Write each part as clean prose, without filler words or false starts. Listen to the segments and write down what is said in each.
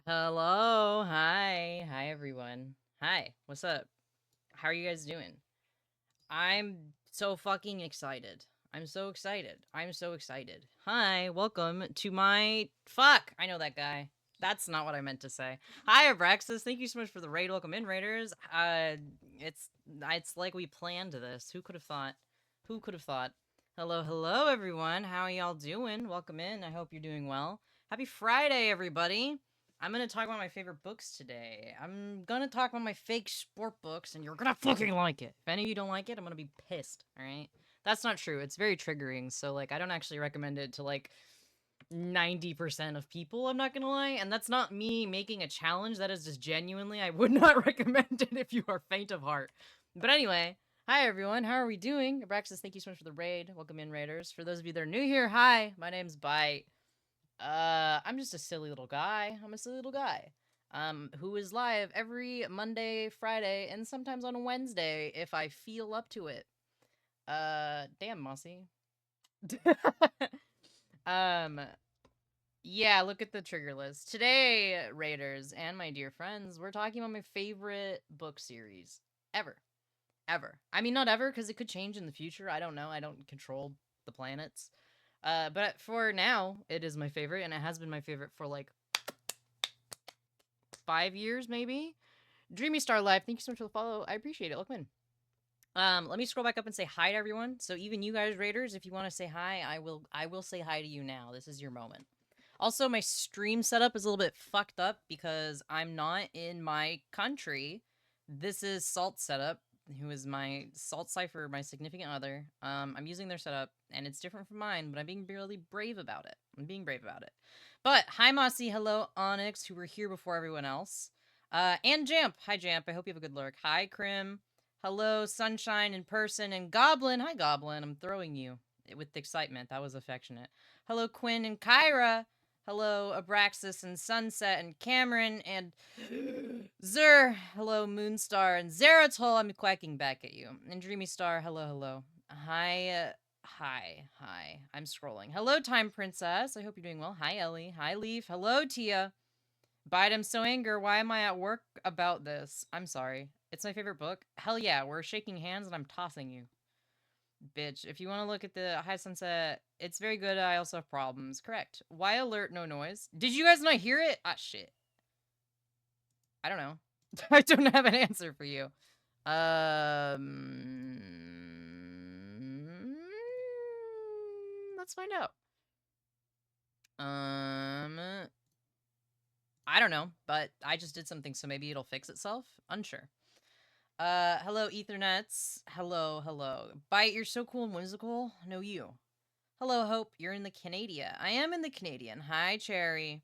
Hello. Hi. Hi, everyone. Hi. What's up? How are you guys doing? I'm so fucking excited. I'm so excited. I'm so excited. Hi. Welcome to my. Fuck. I know that guy. That's not what I meant to say. Hi, Abraxas. Thank you so much for the raid. Welcome in, Raiders. It's it's like we planned this. Who could have thought? Who could have thought? Hello, hello, everyone. How are y'all doing? Welcome in. I hope you're doing well. Happy Friday, everybody. I'm gonna talk about my favorite books today. I'm gonna talk about my fake sport books, and you're gonna fucking like it. If any of you don't like it, I'm gonna be pissed. All right? That's not true. It's very triggering. So like, I don't actually recommend it to like 90% of people. I'm not gonna lie, and that's not me making a challenge. That is just genuinely, I would not recommend it if you are faint of heart. But anyway, hi everyone. How are we doing? Abraxas, thank you so much for the raid. Welcome in, Raiders. For those of you that are new here, hi. My name's Bite. I'm just a silly little guy. I'm a silly little guy. Who is live every Monday, Friday, and sometimes on Wednesday if I feel up to it. Damn, Mossy. um, yeah, look at the trigger list. Today, Raiders and my dear friends, we're talking about my favorite book series ever. Ever. I mean, not ever, because it could change in the future. I don't know. I don't control the planets. But for now, it is my favorite, and it has been my favorite for like 5 years, maybe. Dreamy Star Life, thank you so much for the follow. I appreciate it. Welcome in. Let me scroll back up and say hi to everyone. So even you guys, Raiders, if you want to say hi, I will say hi to you now. This is your moment. Also, my stream setup is a little bit fucked up because I'm not in my country. This is Salt setup, who is my Salt Cipher, my significant other. I'm using their setup, and it's different from mine, but I'm being really brave about it. I'm being brave about it. But hi, Mossy. Hello, Onyx, who were here before everyone else. And Jamp. Hi, Jamp. I hope you have a good lurk. Hi, Crim. Hello, Sunshine in person. And Goblin. Hi, Goblin. I'm throwing you with excitement. That was affectionate. Hello, Quinn and Kyra. Hello, Abraxas and Sunset and Cameron and Zer. Hello, Moonstar and Zeratol. I'm quacking back at you. And Dreamy Star. Hello, hello. Hi, hi. I'm scrolling. Hello, Time Princess. I hope you're doing well. Hi, Ellie. Hi, Leaf. Hello, Tia. Bite, I'm so angry. Why am I at work about this? I'm sorry. It's my favorite book. Hell yeah, we're shaking hands and I'm tossing you. Bitch, if you want to look at the High Sunset, it's very good. I also have problems. Correct. Why alert no noise? Did you guys not hear it? Ah, shit. I don't know. I don't have an answer for you. Let's find out. I don't know, but I just did something, so maybe it'll fix itself. Unsure. Hello, Ethernets. Hello, hello. Bite, you're so cool and whimsical. No, you. Hello, Hope. You're in the Canada. I am in the Canadian. Hi, Cherry.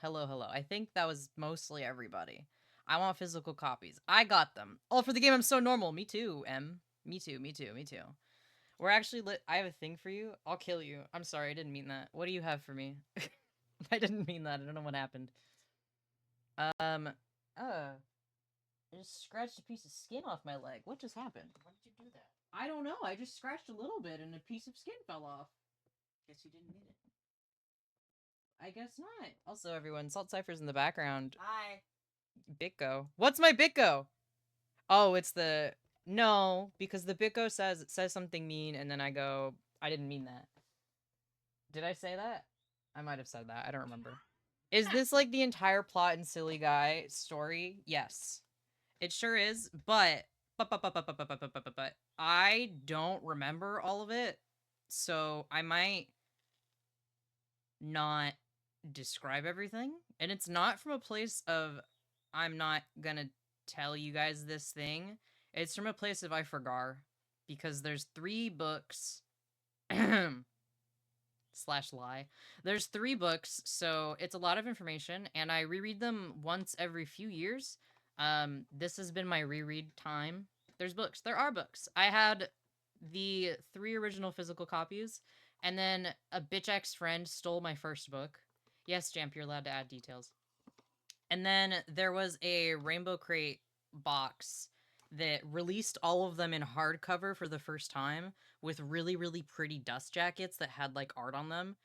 Hello, hello. I think that was mostly everybody. I want physical copies. I got them. Oh, for the game, I'm so normal. Me too, M. Me too, me too, me too. We're actually lit. I have a thing for you. I'll kill you. I'm sorry, I didn't mean that. What do you have for me? I didn't mean that. I don't know what happened. Um, uh, I just scratched a piece of skin off my leg. What just happened? Why did you do that? I don't know. I just scratched a little bit and a piece of skin fell off. Guess you didn't mean it. I guess not. Also, everyone, Salt Cypher's in the background. Hi. Bitgo. What's my Bitgo? Oh, it's the no, because the Bitgo says it says something mean, and then I go, I didn't mean that. Did I say that? I might have said that. I don't remember. Is this like the entire plot in Silly Guy story? Yes. It sure is, but I don't remember all of it, so I might not describe everything. And it's not from a place of I'm not gonna tell you guys this thing. It's from a place of I forgot because there's 3 books slash lie. There's 3 books, so it's a lot of information, and I reread them once every few years. This has been my reread time. There's books. There are books. I had the 3 original physical copies, and then a bitch ex friend stole my first book. Yes, Jamp, you're allowed to add details. And then there was a Rainbow Crate box that released all of them in hardcover for the first time with really, really pretty dust jackets that had like art on them.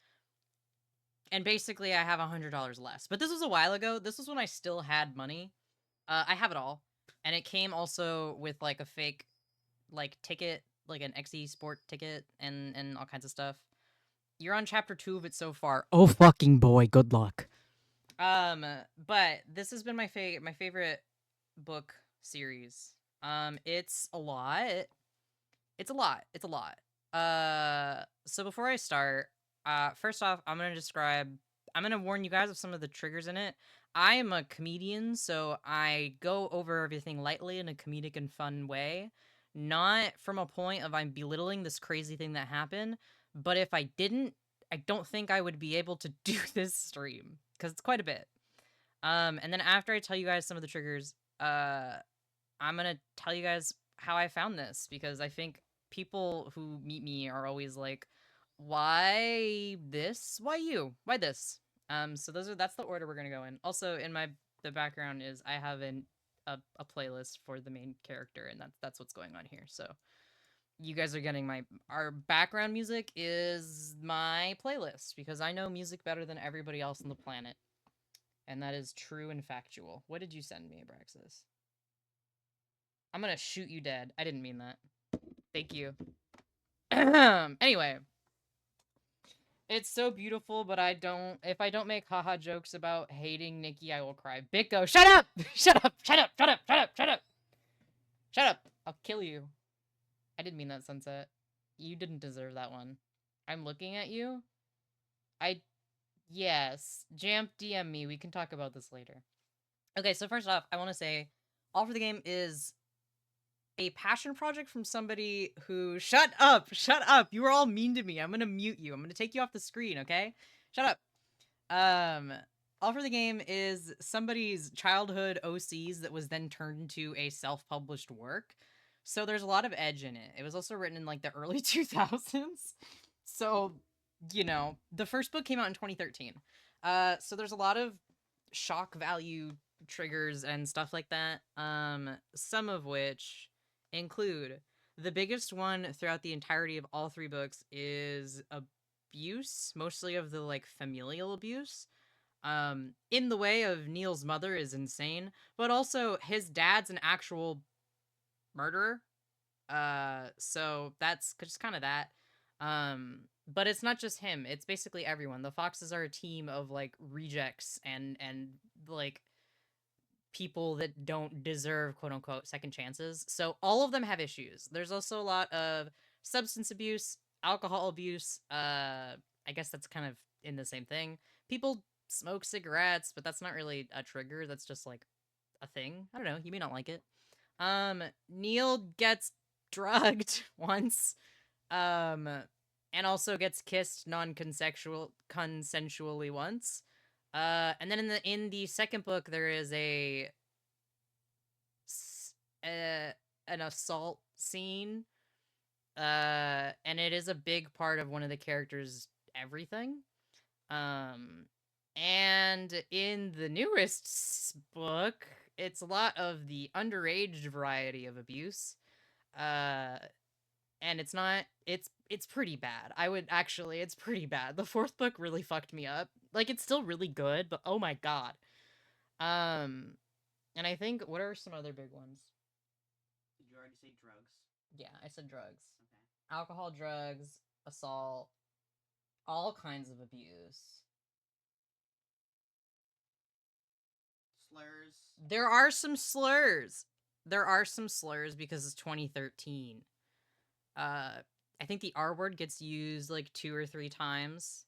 And basically, I have $100 less. But this was a while ago. This was when I still had money. I have it all, and it came also with like a fake like ticket, like an XE Sport ticket, and all kinds of stuff. You're on chapter 2 of it so far. Oh fucking boy, good luck. But this has been my favorite book series. It's a lot. It's a lot. It's a lot. So before I start, first off, I'm gonna warn you guys of some of the triggers in it. I am a comedian, so I go over everything lightly in a comedic and fun way. Not from a point of I'm belittling this crazy thing that happened, but if I didn't, I don't think I would be able to do this stream because it's quite a bit. And then after I tell you guys some of the triggers, I'm gonna tell you guys how I found this because I think people who meet me are always like, "Why this? Why you? Why this?" So that's the order we're gonna go in. Also, in the background is I have a playlist for the main character, and that's what's going on here. So you guys are getting our background music is my playlist because I know music better than everybody else on the planet, and that is true and factual. What did you send me, Abraxas? I'm gonna shoot you dead. I didn't mean that. Thank you. Anyway, it's so beautiful, but if I don't make haha jokes about hating Nikki, I will cry. Bicko, shut up! Shut up! Shut up! Shut up! Shut up! Shut up! Shut up! I'll kill you. I didn't mean that, Sunset. You didn't deserve that one. I'm looking at you. Yes. Jamp, DM me. We can talk about this later. Okay, so first off, I want to say, All for the Game is a passion project from somebody who shut up, you were all mean to me. I'm gonna mute you. I'm gonna take you off the screen, okay? Shut up. All for the Game is somebody's childhood OCs that was then turned into a self-published work, so there's a lot of edge in it. It was also written in like the early 2000s, so you know, the first book came out in 2013. So there's a lot of shock value triggers and stuff like that, some of which include the biggest one throughout the entirety of all 3 books is abuse, mostly of the like familial abuse. In the way of Neil's mother is insane, but also his dad's an actual murderer. So that's just kind of that. But it's not just him, it's basically everyone. The Foxes are a team of like rejects and like people that don't deserve quote unquote second chances. So all of them have issues. There's also a lot of substance abuse, alcohol abuse. I guess that's kind of in the same thing. People smoke cigarettes, but that's not really a trigger. That's just like a thing. I don't know. You may not like it. Neil gets drugged once. And also gets kissed consensually once. And then in the second book, there is an assault scene. And it is a big part of one of the characters' everything. And in the newest book, it's a lot of the underage variety of abuse. And it's pretty bad. It's pretty bad. The 4th book really fucked me up. Like, it's still really good, but oh my god. And I think, what are some other big ones? Did you already say drugs? Yeah, I said drugs. Okay. Alcohol, drugs, assault, all kinds of abuse. Slurs. There are some slurs. There are some slurs because it's 2013. I think the R word gets used like 2 or 3 times.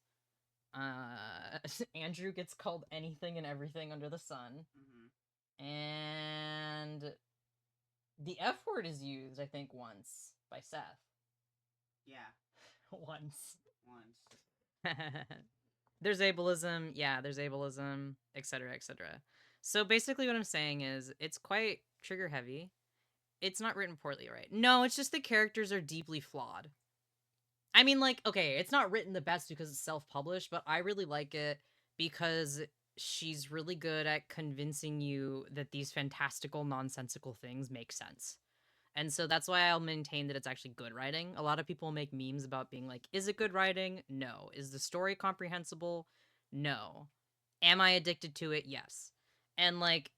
Andrew gets called anything and everything under the sun. Mm-hmm. And the F word is used, I think, once by Seth. Yeah. Once. There's ableism, etc., etc. So basically what I'm saying is it's quite trigger heavy. It's not written poorly, right? No, it's just the characters are deeply flawed. I mean, like, okay, it's not written the best because it's self-published, but I really like it because she's really good at convincing you that these fantastical, nonsensical things make sense. And so that's why I'll maintain that it's actually good writing. A lot of people make memes about being like, is it good writing? No. Is the story comprehensible? No. Am I addicted to it? Yes. And like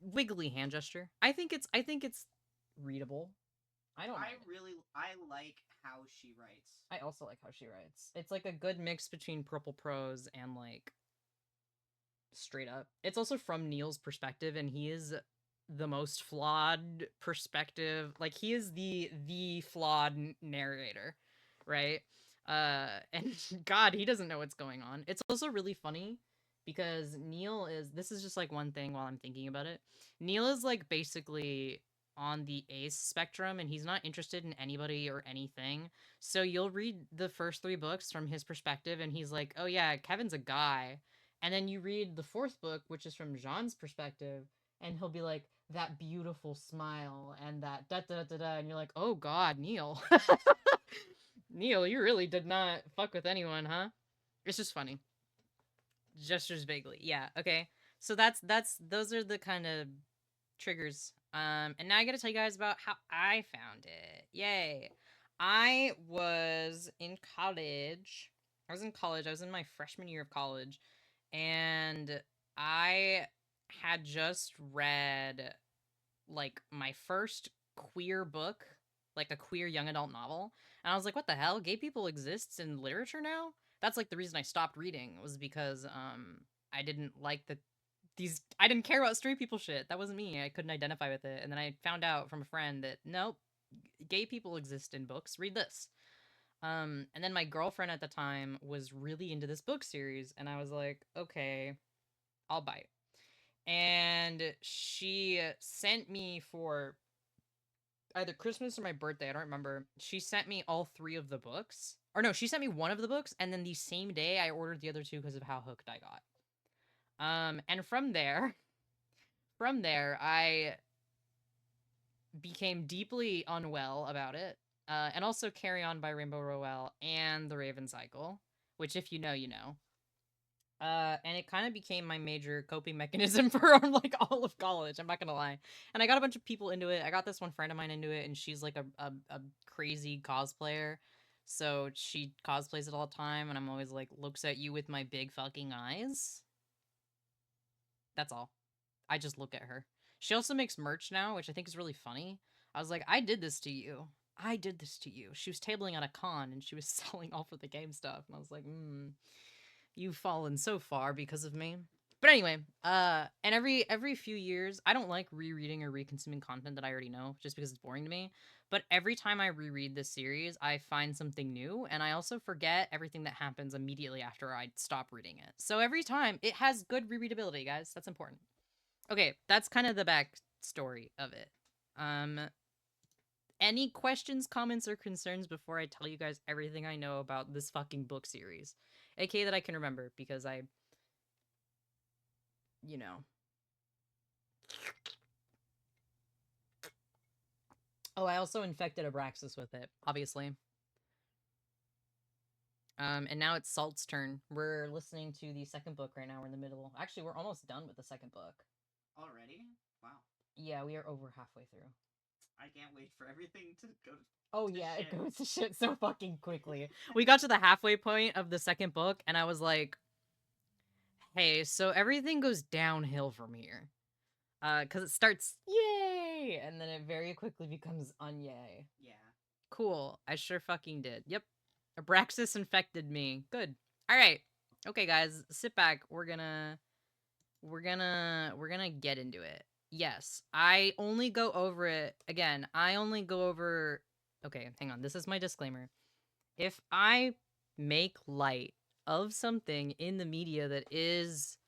wiggly hand gesture. I think it's readable. I don't mind it. I like how she writes. I also like how she writes. It's like a good mix between purple prose and like straight up. It's also from Neil's perspective, and he is the most flawed perspective. Like he is the flawed narrator, right? And God, he doesn't know what's going on. It's also really funny because Neil is. This is just like one thing while I'm thinking about it. Neil is like basically on the ace spectrum, and he's not interested in anybody or anything. So you'll read the first three books from his perspective, and he's like, "Oh yeah, Kevin's a guy." And then you read the fourth book, which is from Jean's perspective, and he'll be like, that beautiful smile and that da da da da. And you're like, oh God, Neil. Neil, you really did not fuck with anyone, huh? It's just funny. Gestures vaguely. Yeah, okay. So that's those are the kind of triggers. And now I gotta tell you guys about how I found it. Yay. I was in college. I was in my freshman year of college, and I had just read like my first queer book, like a queer young adult novel. And I was like, what the hell? Gay people exists in literature now? That's like the reason I stopped reading was because I didn't like I didn't care about straight people shit. That wasn't me. I couldn't identify with it. And then I found out from a friend that nope, gay people exist in books. Read this. And then my girlfriend at the time was really into this book series, and I was like, okay, I'll bite. And she sent me for either Christmas or my birthday, I don't remember. She sent me all three of the books. Or no, she sent me one of the books, and then the same day I ordered the other two because of how hooked I got. And from there, I became deeply unwell about it. And also Carry On by Rainbow Rowell and The Raven Cycle, which if you know, you know. And it kind of became my major coping mechanism for like all of college. I'm not gonna lie. And I got a bunch of people into it. I got this one friend of mine into it, and she's like a crazy cosplayer. So she cosplays it all the time, and I'm always like, looks at you with my big fucking eyes. That's all. I just look at her. She also makes merch now, which I think is really funny. I was like, I did this to you. I did this to you. She was tabling at a con and she was selling all for the game stuff. And I was like, you've fallen so far because of me. But anyway, and every few years, I don't like rereading or reconsuming content that I already know, just because it's boring to me. But every time I reread this series, I find something new, and I also forget everything that happens immediately after I stop reading it. So every time, it has good rereadability, guys. That's important. Okay, that's kind of the backstory of it. Um, any questions, comments, or concerns before I tell you guys everything I know about this fucking book series? AK that I can remember because I, you know. Oh, I also infected Abraxas with it, obviously. And now it's Salt's turn. We're listening to the second book right now. We're in the middle. Actually, we're almost done with the second book. Already? Wow. Yeah, we are over halfway through. I can't wait for everything to go. Oh to yeah, shit. it goes to shit so fucking quickly. We got to the halfway point of the second book, and I was like, "Hey, so everything goes downhill from here." Because it starts yay, and then it very quickly becomes unyay. Yeah. Cool. I sure fucking did. Yep. Abraxas infected me. Good. All right. Okay, guys, sit back. We're gonna get into it. Yes, I only go over it again. I only go over. Okay, hang on. This is my disclaimer. If I make light of something in the media that is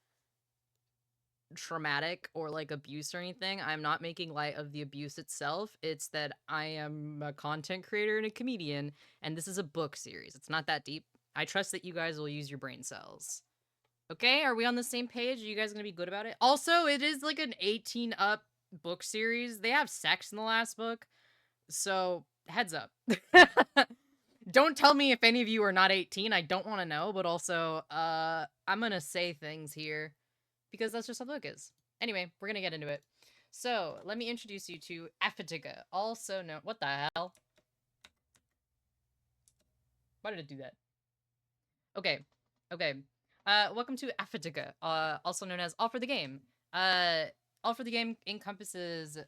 traumatic or like abuse or anything, I'm not making light of the abuse itself. It's that I am a content creator and a comedian, and this is a book series. It's not that deep. I trust that you guys will use your brain cells. Okay, are we on the same page? Are you guys gonna be good about it? Also, it is like an 18 up book series. They have sex in the last book, so heads up. Don't tell me if any of you are not 18. I don't want to know, but also, I'm gonna say things here because that's just how the book is. Anyway, we're gonna get into it. So, let me introduce you to Aphatica, also known. What the hell? Why did it do that? Okay, okay. Welcome to Aphatica, also known as All for the Game. All for the Game encompasses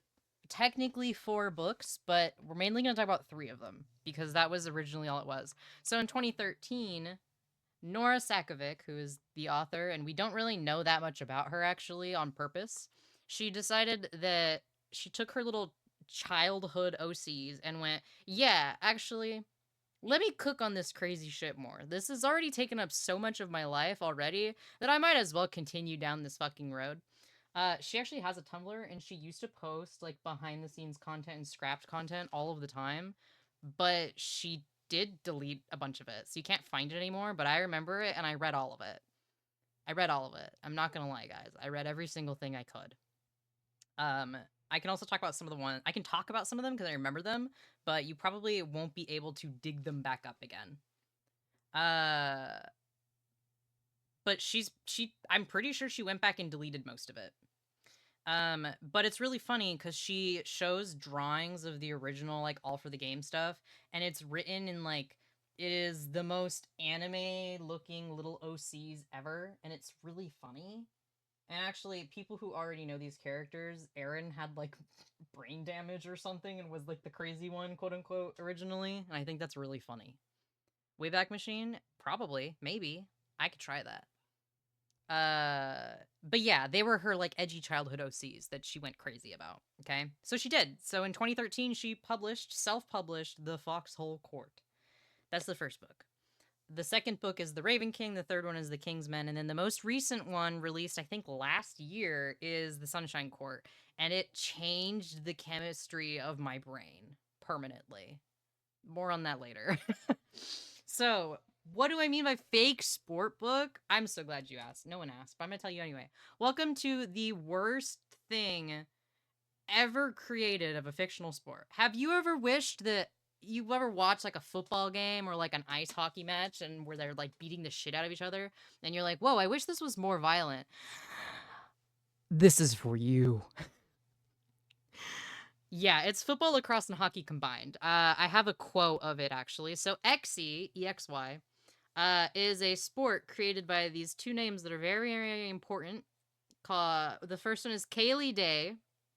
technically 4 books, but we're mainly going to talk about 3 of them because that was originally all it was. So in 2013, Nora Sakavic, who is the author, and we don't really know that much about her actually on purpose, she decided that she took her little childhood OCs and went, yeah, actually, let me cook on this crazy shit more. This has already taken up so much of my life already that I might as well continue down this fucking road. She actually has a Tumblr and she used to post like behind the scenes content and scrapped content all of the time, but she did delete a bunch of it. So you can't find it anymore, but I remember it and I read all of it. I read all of it. I'm not gonna lie, guys. I read every single thing I could. Um, I can also talk about some of the ones. I can talk about some of them because I remember them, but you probably won't be able to dig them back up again. Uh, but I'm pretty sure she went back and deleted most of it. But it's really funny because she shows drawings of the original, like all for the game stuff, and it's written in like it is the most anime looking little OCs ever, and it's really funny. And actually, people who already know these characters, Aaron had like brain damage or something and was like the crazy one, quote unquote, originally. And I think that's really funny. Wayback Machine? Probably. Maybe. I could try that. But yeah, they were her like edgy childhood OCs that she went crazy about. Okay. So she did. So in 2013, she self published The Foxhole Court. That's the first book. The second book is The Raven King. The third one is The King's Men. And then the most recent one, released I think last year, is The Sunshine Court. And it changed the chemistry of my brain permanently. More on that later. So, what do I mean by fake sport book? I'm so glad you asked. No one asked, but I'm going to tell you anyway. Welcome to the worst thing ever created of a fictional sport. Have you ever wished that you ever watched like a football game or like an ice hockey match and where they're like beating the shit out of each other and you're like, "Whoa, I wish this was more violent." This is for you. Yeah, it's football, lacrosse, and hockey combined. I have a quote of it actually. So Exy, EXY, is a sport created by these two names that are very, very important. The first one is Kaylee Day.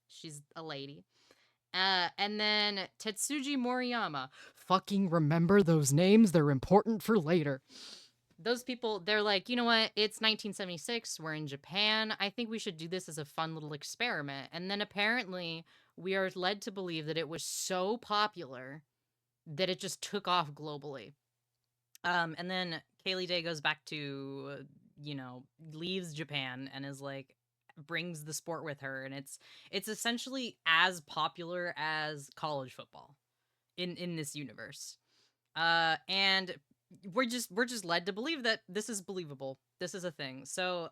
She's a lady. And then Tetsuji Moriyama. Fucking remember those names. They're important for later. Those people, they're like, you know what? It's 1976. We're in Japan. I think we should do this as a fun little experiment. And then apparently, we are led to believe that it was so popular that it just took off globally. And then Kaylee Day goes back to, leaves Japan and is like, brings the sport with her, and it's essentially as popular as college football in this universe. And we're just led to believe that this is believable. This is a thing. So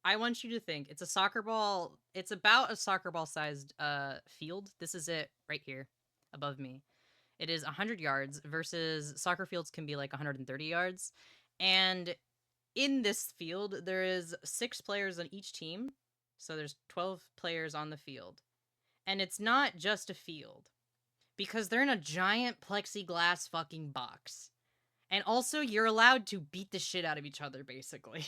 I want you to think it's a soccer ball. It's about a soccer ball sized field. This is it right here above me. It is 100 yards versus soccer fields can be like 130 yards. And in this field, there is 6 players on each team. So there's 12 players on the field. And it's not just a field because they're in a giant plexiglass fucking box. And also, you're allowed to beat the shit out of each other, basically.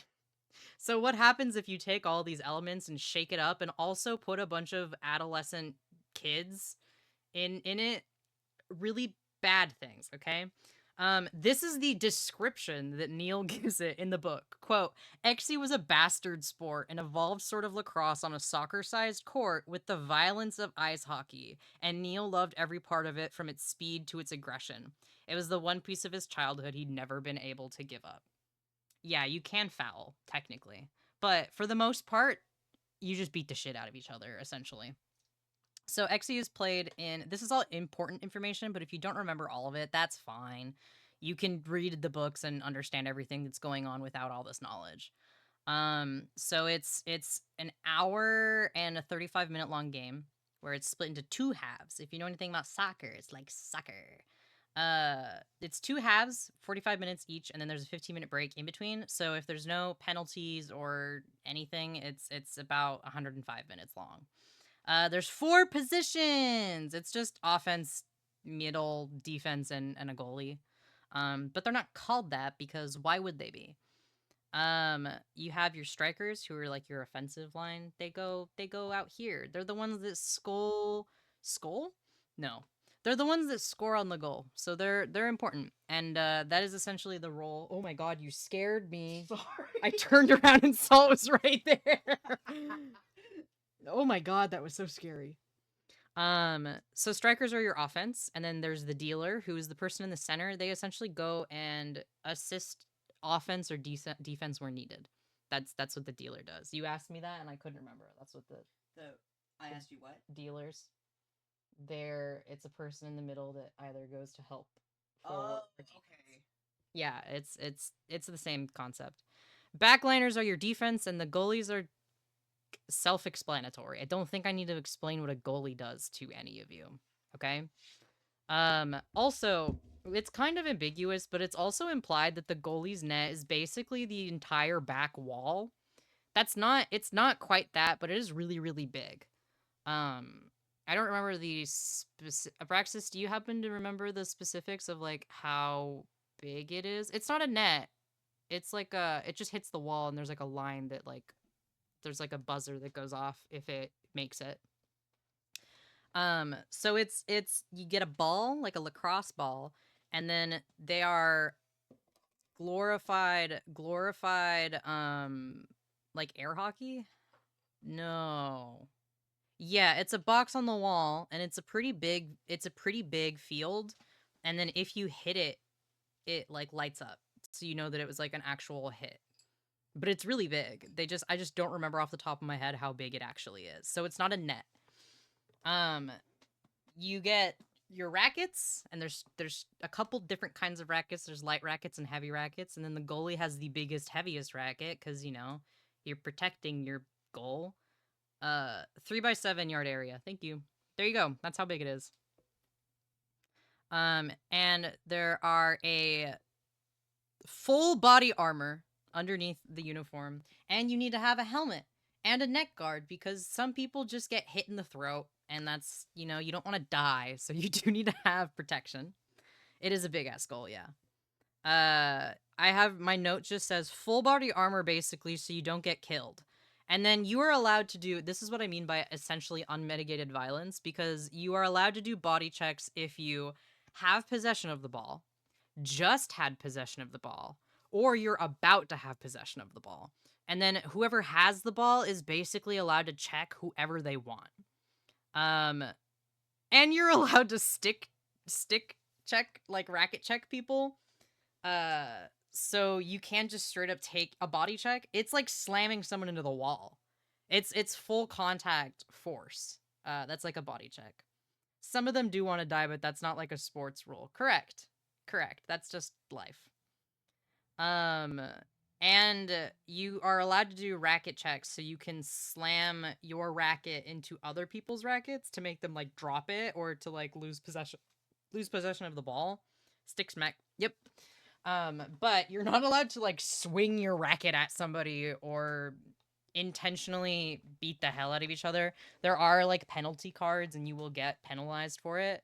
So, what happens if you take all these elements and shake it up and also put a bunch of adolescent kids in it? Really bad things, okay? This is the description that Neil gives it in the book. Quote, Exy was a bastard sport, an evolved sort of lacrosse on a soccer-sized court with the violence of ice hockey, and Neil loved every part of it from its speed to its aggression. It was the one piece of his childhood he'd never been able to give up. Yeah, you can foul, technically. But for the most part, you just beat the shit out of each other, essentially. So Xe is played in. This is all important information, but if you don't remember all of it, that's fine. You can read the books and understand everything that's going on without all this knowledge. So it's an hour and a 35-minute long game where it's split into 2 halves. If you know anything about soccer, it's like soccer. It's 2 halves, 45 minutes each, and then there's a 15-minute break in between. So if there's no penalties or anything, it's about 105 minutes long. There's 4 positions. It's just offense, middle, defense, and a goalie. But they're not called that because why would they be? You have your strikers who are like your offensive line. They go out here. They're the ones that skull? No. They're the ones that score on the goal. So they're important. And that is essentially the role. Oh my god, you scared me. Sorry. I turned around and saw it was right there. Oh my god, that was so scary. So strikers are your offense, and then there's the dealer, who is the person in the center. They essentially go and assist offense or defense where needed. That's what the dealer does. You asked me that, and I couldn't remember. That's what The I asked you what? dealers. It's a person in the middle that either goes to help. Oh, For okay. Yeah, it's the same concept. Backliners are your defense, and the goalies are self-explanatory. I don't think I need to explain what a goalie does to any of you. Okay? Also, it's kind of ambiguous, but it's also implied that the goalie's net is basically the entire back wall. It's not quite that, but it is really, really big. I don't remember the Abraxas, do you happen to remember the specifics of like how big it is? It's not a net. It's like it just hits the wall and there's like a line that like there's like a buzzer that goes off if it makes it. So it's you get a ball, like a lacrosse ball, and then they are glorified like air hockey? No. Yeah, it's a box on the wall and it's a pretty big field, and then if you hit it, it like lights up. So you know that it was like an actual hit. But it's really big. I just don't remember off the top of my head how big it actually is. So it's not a net. Um you get your rackets, and there's a couple different kinds of rackets. There's light rackets and heavy rackets, and then the goalie has the biggest, heaviest racket because you're protecting your goal. 3x7 yard area. Thank you. There you go. That's how big it is. And there are a full body armor underneath the uniform, and you need to have a helmet and a neck guard because some people just get hit in the throat, and that's, you don't want to die, so you do need to have protection. It is a big ass goal, yeah. I have my note just says full body armor basically so you don't get killed. And then you are allowed to do, this is what I mean by essentially unmitigated violence, because you are allowed to do body checks if you have possession of the ball, just had possession of the ball, or you're about to have possession of the ball. And then whoever has the ball is basically allowed to check whoever they want. And you're allowed to stick check, like racket check people. So you can't just straight up take a body check. It's like slamming someone into the wall. It's full contact force. That's like a body check. Some of them do want to die, but that's not like a sports rule. Correct. That's just life. Um, and you are allowed to do racket checks, so you can slam your racket into other people's rackets to make them like drop it or to like lose possession of the ball. Stick smack. Yep. But you're not allowed to like swing your racket at somebody or intentionally beat the hell out of each other. There are like penalty cards and you will get penalized for it.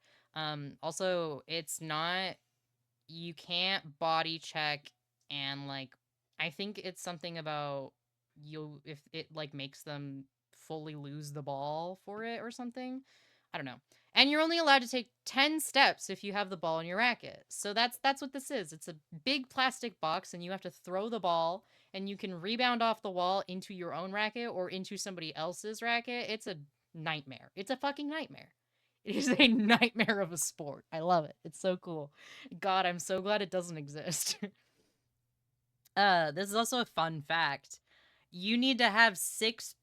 Also, it's not, you can't body check and like, I think it's something about you, if it like makes them fully lose the ball for it or something. I don't know. And you're only allowed to take 10 steps if you have the ball in your racket. So that's what this is. It's a big plastic box and you have to throw the ball and you can rebound off the wall into your own racket or into somebody else's racket. It's a nightmare. It's a fucking nightmare. It is a nightmare of a sport. I love it. It's so cool. God, I'm so glad it doesn't exist. This is also a fun fact. You need to have 6+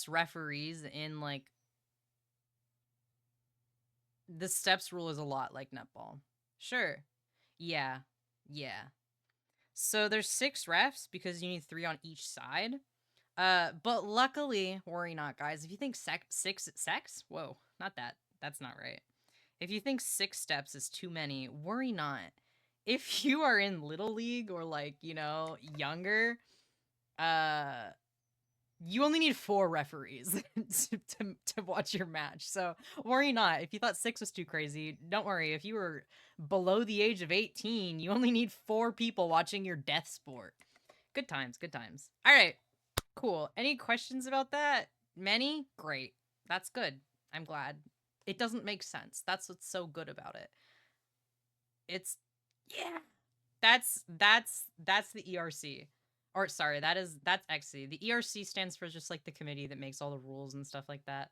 referees in like, the steps rule is a lot like netball. Sure. Yeah. Yeah. So there's 6 refs because you need 3 on each side. But luckily, worry not, guys. If you think sex? Whoa, not that. That's not right. If you think 6 steps is too many, worry not. If you are in Little League or like, younger, you only need 4 referees to watch your match. So worry not. If you thought 6 was too crazy, don't worry. If you were below the age of 18, you only need 4 people watching your death sport. Good times, good times. All right, cool. Any questions about that? Many? Great. That's good. I'm glad. It doesn't make sense. That's what's so good about it. It's yeah. That's the ERC. Or sorry, that's XC. The ERC stands for just like the committee that makes all the rules and stuff like that.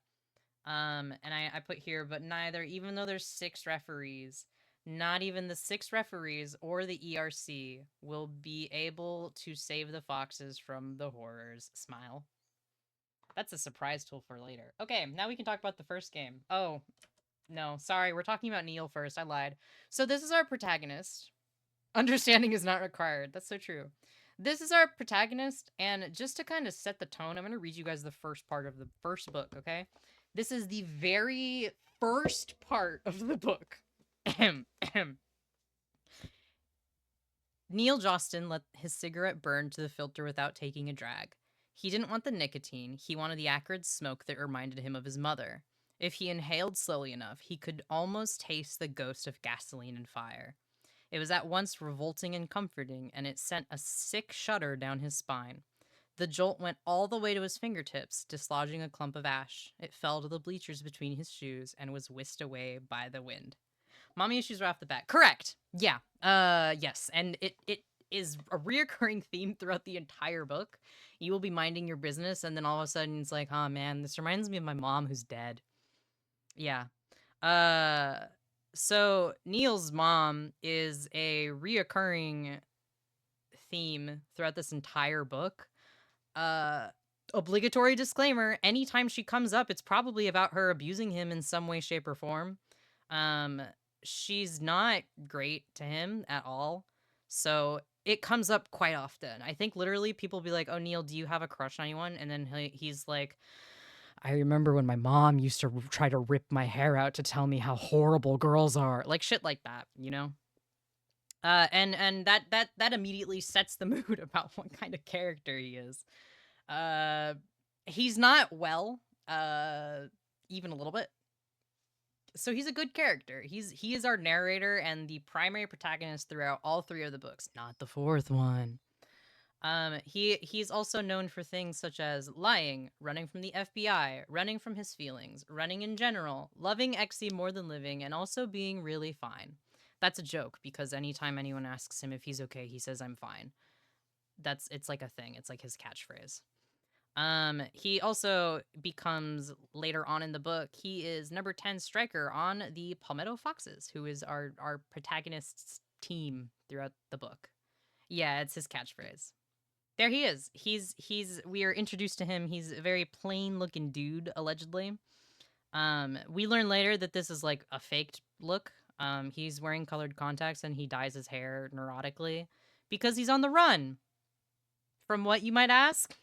And I put here, but neither, even though there's 6 referees, not even the 6 referees or the ERC will be able to save the foxes from the horrors. Smile. That's a surprise tool for later. Okay, now we can talk about the first game. Oh, no, sorry, we're talking about Neil first. I lied. So this is our protagonist. Understanding is not required. That's so true. This is our protagonist, and just to kind of set the tone, I'm going to read you guys the first part of the first book, okay? This is the very first part of the book. Neil Jostin let his cigarette burn to the filter without taking a drag. He didn't want the nicotine, he wanted the acrid smoke that reminded him of his mother. If he inhaled slowly enough, he could almost taste the ghost of gasoline and fire. It was at once revolting and comforting, and it sent a sick shudder down his spine. The jolt went all the way to his fingertips, dislodging a clump of ash. It fell to the bleachers between his shoes and was whisked away by the wind. Mommy issues right off the bat. Correct. Yeah. Yes. And it is a reoccurring theme throughout the entire book. You will be minding your business, and then all of a sudden it's like, oh man, this reminds me of my mom who's dead. Yeah. So Neil's mom is a reoccurring theme throughout this entire book. Obligatory disclaimer, anytime she comes up, it's probably about her abusing him in some way, shape, or form. She's not great to him at all. So it comes up quite often. I think literally people be like, oh, Neil, do you have a crush on anyone? And then he's like, I remember when my mom used to try to rip my hair out to tell me how horrible girls are. Like shit like that, you know? And that immediately sets the mood about what kind of character he is. He's not well, even a little bit. So he's a good character. He is our narrator and the primary protagonist throughout all 3 of the books, not the 4th one. He's also known for things such as lying, running from the FBI, running from his feelings, running in general, loving Exy more than living, and also being really fine. That's a joke because anytime anyone asks him if he's okay, he says I'm fine. It's like a thing. It's like his catchphrase. He also becomes later on in the book, he is number 10 striker on the Palmetto Foxes, who is our protagonist's team throughout the book. Yeah, it's his catchphrase. There he is. We are introduced to him. He's a very plain looking dude, allegedly. We learn later that this is like a faked look. He's wearing colored contacts and he dyes his hair neurotically because he's on the run. From what, you might ask?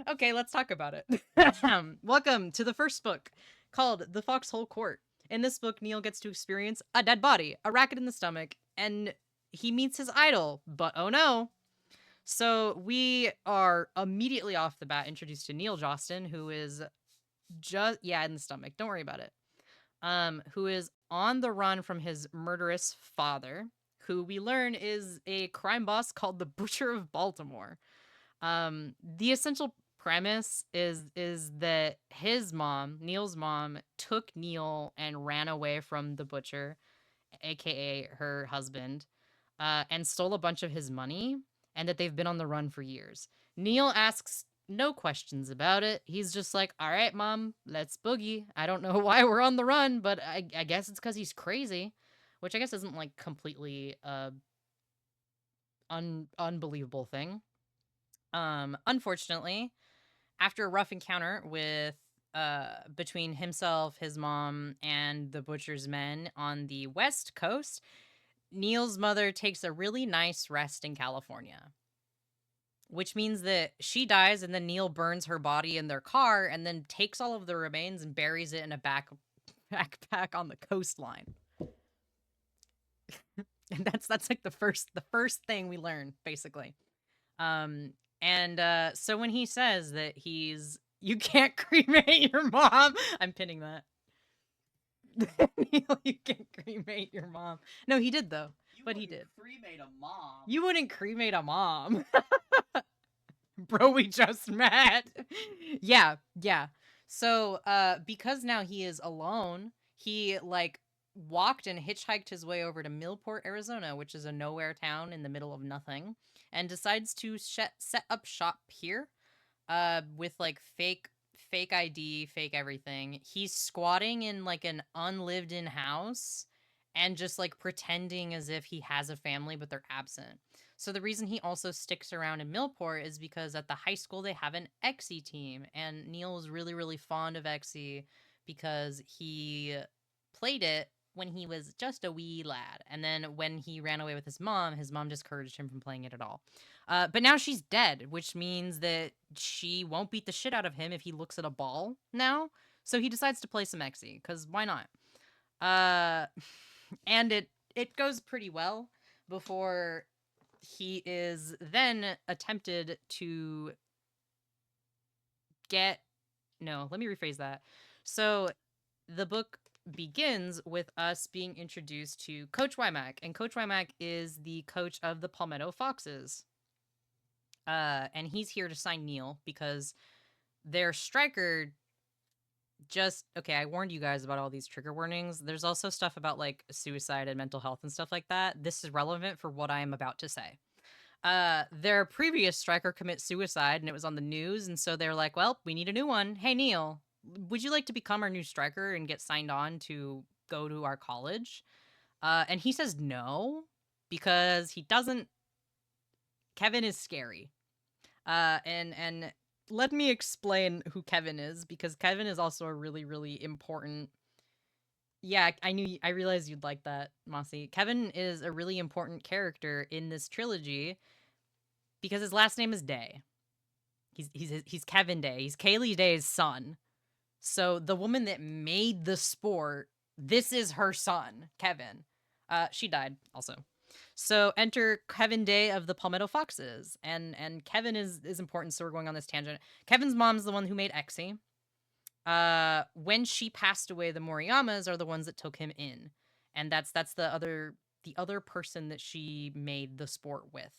Okay, let's talk about it. Welcome to the first book called The Foxhole Court. In this book, Neil gets to experience a dead body, a racket in the stomach, and he meets his idol, but oh no. So we are immediately off the bat introduced to Neil Jostin, who is in the stomach. Don't worry about it. Who is on the run from his murderous father, who we learn is a crime boss called the Butcher of Baltimore. The essential premise is that his mom, Neil's mom, took Neil and ran away from the butcher, aka her husband, and stole a bunch of his money, and that they've been on the run for years. Neil asks no questions about it. He's just like, all right, mom, let's boogie. I don't know why we're on the run, but I guess it's because he's crazy, which I guess isn't like completely unbelievable thing. Unfortunately, after a rough encounter with between himself, his mom, and the butcher's men on the West Coast, Neil's mother takes a really nice rest in California. Which means that she dies and then Neil burns her body in their car and then takes all of the remains and buries it in a backpack on the coastline. And that's like the first thing we learn, basically. So when he says that you can't cremate your mom, I'm pinning that. Neil, you can't cremate your mom. No, he did though. but he did. Cremate a mom. You wouldn't cremate a mom. Bro, we just met. Yeah. So, because now he is alone, he like walked and hitchhiked his way over to Millport, Arizona, which is a nowhere town in the middle of nothing, and decides to set up shop here, with like fake ID, fake everything. He's squatting in like an unlived in house and just like pretending as if he has a family, but they're absent. So the reason he also sticks around in Millport is because at the high school they have an Exy team, and Neil was really, really fond of Exy because he played it when he was just a wee lad. And then when he ran away with his mom discouraged him from playing it at all. But now she's dead, which means that she won't beat the shit out of him if he looks at a ball now. So he decides to play some Exy, because why not? And it goes pretty well before he is then attempted to get... No, let me rephrase that. So the book begins with us being introduced to Coach Wymack, and Coach Wymack is the coach of the Palmetto Foxes. And he's here to sign Neil because their striker okay, I warned you guys about all these trigger warnings. There's also stuff about like suicide and mental health and stuff like that. This is relevant for what I am about to say. Their previous striker commits suicide and it was on the news, and so they're like, well, we need a new one. Hey, Neil, would you like to become our new striker and get signed on to go to our college? And he says no, because he doesn't... Kevin is scary. And let me explain who Kevin is, because Kevin is also a really, really important... Yeah, I realized you'd like that, Mossy. Kevin is a really important character in this trilogy because his last name is Day. He's Kevin Day. He's Kaylee Day's son. So the woman that made the sport, this is her son, Kevin. She died also. So enter Kevin Day of the Palmetto Foxes, and Kevin is important. So we're going on this tangent. Kevin's mom's the one who made Exy. When she passed away, the Moriyamas are the ones that took him in, and that's the other person that she made the sport with.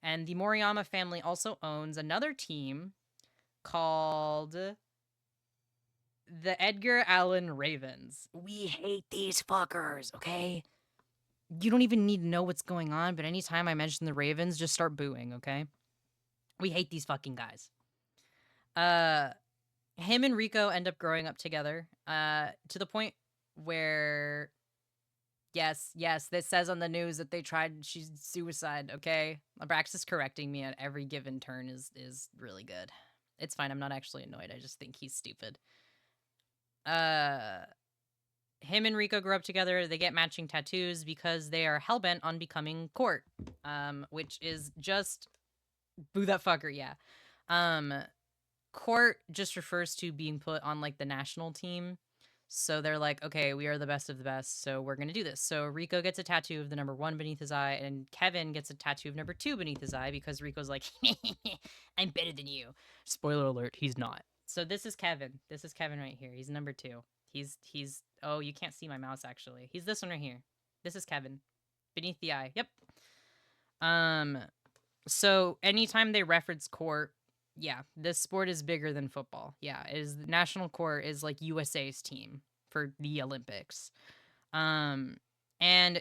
And the Moriyama family also owns another team called the Edgar Allan Ravens. We hate these fuckers, okay? You don't even need to know what's going on, but anytime I mention the Ravens, just start booing, okay? We hate these fucking guys. Him and Rico end up growing up together, to the point where... Yes, this says on the news that they tried... She's suicide, okay? Abraxas correcting me at every given turn is really good. It's fine, I'm not actually annoyed, I just think he's stupid. Him and Rico grew up together. They get matching tattoos because they are hellbent on becoming Court, which is just... Boo that fucker, yeah. Court just refers to being put on like the national team. So they're like, okay, we are the best of the best, so we're gonna do this. So Rico gets a tattoo of the number 1 beneath his eye, and Kevin gets a tattoo of number 2 beneath his eye because Rico's like, I'm better than you. Spoiler alert, he's not. So this is Kevin. This is Kevin right here. He's number 2. He's oh, you can't see my mouse actually. He's this one right here. This is Kevin. Beneath the eye. Yep. So anytime they reference Court, yeah, this sport is bigger than football. Yeah, the national court is like USA's team for the Olympics. And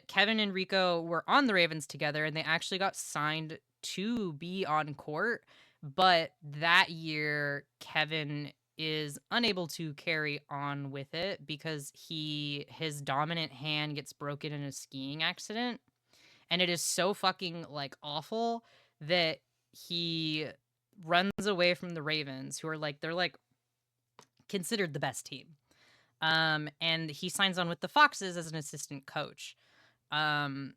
Kevin and Rico were on the Ravens together, and they actually got signed to be on court. But that year, Kevin is unable to carry on with it because his dominant hand gets broken in a skiing accident. And it is so fucking like awful that he runs away from the Ravens, who are like... they're like considered the best team. And he signs on with the Foxes as an assistant coach. And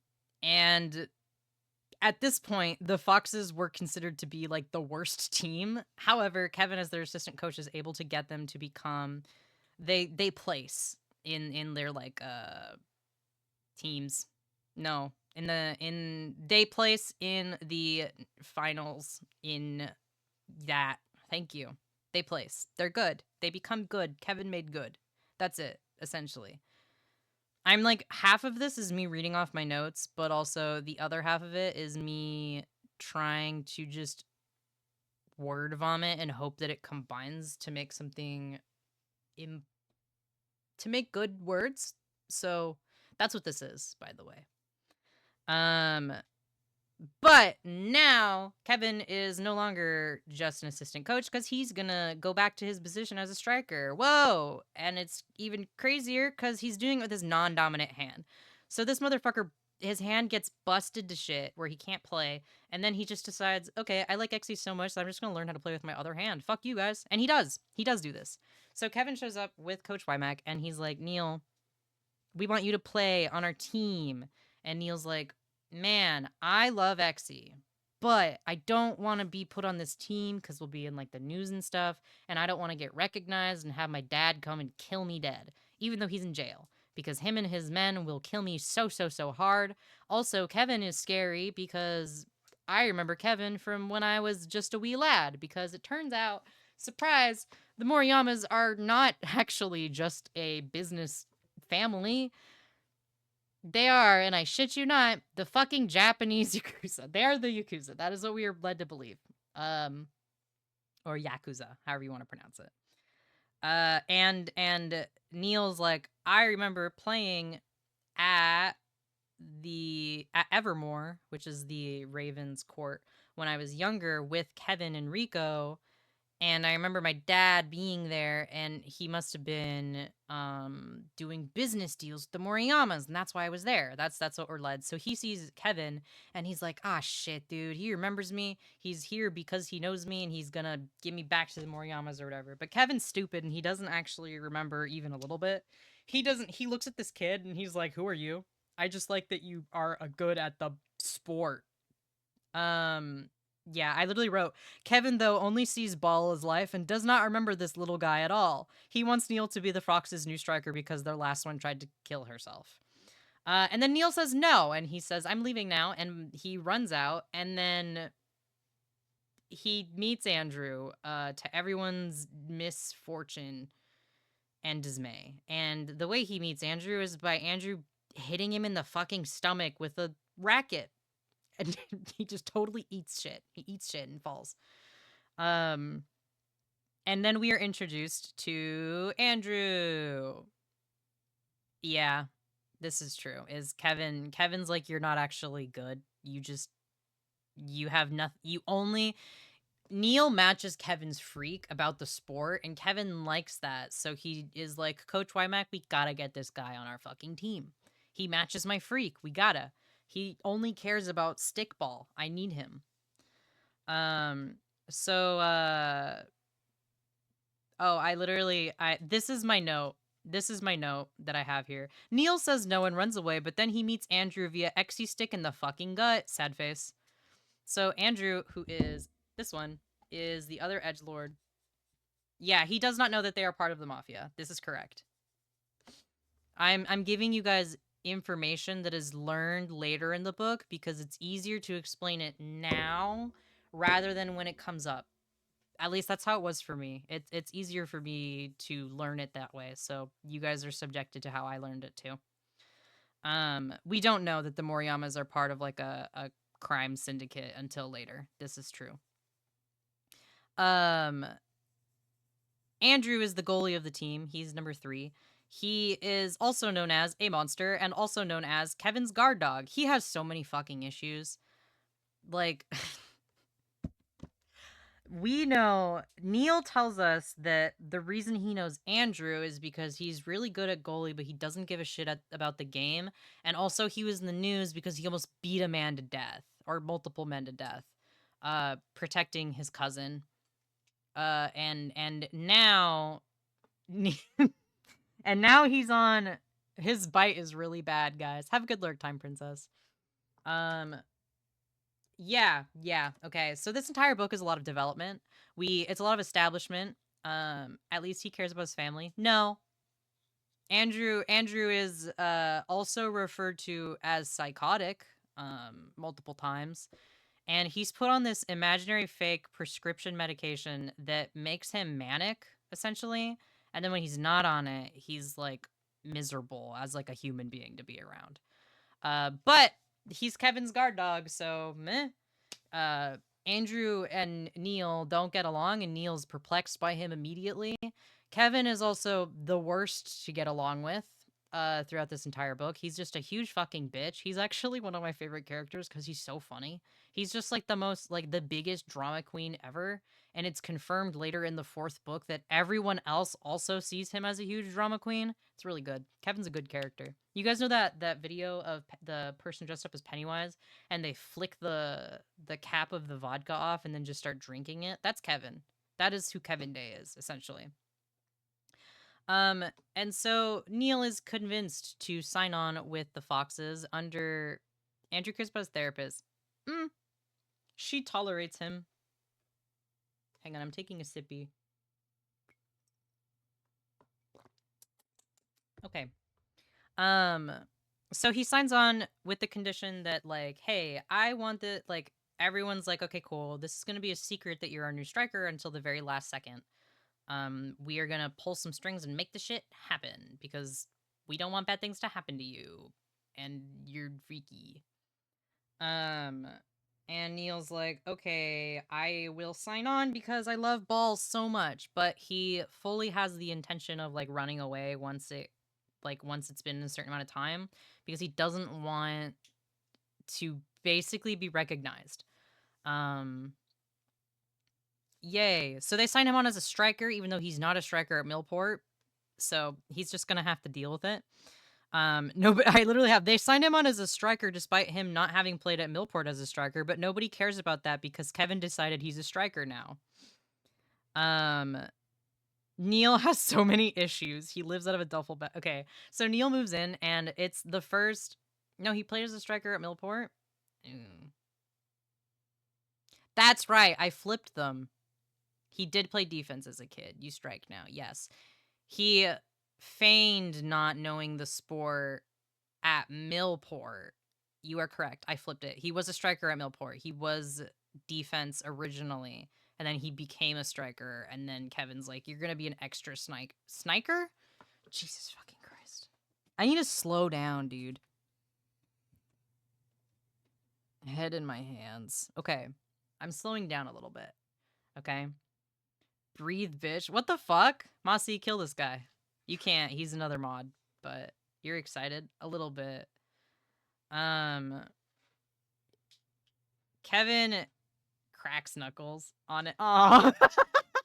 at this point, the Foxes were considered to be like the worst team. However, Kevin, as their assistant coach, is able to get them to become... they place in their like teams. No, they place in the finals in that. Thank you. They place. They're good. They become good. Kevin made good. That's it, essentially. I'm like, half of this is me reading off my notes, but also the other half of it is me trying to just word vomit and hope that it combines to make something Im- to make good words. So that's what this is, by the way. Um, but now Kevin is no longer just an assistant coach because he's gonna go back to his position as a striker. Whoa! And it's even crazier because he's doing it with his non-dominant hand. So this motherfucker, his hand gets busted to shit where he can't play, and then he just decides, okay, I like XE so much that I'm just gonna learn how to play with my other hand. Fuck you guys, and he does. He does do this. So Kevin shows up with Coach Wymack, and he's like, Neil, we want you to play on our team. And Neil's like, man, I love Xe, but I don't want to be put on this team because we'll be in like the news and stuff. And I don't want to get recognized and have my dad come and kill me dead, even though he's in jail. Because him and his men will kill me so, so, so hard. Also, Kevin is scary because I remember Kevin from when I was just a wee lad. Because it turns out, surprise, the Moriyamas are not actually just a business family. They are, and I shit you not, the fucking Japanese Yakuza. They are the Yakuza. That is what we are led to believe. Or Yakuza, however you want to pronounce it. And Neil's like, I remember playing at at Evermore, which is the Ravens court, when I was younger with Kevin and Rico, and I remember my dad being there, and he must have been doing business deals with the Moriyamas, and that's why I was there. That's what we're led. So he sees Kevin, and he's like, "Ah, shit, dude. He remembers me. He's here because he knows me, and he's gonna give me back to the Moriyamas or whatever." But Kevin's stupid, and he doesn't actually remember even a little bit. He doesn't. He looks at this kid, and he's like, "Who are you? I just like that you are a good at the sport." Um, yeah, I literally wrote, Kevin, though, only sees ball as life and does not remember this little guy at all. He wants Neil to be the Fox's new striker because their last one tried to kill herself. And then Neil says no, and he says, I'm leaving now, and he runs out, and then he meets Andrew, to everyone's misfortune and dismay. And the way he meets Andrew is by Andrew hitting him in the fucking stomach with a racket. And he just totally eats shit. He eats shit and falls. Um, and then we are introduced to Andrew. Yeah, this is true. Is Kevin? Kevin's like, you're not actually good. You have nothing. You only. Neil matches Kevin's freak about the sport, and Kevin likes that. So he is like, Coach Wymack, we gotta get this guy on our fucking team. He matches my freak. We gotta. He only cares about stickball. I need him. Um, so oh, I this is my note. This is my note that I have here. Neil says no and runs away, but then he meets Andrew via XC stick in the fucking gut. Sad face. So Andrew, who is this one, is the other edge lord. Yeah, he does not know that they are part of the mafia. This is correct. I'm giving you guys information that is learned later in the book because it's easier to explain it now rather than when it comes up. At least that's how it was for me. It's easier for me to learn it that way. So you guys are subjected to how I learned it too. We don't know that the Moriyamas are part of like a crime syndicate until later. This is true. Um, Andrew is the goalie of the team. He's number 3. He is also known as a monster and also known as Kevin's guard dog. He has so many fucking issues. Like we know Neil tells us that the reason he knows Andrew is because he's really good at goalie, but he doesn't give a shit about the game. And also, he was in the news because he almost beat a man to death or multiple men to death, protecting his cousin. And now, and now he's on. His bite is really bad, guys. Have a good lurk time, princess. Um, yeah. Okay. So this entire book is a lot of development. It's a lot of establishment. At least he cares about his family. No. Andrew is also referred to as psychotic multiple times. And he's put on this imaginary fake prescription medication that makes him manic, essentially. And then when he's not on it, he's like miserable as like a human being to be around. But he's Kevin's guard dog, so meh. Andrew and Neil don't get along, and Neil's perplexed by him immediately. Kevin is also the worst to get along with throughout this entire book. He's just a huge fucking bitch. He's actually one of my favorite characters because he's so funny. He's just like the biggest drama queen ever. And it's confirmed later in the fourth book that everyone else also sees him as a huge drama queen. It's really good. Kevin's a good character. You guys know that video of the person dressed up as Pennywise and they flick the cap of the vodka off and then just start drinking it? That's Kevin. That is who Kevin Day is, essentially. And so Neil is convinced to sign on with the Foxes under Andrew Crispa's therapist. She tolerates him. Hang on, I'm taking a sippy. Okay. So he signs on with the condition that, like, hey, I want the, like, everyone's like, okay, cool. This is going to be a secret that you're our new striker until the very last second. We are going to pull some strings and make the shit happen because we don't want bad things to happen to you. And you're freaky. And Neil's like, okay, I will sign on because I love balls so much. But he fully has the intention of, like, running away once it's been a certain amount of time, because he doesn't want to basically be recognized. Yay. So they sign him on as a striker, even though he's not a striker at Millport. So he's just gonna have to deal with it. No, but I literally have, they signed him on as a striker despite him not having played at Millport as a striker, but nobody cares about that because Kevin decided he's a striker now. Neil has so many issues. He lives out of a duffel bag. Okay, so Neil moves in, and it's the first. No, he played as a striker at Millport. That's right. I flipped them. He did play defense as a kid. You strike now. Yes. He feigned not knowing the sport at Millport. You are correct. I flipped it. He was a striker at Millport. He was defense originally, and then he became a striker, and then Kevin's like, you're going to be an extra sniker? Jesus fucking Christ. I need to slow down, dude. Head in my hands. Okay. I'm slowing down a little bit. Okay. Breathe, bitch. What the fuck? Mossy, kill this guy. You can't. He's another mod, but you're excited a little bit. Kevin cracks knuckles on it. Oh,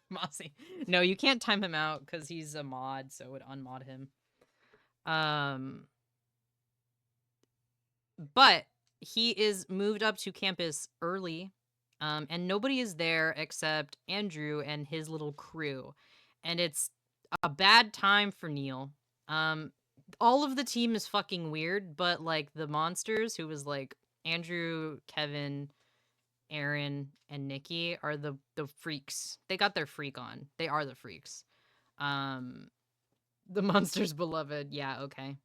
Mossy. No, you can't time him out because he's a mod, so it would unmod him. But he is moved up to campus early, and nobody is there except Andrew and his little crew. And it's a bad time for Neil. All of the team is fucking weird, but, like, the monsters, who was, like, Andrew, Kevin, Aaron, and Nikki, are the freaks. They got their freak on. They are the freaks. The monsters beloved. Yeah, okay.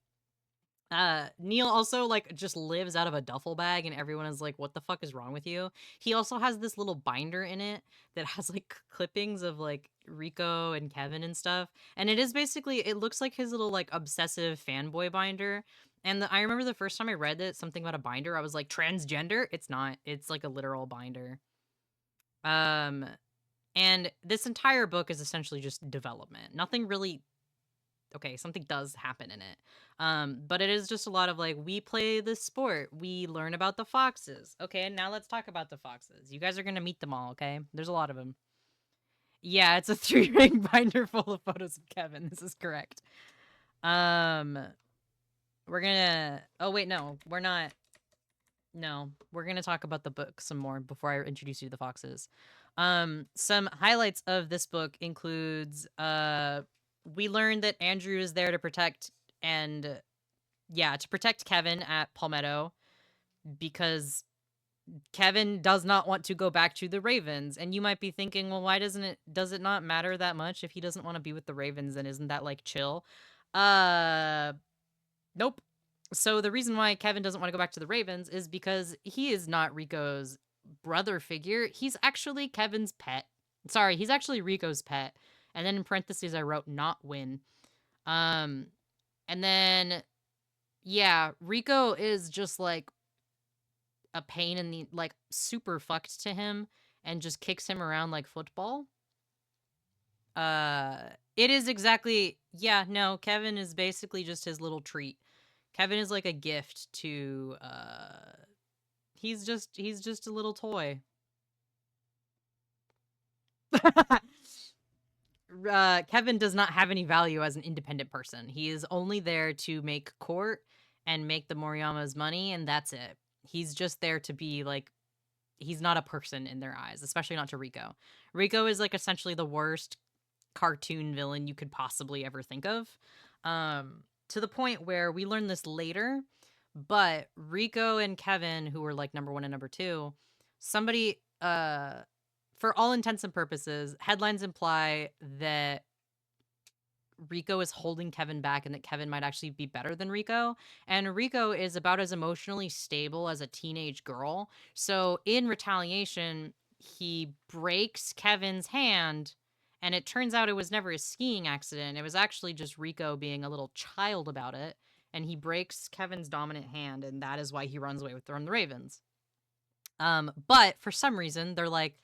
Neil also, like, just lives out of a duffel bag, and everyone is like, what the fuck is wrong with you? He also has this little binder in it that has, like, clippings of, like, Rico and Kevin and stuff. And it is basically, it looks like his little, like, obsessive fanboy binder. And I remember the first time I read it, something about a binder, I was like, transgender? It's not. It's, like, a literal binder. And this entire book is essentially just development. Nothing really, okay, something does happen in it. But it is just a lot of, like, we play this sport, we learn about the foxes. Okay, now let's talk about the foxes. You guys are gonna meet them all, okay? There's a lot of them. Yeah, it's a 3-ring binder full of photos of Kevin. This is correct. We're gonna, oh wait, no, we're not. No, we're gonna talk about the book some more before I introduce you to the foxes. Some highlights of this book includes we learned that Andrew is there to protect Kevin at Palmetto, because Kevin does not want to go back to the Ravens. And you might be thinking, well, why does it not matter that much if he doesn't want to be with the Ravens? And isn't that, like, chill? Nope. So the reason why Kevin doesn't want to go back to the Ravens is because he is not Rico's brother figure. He's actually Kevin's pet. Sorry, he's actually Rico's pet. And then in parentheses, I wrote not win. And then, yeah, Rico is just like a pain in the, like, super fucked to him and just kicks him around like football. Uh, it is exactly, yeah, no, Kevin is basically just his little treat. Kevin is like a gift to, he's just a little toy. Kevin does not have any value as an independent person. He is only there to make court and make the Moriyama's money, and that's it. He's just there to be like, he's not a person in their eyes, especially not to Rico. Rico is like essentially the worst cartoon villain you could possibly ever think of. To the point where we learn this later, but Rico and Kevin, who were like number 1 and number 2, somebody for all intents and purposes, headlines imply that Rico is holding Kevin back and that Kevin might actually be better than Rico. And Rico is about as emotionally stable as a teenage girl. So in retaliation, he breaks Kevin's hand. And it turns out it was never a skiing accident. It was actually just Rico being a little child about it. And he breaks Kevin's dominant hand. And that is why he runs away from the Ravens. But for some reason, they're like,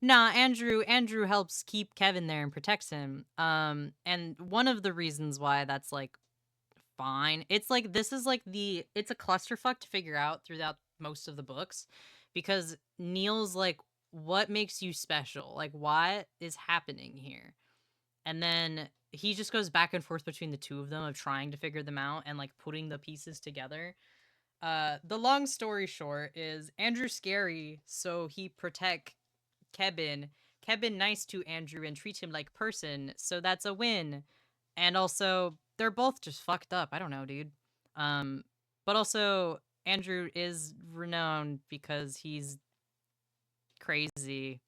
nah, Andrew helps keep Kevin there and protects him. And one of the reasons why that's like fine, it's like this is like it's a clusterfuck to figure out throughout most of the books, because Neil's like, what makes you special? Like, what is happening here? And then he just goes back and forth between the two of them of trying to figure them out and like putting the pieces together. The long story short is Andrew scary, so he protect Kevin. Kevin nice to Andrew and treat him like person, so that's a win. And also, they're both just fucked up. I don't know, dude. But also Andrew is renowned because he's crazy.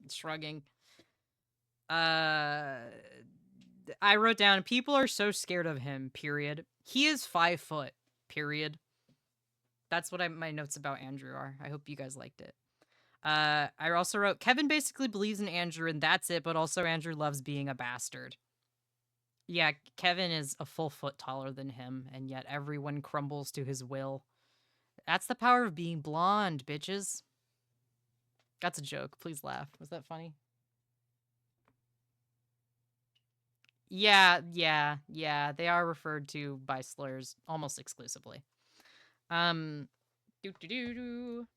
Shrugging. Uh I wrote down people are so scared of him, period. He is 5 foot, period. That's what my notes about Andrew are. I hope you guys liked it. I also wrote Kevin basically believes in Andrew and that's it, but also Andrew loves being a bastard. Yeah, Kevin is a full foot taller than him, and yet everyone crumbles to his will. That's the power of being blonde, bitches. That's a joke. Please laugh. Was that funny? Yeah. They are referred to by slurs almost exclusively. Um, doo doo doo doo.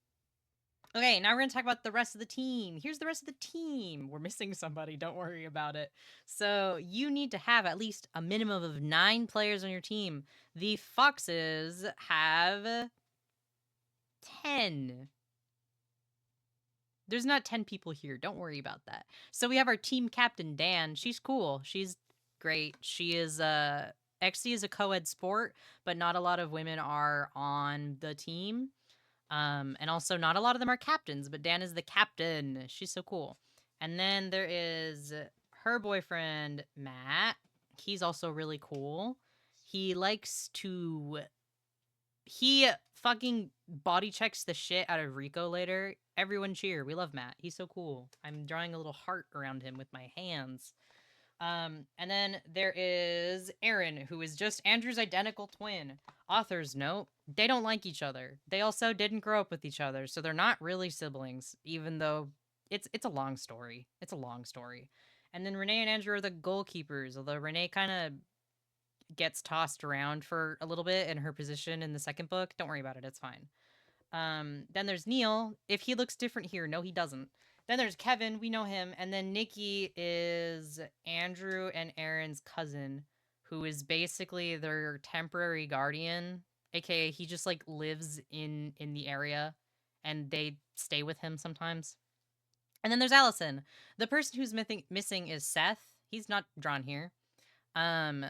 Okay, now we're gonna talk about the rest of the team. Here's the rest of the team. We're missing somebody, don't worry about it. So you need to have at least a minimum of 9 players on your team. The Foxes have 10. There's not 10 people here, don't worry about that. So we have our team captain, Dan. She's cool. She's great. She is XC is a co-ed sport, but not a lot of women are on the team. And also not a lot of them are captains, but Dan is the captain. She's so cool. And then there is her boyfriend, Matt. He's also really cool. He likes to he fucking body checks the shit out of Rico later. Everyone cheer. We love Matt. He's so cool. I'm drawing a little heart around him with my hands. And then there is Aaron, who is just Andrew's identical twin. Author's note, they don't like each other. They also didn't grow up with each other, so they're not really siblings, even though it's a long story. It's a long story. And then Renee and Andrew are the goalkeepers, although Renee kind of gets tossed around for a little bit in her position in the second book. Don't worry about it, it's fine. Then there's Neil. If he looks different here, no, he doesn't. Then there's Kevin, we know him, and then Nikki is Andrew and Aaron's cousin, who is basically their temporary guardian, aka he just like lives in the area, and they stay with him sometimes. And then there's Allison. The person who's missing is Seth. He's not drawn here. Um,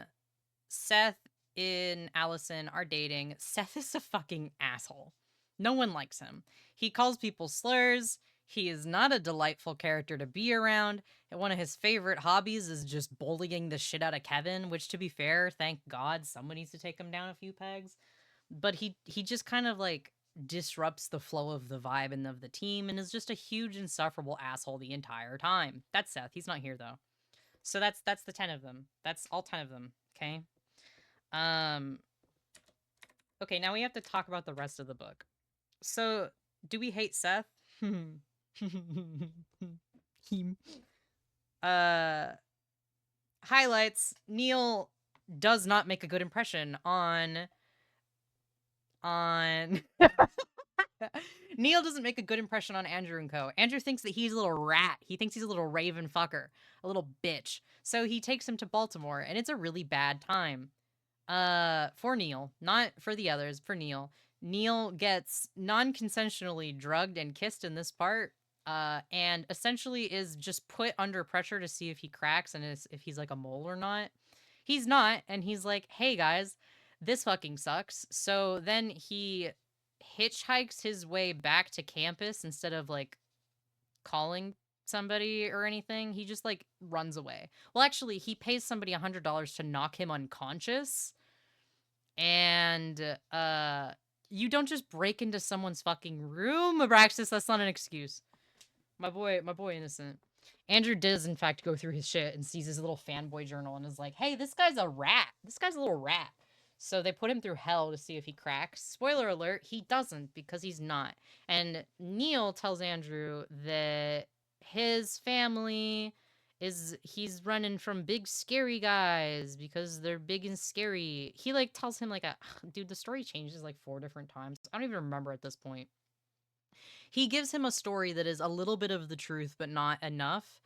Seth and Allison are dating. Seth is a fucking asshole. No one likes him. He calls people slurs. He is not a delightful character to be around. And one of his favorite hobbies is just bullying the shit out of Kevin, which, to be fair, thank God someone needs to take him down a few pegs. But he just kind of like disrupts the flow of the vibe and of the team and is just a huge insufferable asshole the entire time. That's Seth. He's not here though. So that's the 10 of them. That's all 10 of them. Okay. Um. Okay, now we have to talk about the rest of the book. So, do we hate Seth? Him. uh Highlights. Neil does not make a good impression on Neil doesn't make a good impression on Andrew and co. Andrew thinks that he's a little rat. He thinks he's a little raven fucker, a little bitch. So he takes him to Baltimore, and it's a really bad time. For Neil, not for the others, for Neil. Neil gets non-consensually drugged and kissed in this part, and essentially is just put under pressure to see if he cracks and if he's like a mole or not. He's not, and he's like, "Hey guys, this fucking sucks." So then he hitchhikes his way back to campus instead of like calling somebody or anything. He just like runs away. Well, actually, he pays somebody $100 to knock him unconscious, and you don't just break into someone's fucking room, Abraxas. That's not an excuse. My boy innocent. Andrew does in fact go through his shit and sees his little fanboy journal and is like, "Hey, this guy's a rat. This guy's a little rat." So they put him through hell to see if he cracks. Spoiler alert, he doesn't, because he's not. And Neil tells Andrew that his family he's running from big scary guys because they're big and scary. He like tells him like a dude, the story changes like 4 different times. I don't even remember at this point. He gives him a story that is a little bit of the truth, but not enough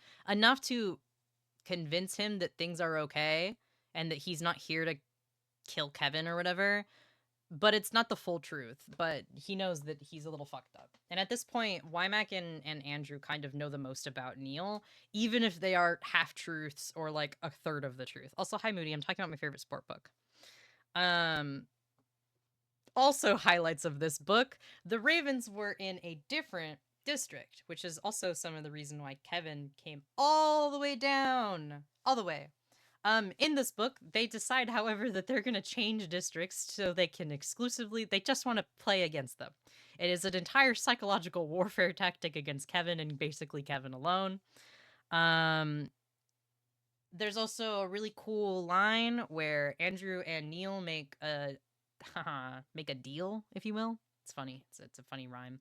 to convince him that things are okay and that he's not here to kill Kevin or whatever. But it's not the full truth. But he knows that he's a little fucked up. And at this point, Wymack and Andrew kind of know the most about Neil, even if they are half truths or like a third of the truth. Also, hi Moody, I'm talking about my favorite sport book. Also highlights of this book, the Ravens were in a different district, which is also some of the reason why Kevin came all the way down. All the way. In this book, they decide, however, that they're going to change districts so they can they just want to play against them. It is an entire psychological warfare tactic against Kevin and basically Kevin alone. There's also a really cool line where Andrew and Neil make a make a deal, if you will. It's funny. It's a funny rhyme.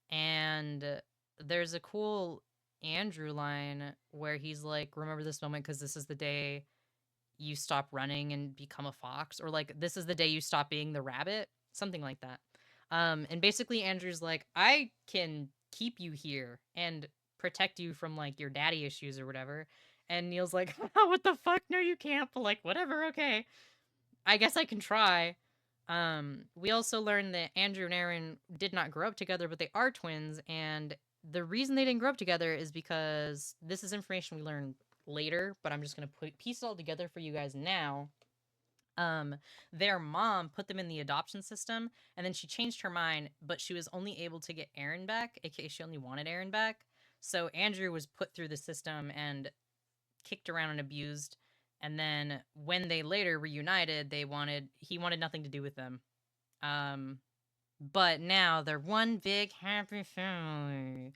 And there's a cool Andrew line where he's like, "Remember this moment because this is the day you stop running and become a fox," or like, "This is the day you stop being the rabbit," something like that. And basically Andrew's like, "I can keep you here and protect you from like your daddy issues or whatever." And Neil's like, "What the fuck? No, you can't." But like, whatever, okay. I guess I can try. We also learned that Andrew and Aaron did not grow up together, but they are twins, and the reason they didn't grow up together is because this is information we learned later, but I'm just gonna piece it all together for you guys now. Their mom put them in the adoption system, and then she changed her mind, but she was only able to get Aaron back, aka she only wanted Aaron back. So Andrew was put through the system and kicked around and abused. And then when they later reunited, he wanted nothing to do with them. Um, but now they're one big happy family.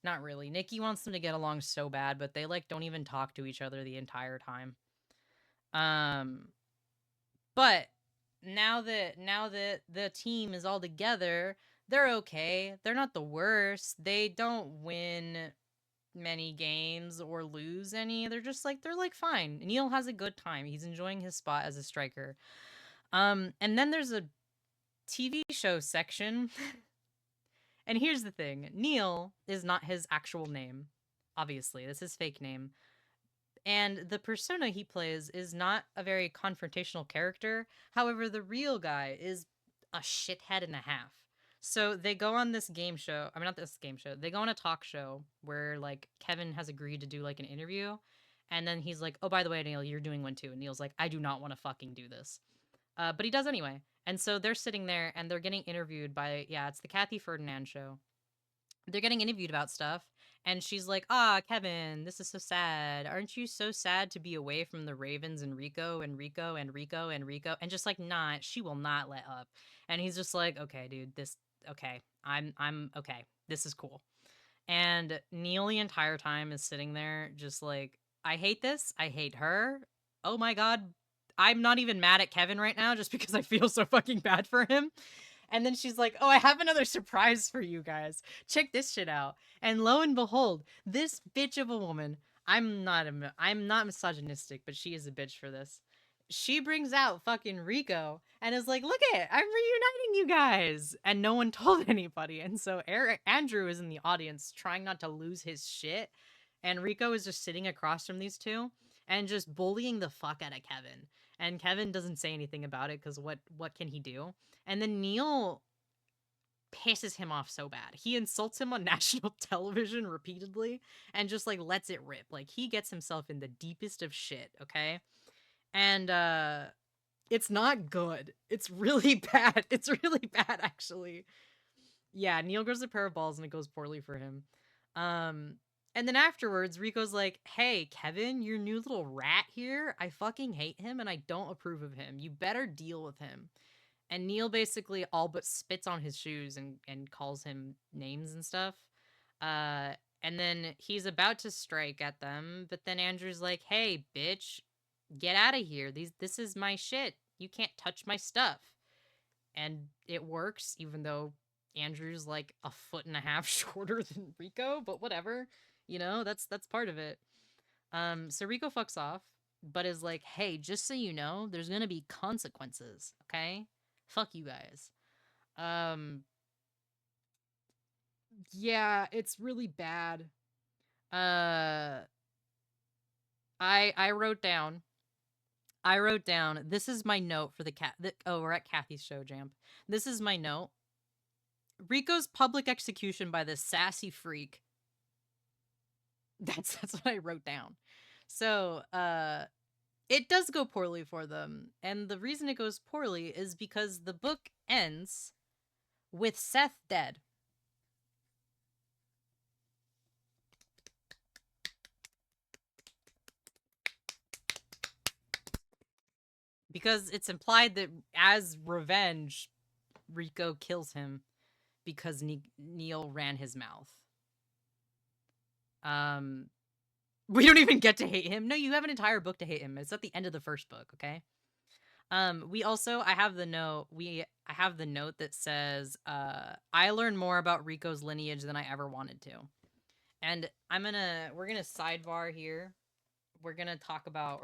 Not really. Nikki wants them to get along so bad, but they like don't even talk to each other the entire time. Um, but now that the team is all together, they're okay. They're not the worst. They don't win many games or lose any. They're like fine. Neil has a good time. He's enjoying his spot as a striker. And then there's a TV show section. And here's the thing. Neil is not his actual name. Obviously, this is fake name. And the persona he plays is not a very confrontational character. However, the real guy is a shithead and a half. So they go on this game show. I mean, not this game show. They go on a talk show where like Kevin has agreed to do like an interview. And then he's like, "Oh, by the way, Neil, you're doing one too." And Neil's like, "I do not want to fucking do this." But he does anyway. And so they're sitting there and they're getting interviewed by, yeah, it's the Kathy Ferdinand show. They're getting interviewed about stuff, and she's like, "Ah, Kevin, this is so sad. Aren't you so sad to be away from the Ravens and Rico and Rico and Rico and Rico?" And just like, not, she will not let up. And he's just like, "Okay, dude, this okay. I'm okay. This is cool." And Neil the entire time is sitting there just like, "I hate this. I hate her. Oh my god. I'm not even mad at Kevin right now just because I feel so fucking bad for him. And then she's like, "Oh, I have another surprise for you guys. Check this shit out." And lo and behold, this bitch of a woman, I'm not misogynistic, but she is a bitch for this. She brings out fucking Rico and is like, "Look it, I'm reuniting you guys." And no one told anybody. And so Andrew is in the audience trying not to lose his shit. And Rico is just sitting across from these two and just bullying the fuck out of Kevin. And Kevin doesn't say anything about it because what can he do? And then Neil pisses him off so bad. He insults him on national television repeatedly and just like lets it rip. Like he gets himself in the deepest of shit, okay? And it's not good. It's really bad. It's really bad actually. Yeah, Neil grows a pair of balls and it goes poorly for him. Um and then afterwards, Rico's like, "Hey, Kevin, your new little rat here, I fucking hate him and I don't approve of him. You better deal with him." And Neil basically all but spits on his shoes and calls him names and stuff. Uh, and then he's about to strike at them, but then Andrew's like, "Hey, bitch, get out of here. This is my shit. You can't touch my stuff." And it works, even though Andrew's like a foot and a half shorter than Rico. But whatever, that's part of it. So Rico fucks off, but is like, "Hey, just so you know, there's gonna be consequences, okay? Fuck you guys." Um, yeah, it's really bad. Uh, I wrote down. I wrote down. This is my note for the cat. Oh, we're at Kathy's show, Jamp. This is my note. Rico's public execution by this sassy freak. That's what I wrote down. So, it does go poorly for them. And the reason it goes poorly is because the book ends with Seth dead. Because it's implied that as revenge, Rico kills him because Neil ran his mouth. We don't even get to hate him. No, you have an entire book to hate him. It's at the end of the first book, okay? We also I have the note that says I learned more about Rico's lineage than I ever wanted to. And we're gonna sidebar here. We're gonna talk about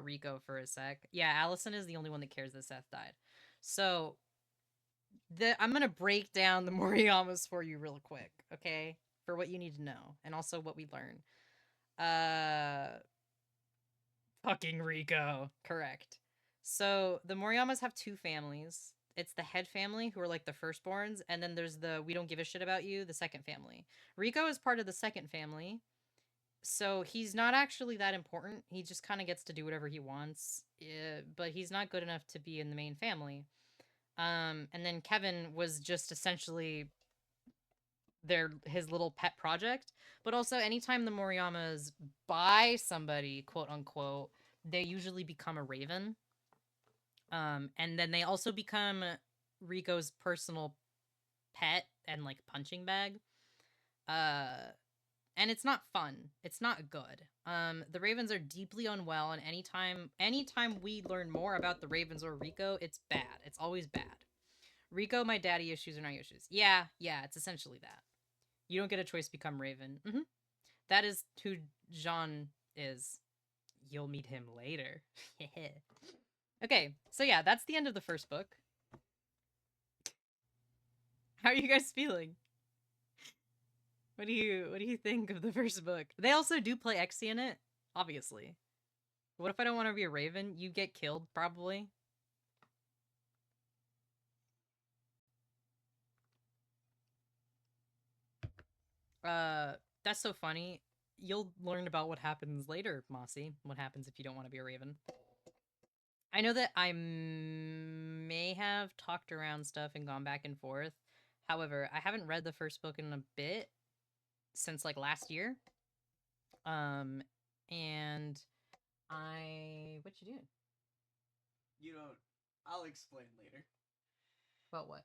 Rico for a sec. Yeah, Allison is the only one that cares that Seth died. So I'm gonna break down the Moriyamas for you real quick, okay? For what you need to know, and also what we learn. Fucking Rico. Correct. So the Moriyamas have two families. It's the head family, who are like the firstborns, and then there's the we don't give a shit about you, the second family. Rico is part of the second family, so he's not actually that important. He just kind of gets to do whatever he wants, but he's not good enough to be in the main family. And then Kevin was just essentially his little pet project. But also, anytime the Moriyamas buy somebody, quote unquote, they usually become a raven. And then they also become Rico's personal pet and like punching bag. And it's not fun. It's not good. The Ravens are deeply unwell, and anytime we learn more about the Ravens or Rico, it's bad. It's always bad. Rico, my daddy issues are not issues. Yeah, it's essentially that. You don't get a choice to become Raven. That is who Jean is. You'll meet him later. Okay, so yeah, that's the end of the first book. How are you guys feeling? What do you think of the first book? They also do play Exy in it, obviously. What if I don't want to be a Raven? You get killed, probably. That's so funny. You'll learn about what happens later, Mossy. What happens if you don't want to be a Raven. I know that I may have talked around stuff and gone back and forth. However, I haven't read the first book in a bit since like last year. And what you doing? You don't. I'll explain later. About what?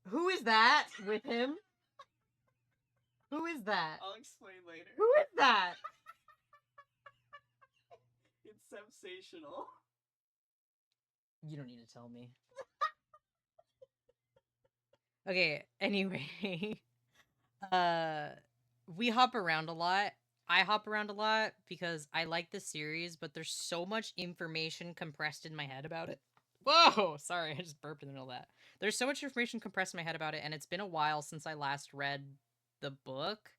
Who is that with him? Who is that? I'll explain later. Who is that? It's sensational. You don't need to tell me. Okay, anyway. We hop around a lot. I hop around a lot because I like the series, but there's so much information compressed in my head about it. Whoa! Sorry, I just burped in the middle of that. There's so much information compressed in my head about it, and it's been a while since I last read the book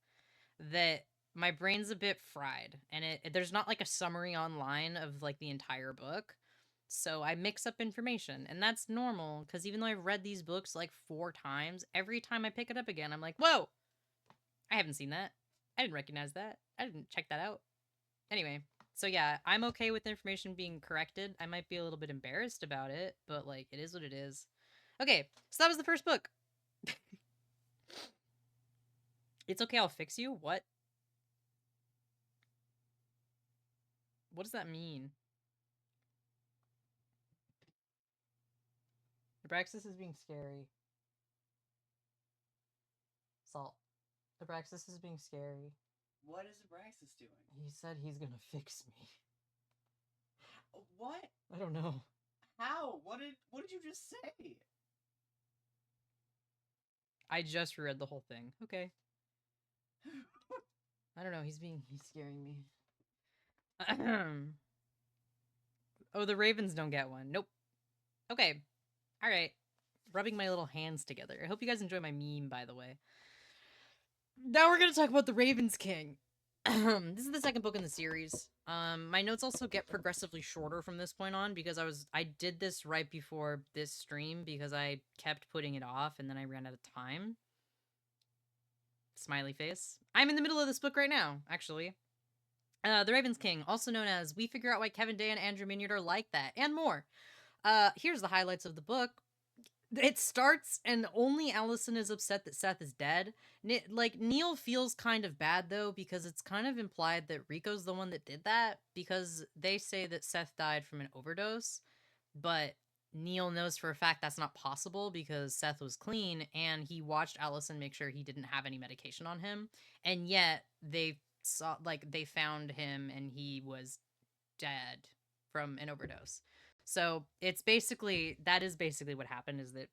that my brain's a bit fried, and there's not like a summary online of like the entire book. So I mix up information, and that's normal because even though I've read these books like 4 times, every time I pick it up again, I'm like, whoa, I haven't seen that. I didn't recognize that. I didn't check that out. Anyway, so yeah, I'm okay with information being corrected. I might be a little bit embarrassed about it, but like, it is what it is. Okay, so that was the first book. It's okay, I'll fix you? What? What does that mean? Abraxas is being scary. Salt. Abraxas is being scary. What is Abraxas doing? He said he's gonna fix me. What? I don't know. How? What did you just say? I just read the whole thing. Okay. I don't know. He's scaring me. Oh, the ravens don't get one. Nope. Okay. All right. Rubbing my little hands together. I hope you guys enjoy my meme, by the way. Now we're gonna talk about the Ravens King. This is the second book in the series. My notes also get progressively shorter from this point on because I did this right before this stream because I kept putting it off and then I ran out of time. Smiley face. I'm in the middle of this book right now, actually. The Ravens King, also known as We Figure Out Why Kevin Day and Andrew Minyard Are Like That, and more. Here's the highlights of the book. It starts and only Allison is upset that Seth is dead. Like, Neil feels kind of bad, though, because it's kind of implied that Rico's the one that did that, because they say that Seth died from an overdose, but Neil knows for a fact that's not possible because Seth was clean, and he watched Allison make sure he didn't have any medication on him, and yet they found him and he was dead from an overdose. So that is basically what happened, is that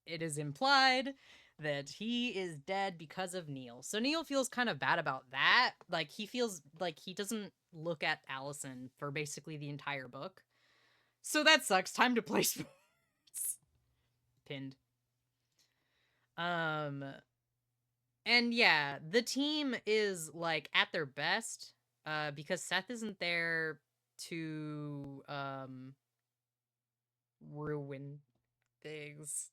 it is implied that he is dead because of Neil. So Neil feels kind of bad about that. Like, he feels like he doesn't look at Allison for basically the entire book. So that sucks. Time to play sports. Pinned. And yeah, the team is like at their best because Seth isn't there to ruin things.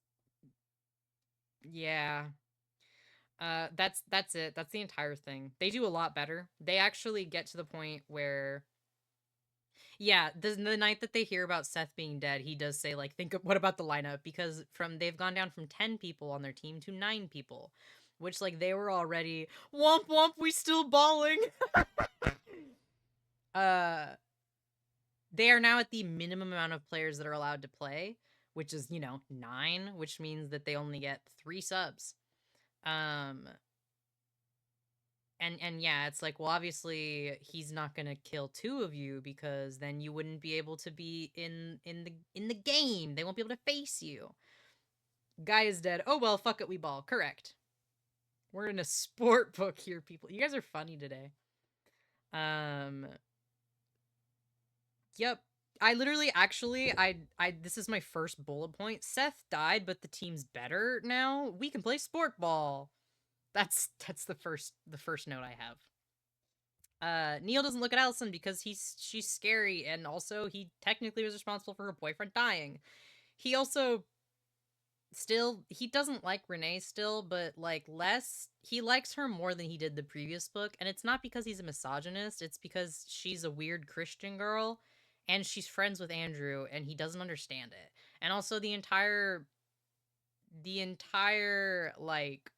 Yeah. That's it. That's the entire thing. They do a lot better. They actually get to the point where, yeah, the night that they hear about Seth being dead, he does say like, think of what about the lineup, because they've gone down from 10 people on their team to 9 people, which, like, they were already womp womp, we still balling. They are now at the minimum amount of players that are allowed to play, which is, 9, which means that they only get 3 subs. And yeah, it's like, well, obviously he's not gonna kill 2 of you because then you wouldn't be able to be in the game. They won't be able to face you. Guy is dead. Oh well, fuck it, we ball. Correct. We're in a sport book here, people. You guys are funny today. Yep. I literally actually I this is my first bullet point. Seth died, but the team's better now. We can play sport ball. That's the first note I have. Neil doesn't look at Allison because she's scary, and also he technically was responsible for her boyfriend dying. He also he doesn't like Renee still, but like less. He likes her more than he did the previous book, and it's not because he's a misogynist. It's because she's a weird Christian girl, and she's friends with Andrew, and he doesn't understand it. And also the entire like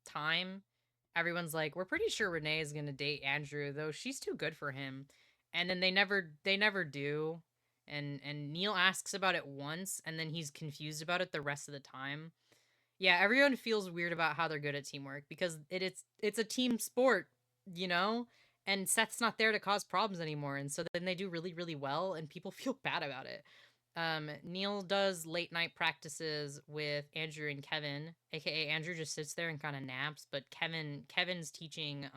time, everyone's like, we're pretty sure Renee is gonna date Andrew, though she's too good for him. And then they never do. And Neil asks about it once, and then he's confused about it the rest of the time. Yeah, everyone feels weird about how they're good at teamwork because it's a team sport, you know? And Seth's not there to cause problems anymore, and so then they do really, really well, and people feel bad about it. Neil does late night practices with Andrew and Kevin, aka Andrew just sits there and kind of naps, but Kevin's teaching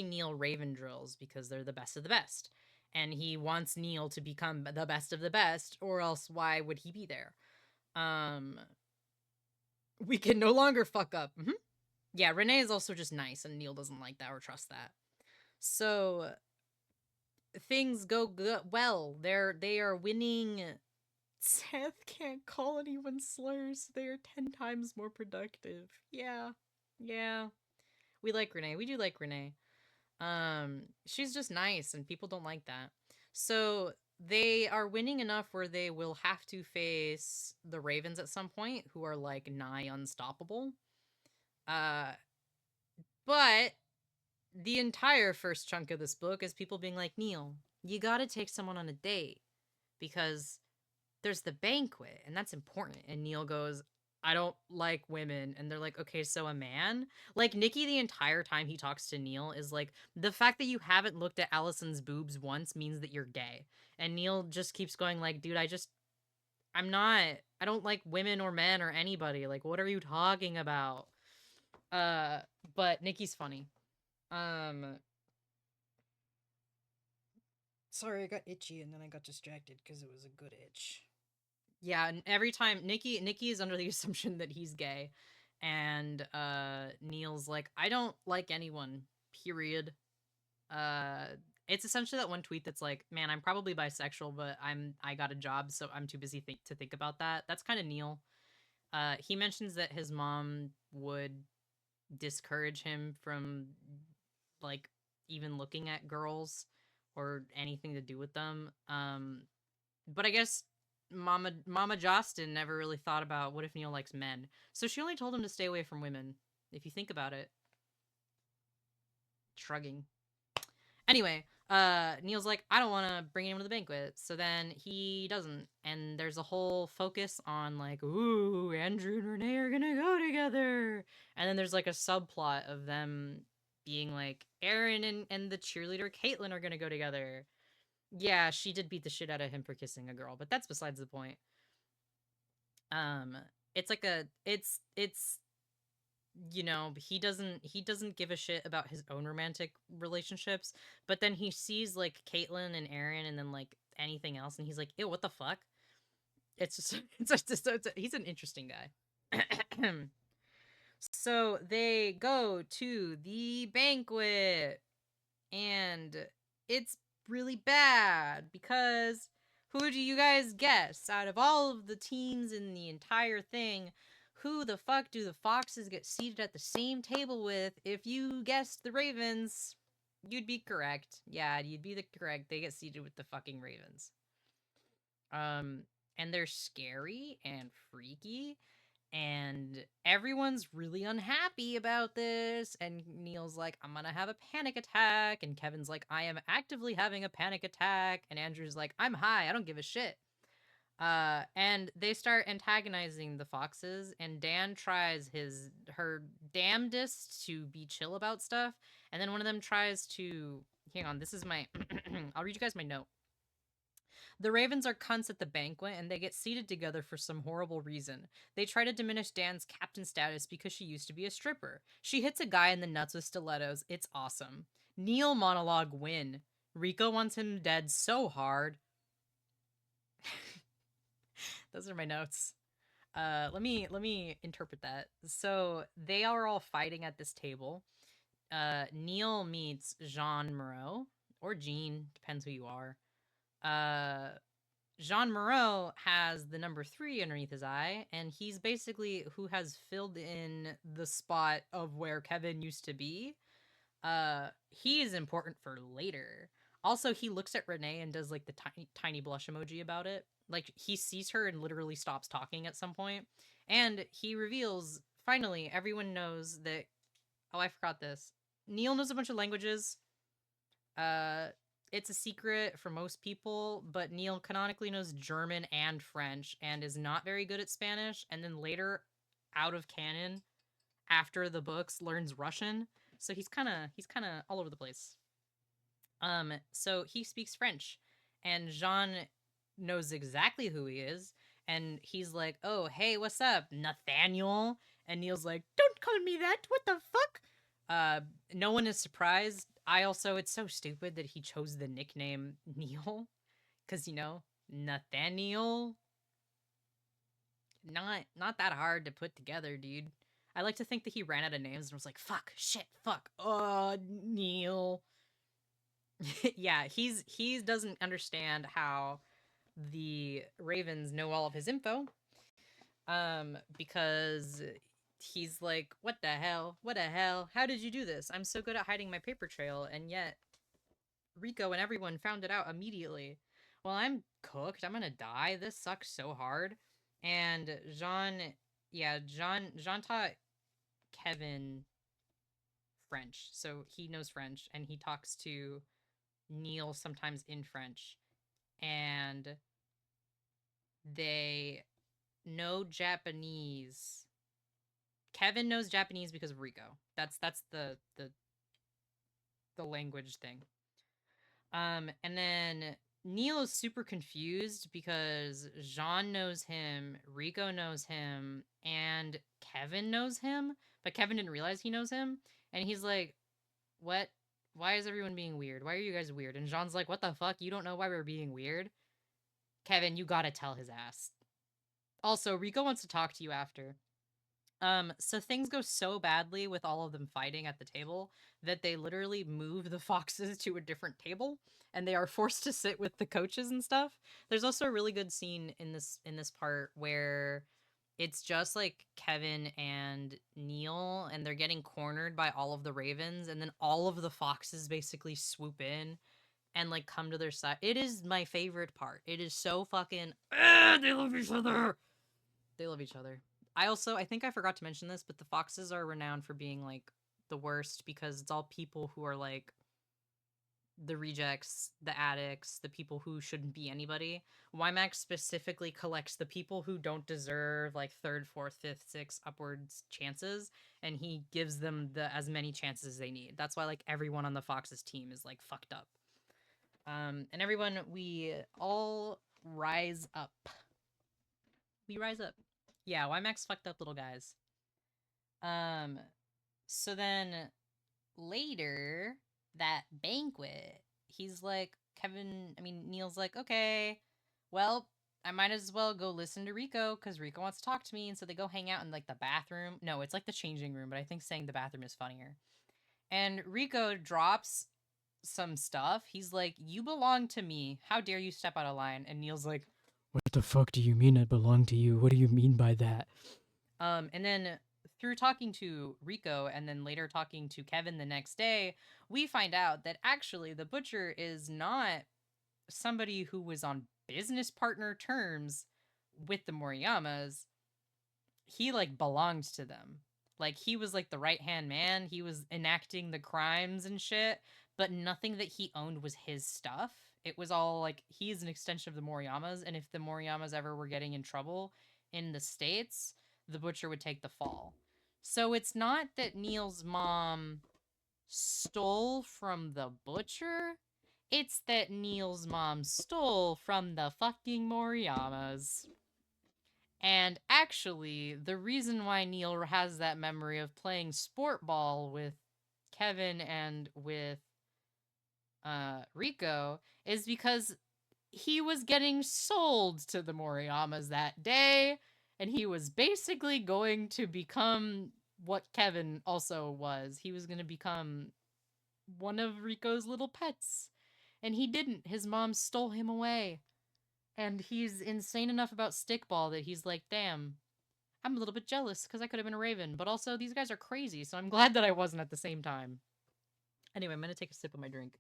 Neil Raven drills because they're the best of the best. And he wants Neil to become the best of the best, or else why would he be there? Um, we can no longer fuck up. Yeah, Renee is also just nice, and Neil doesn't like that or trust that. So things go good. Well, they are winning. Seth can't call anyone slurs. They are 10 times more productive. Yeah, yeah. We like Renee. We do like Renee. She's just nice, and people don't like that. So they are winning enough where they will have to face the Ravens at some point, who are like nigh unstoppable. Uh, but the entire first chunk of this book is people being like, Neil, you gotta take someone on a date because there's the banquet and that's important. And Neil goes, I don't like women. And they're like, okay, so a man? Like, Nikki, the entire time he talks to Neil, is like, the fact that you haven't looked at Allison's boobs once means that you're gay. And Neil just keeps going, like, dude, I'm not, I don't like women or men or anybody. Like, what are you talking about? Uh, but Nikki's funny. Um, Sorry, I got itchy and then I got distracted because it was a good itch. Yeah, and every time Nikki is under the assumption that he's gay, and Neil's like, I don't like anyone. Period. Uh, it's essentially that one tweet that's like, man, I'm probably bisexual, but I got a job, so I'm too busy to think about that. That's kind of Neil. He mentions that his mom would discourage him from like even looking at girls or anything to do with them. But I guess Mama Jostin never really thought about what if Neil likes men. So she only told him to stay away from women. If you think about it. Shrugging. Anyway, Neil's like, I don't want to bring him to the banquet. So then he doesn't. And there's a whole focus on like, ooh, Andrew and Renee are gonna go together. And then there's like a subplot of them being like, Aaron and the cheerleader Caitlin are gonna go together. Yeah, she did beat the shit out of him for kissing a girl, but that's besides the point. Um, it's like a it's he doesn't give a shit about his own romantic relationships, but then he sees like Caitlyn and Aaron and then like anything else, and he's like, ew, what the fuck? It's just he's an interesting guy. So they go to the banquet and it's really bad because who do you guys guess out of all of the teams in the entire thing? Who the fuck do the Foxes get seated at the same table with? If you guessed the Ravens, you'd be correct. Yeah, you'd be the correct. They get seated with the fucking Ravens. Um, and they're scary and freaky and everyone's really unhappy about this. And Neil's like, I'm gonna have a panic attack. And Kevin's like, I am actively having a panic attack. And Andrew's like, I'm high, I don't give a shit. And they start antagonizing the Foxes, and Dan tries her damnedest to be chill about stuff. And then one of them tries to, hang on, this is my I'll read you guys my note. The Ravens are cunts at the banquet and they get seated together for some horrible reason. They try to diminish Dan's captain status because she used to be a stripper. She hits a guy in the nuts with stilettos. It's awesome. Neil monologue win. Rico wants him dead so hard. Those are my notes. Let me interpret that. So they are all fighting at this table. Neil meets Jean Moreau or Jean, depends who you are. Uh Jean Moreau has the number 3 underneath his eye, and he's basically who has filled in the spot of where Kevin used to be. He is important for later. Also, he looks at Renee and does like the tiny blush emoji about it. Like he sees her and literally stops talking at some point. And he reveals finally everyone knows that, oh, I forgot this. Neil knows a bunch of languages. Uh it's a secret for most people, but Neil canonically knows German and French and is not very good at Spanish, and then later out of canon after the books learns Russian. So he's kind of all over the place. So he speaks French, and Jean knows exactly who he is, and he's like, "Oh, hey, what's up, Nathaniel?" And Neil's like, "Don't call me that. What the fuck?" Uh, no one is surprised. It's so stupid that he chose the nickname Neil, because Nathaniel, not that hard to put together, dude. I like to think that he ran out of names and was like, "Fuck, shit, fuck, Neil." Yeah, he doesn't understand how the Ravens know all of his info. Because he's like, "What the hell? What the hell? How did you do this? I'm so good at hiding my paper trail, and yet Rico and everyone found it out immediately. Well, I'm cooked. I'm gonna die. This sucks so hard." And Jean taught Kevin French, so he knows French, and he talks to Neil sometimes in French, and they know Japanese. Kevin knows Japanese because of Rico. That's the language thing. And then Neil is super confused because Jean knows him, Rico knows him, and Kevin knows him, but Kevin didn't realize he knows him, and he's like, "What? Why is everyone being weird? Why are you guys weird?" And Jean's like, "What the fuck? You don't know why we're being weird? Kevin, you gotta tell his ass." Also, Rico wants to talk to you after. So things go so badly with all of them fighting at the table that they literally move the foxes to a different table and they are forced to sit with the coaches and stuff. There's also a really good scene in this part where it's just like Kevin and Neil and they're getting cornered by all of the ravens and then all of the foxes basically swoop in and like come to their side. It is my favorite part. It is so fucking they love each other. They love each other. I think I forgot to mention this, but the foxes are renowned for being like the worst because it's all people who are like the rejects, the addicts, the people who shouldn't be anybody. Wymax specifically collects the people who don't deserve like third, fourth, fifth, sixth, upwards chances, and he gives them the as many chances as they need. That's why like everyone on the Foxes team is like fucked up. And everyone, we all rise up. We rise up. Yeah, Wymax fucked up little guys. Um, so then later, that banquet, he's like, Neil's like, "Okay, well, I might as well go listen to Rico because Rico wants to talk to me." And so they go hang out in like the bathroom. No, it's like the changing room, but I think saying the bathroom is funnier. And Rico drops some stuff. He's like, "You belong to me. How dare you step out of line?" And Neil's like, "What the fuck do you mean I belong to you? What do you mean by that?" And then through talking to Rico and then later talking to Kevin the next day, we find out that actually the butcher is not somebody who was on business partner terms with the Moriyamas. He like belonged to them. Like he was like the right hand man. He was enacting the crimes and shit, but nothing that he owned was his stuff. It was all like he is an extension of the Moriyamas, and if the Moriyamas ever were getting in trouble in the States, the butcher would take the fall. So it's not that Neil's mom stole from the butcher. It's that Neil's mom stole from the fucking Moriyamas. And actually, the reason why Neil has that memory of playing sport ball with Kevin and with Rico is because he was getting sold to the Moriyamas that day, and he was basically going to become what Kevin also was. He was going to become one of Rico's little pets. And he didn't. His mom stole him away. And he's insane enough about stickball that he's like, "Damn, I'm a little bit jealous because I could have been a raven, but also these guys are crazy, so I'm glad that I wasn't at the same time." Anyway, I'm gonna take a sip of my drink.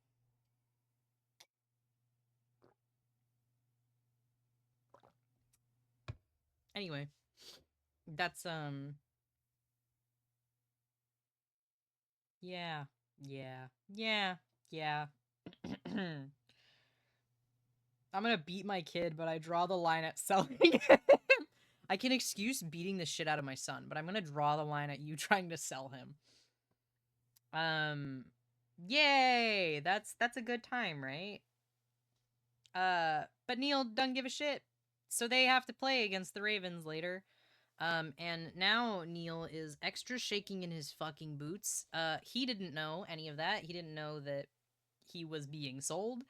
Anyway, that's yeah, yeah, yeah, yeah. I'm gonna beat my kid, but I draw the line at selling him. I can excuse beating the shit out of my son, but I'm gonna draw the line at you trying to sell him. Yay! That's a good time, right? But Neil doesn't give a shit. So they have to play against the Ravens later. And now Neil is extra shaking in his fucking boots. He didn't know any of that. He didn't know that he was being sold.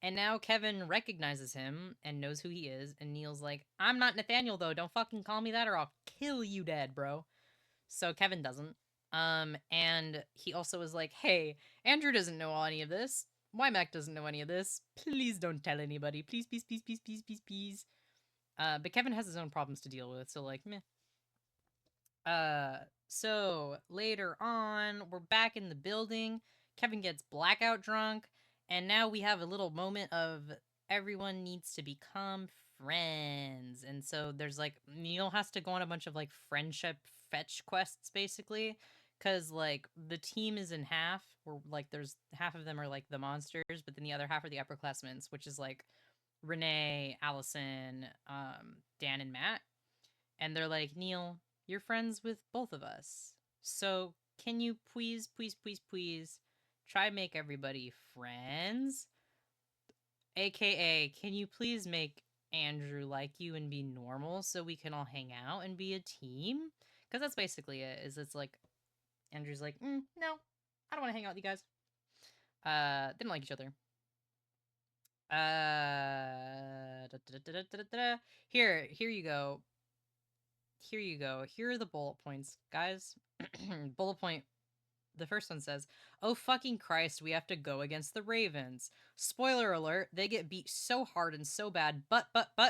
And now Kevin recognizes him and knows who he is. And Neil's like, I'm not Nathaniel, though. Don't fucking call me that or I'll kill you dead, bro. So Kevin doesn't. And he also is like, hey, Andrew doesn't know any of this. Wymack doesn't know any of this. Please don't tell anybody. Please, please, please, please, please, please, please. But Kevin has his own problems to deal with, so like, meh. So later on, we're back in the building. Kevin gets blackout drunk, and now we have a little moment of everyone needs to become friends. And so there's like Neil has to go on a bunch of like friendship fetch quests basically. Cause like the team is in half, where like there's half of them are like the monsters, but then the other half are the upperclassmen, which is like Renee, Allison, Dan, and Matt. And they're like, Neil, you're friends with both of us. So can you please, please, please, please try make everybody friends? AKA, can you please make Andrew like you and be normal so we can all hang out and be a team? Because that's basically it. Is it's like Andrew's like, no, I don't want to hang out with you guys. They don't like each other. Here you go. Here you go. Here are the bullet points, guys. Bullet point. The first one says, oh fucking Christ, we have to go against the Ravens. Spoiler alert, they get beat so hard and so bad, but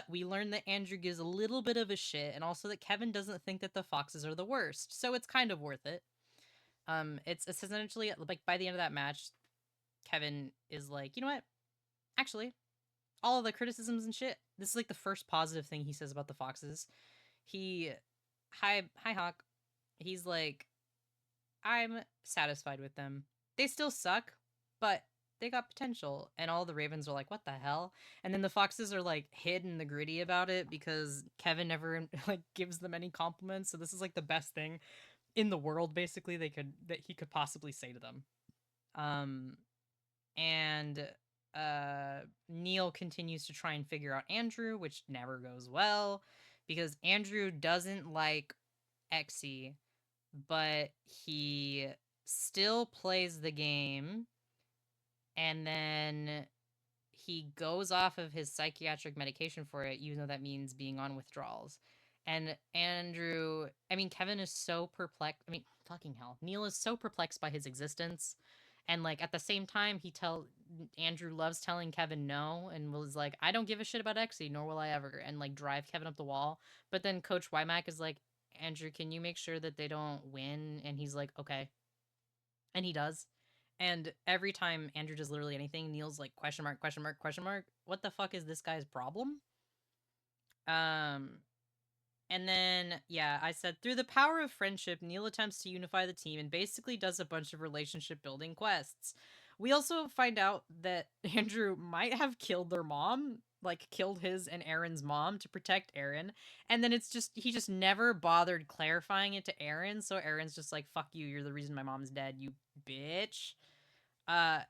we learn that Andrew gives a little bit of a shit, and also that Kevin doesn't think that the Foxes are the worst, so it's kind of worth it. It's essentially, like, by the end of that match, Kevin is like, you know what? Actually, all of the criticisms and shit, this is like the first positive thing he says about the Foxes. Hi Hawk. He's like, I'm satisfied with them. They still suck, but they got potential. And all the Ravens are like, what the hell? And then the Foxes are like hid in the gritty about it because Kevin never like gives them any compliments. So this is like the best thing in the world, basically, that he could possibly say to them. And Neil continues to try and figure out Andrew, which never goes well because Andrew doesn't like Exy, but he still plays the game, and then he goes off of his psychiatric medication for it, even though that means being on withdrawals. And Kevin is so perplexed. Fucking hell. Neil is so perplexed by his existence. And like at the same time, Andrew loves telling Kevin no and was like, I don't give a shit about Exy, nor will I ever, and like drive Kevin up the wall. But then Coach Wymack is like, Andrew, can you make sure that they don't win? And he's like, okay. And he does. And every time Andrew does literally anything, Neil's like, question mark, question mark, question mark. What the fuck is this guy's problem? And then, yeah, I said, through the power of friendship, Neil attempts to unify the team and basically does a bunch of relationship building quests. We also find out that Andrew might have killed their mom, like killed his and Aaron's mom to protect Aaron. And then he just never bothered clarifying it to Aaron. So Aaron's just like, fuck you, you're the reason my mom's dead, you bitch. And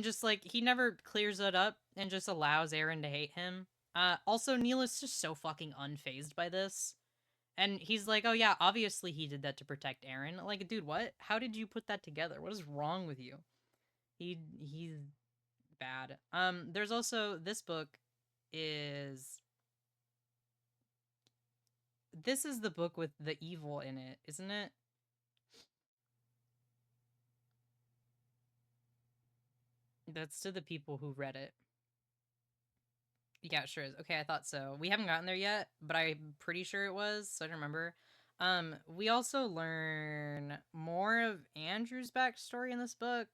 just like, he never clears it up and just allows Aaron to hate him. Also, Neil is just so fucking unfazed by this. And he's like, oh yeah, obviously he did that to protect Aaron. Like, dude, what? How did you put that together? What is wrong with you? He's bad. There's also, this book is... This is the book with the evil in it, isn't it? That's to the people who read it. Yeah, it sure is. Okay, I thought so. We haven't gotten there yet, but I'm pretty sure it was, so I don't remember. We also learn more of Andrew's backstory in this book.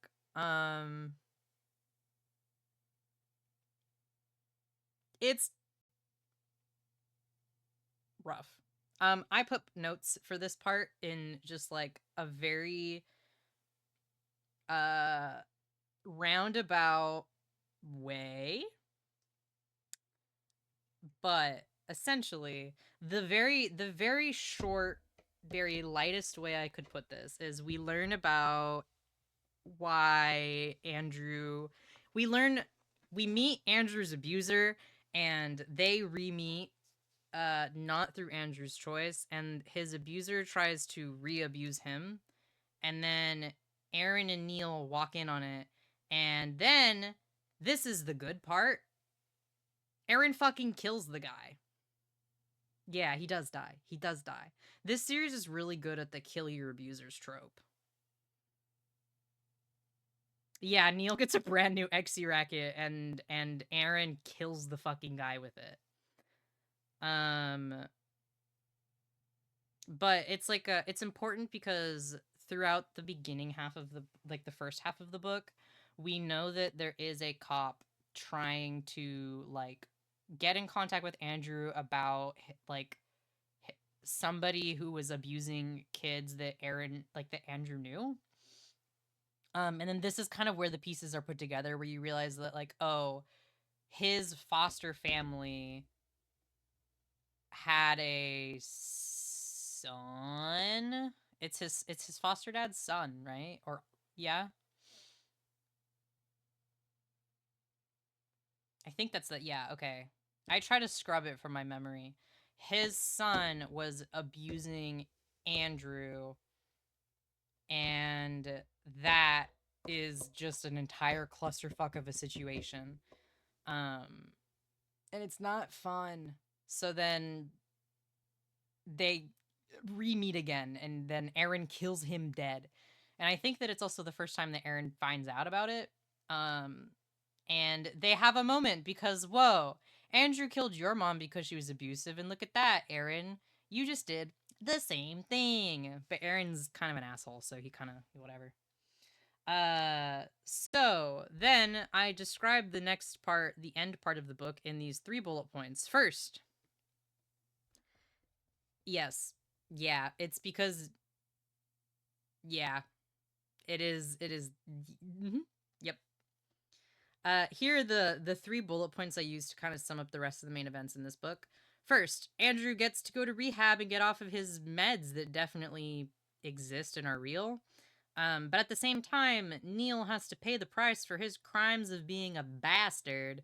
It's rough. I put notes for this part in just like a very roundabout way. But essentially, the very short, very lightest way I could put this is we learn about why Andrew we meet Andrew's abuser, and they re-meet not through Andrew's choice, and his abuser tries to re-abuse him, and then Aaron and Neil walk in on it, and then this is the good part. Aaron fucking kills the guy. Yeah, he does die. He does die. This series is really good at the kill your abusers trope. Yeah, Neil gets a brand new XC racket, and Aaron kills the fucking guy with it. But it's like it's important because throughout the beginning half of the first half of the book, we know that there is a cop trying to like get in contact with Andrew about like somebody who was abusing kids that Andrew knew. And then this is kind of where the pieces are put together, where you realize that like, oh, his foster family had a son. It's his foster dad's son, right? Or yeah. I think that's the yeah, okay. I try to scrub it from my memory. His son was abusing Andrew, and that is just an entire clusterfuck of a situation. And it's not fun. So then they re-meet again, and then Aaron kills him dead. And I think that it's also the first time that Aaron finds out about it. And they have a moment because, whoa, Andrew killed your mom because she was abusive, and look at that, Aaron. You just did the same thing. But Aaron's kind of an asshole, so he kind of, whatever. So then I describe the next part, the end part of the book, in these 3 bullet points. First, yes, yeah, it's because, yeah, it is, yep. Here are the 3 bullet points I used to kind of sum up the rest of the main events in this book. First, Andrew gets to go to rehab and get off of his meds that definitely exist and are real. But at the same time, Neil has to pay the price for his crimes of being a bastard,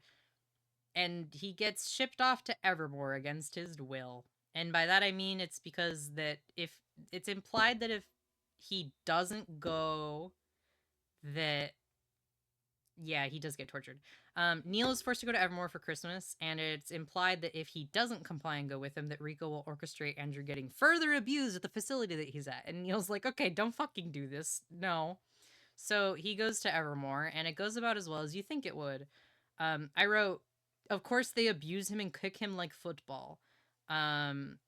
and he gets shipped off to Evermore against his will. And by that I mean it's because that if it's implied that if he doesn't go, that yeah, he does get tortured. Neil is forced to go to Evermore for Christmas, and it's implied that if he doesn't comply and go with him, that Rico will orchestrate Andrew getting further abused at the facility that he's at. And Neil's like, okay, don't fucking do this. No. So he goes to Evermore, and it goes about as well as you think it would. I wrote, of course, they abuse him and kick him like football. And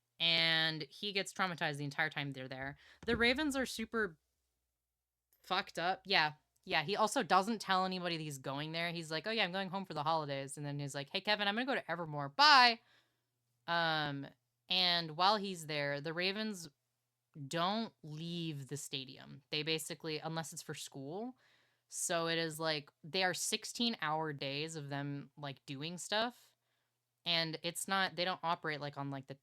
he gets traumatized the entire time they're there. The Ravens are super fucked up. Yeah. Yeah, he also doesn't tell anybody that he's going there. He's like, oh yeah, I'm going home for the holidays. And then he's like, hey, Kevin, I'm going to go to Evermore. Bye. And while he's there, the Ravens don't leave the stadium. They basically, unless it's for school. So it is like, they are 16-hour days of them like doing stuff. And it's not, they don't operate like on like the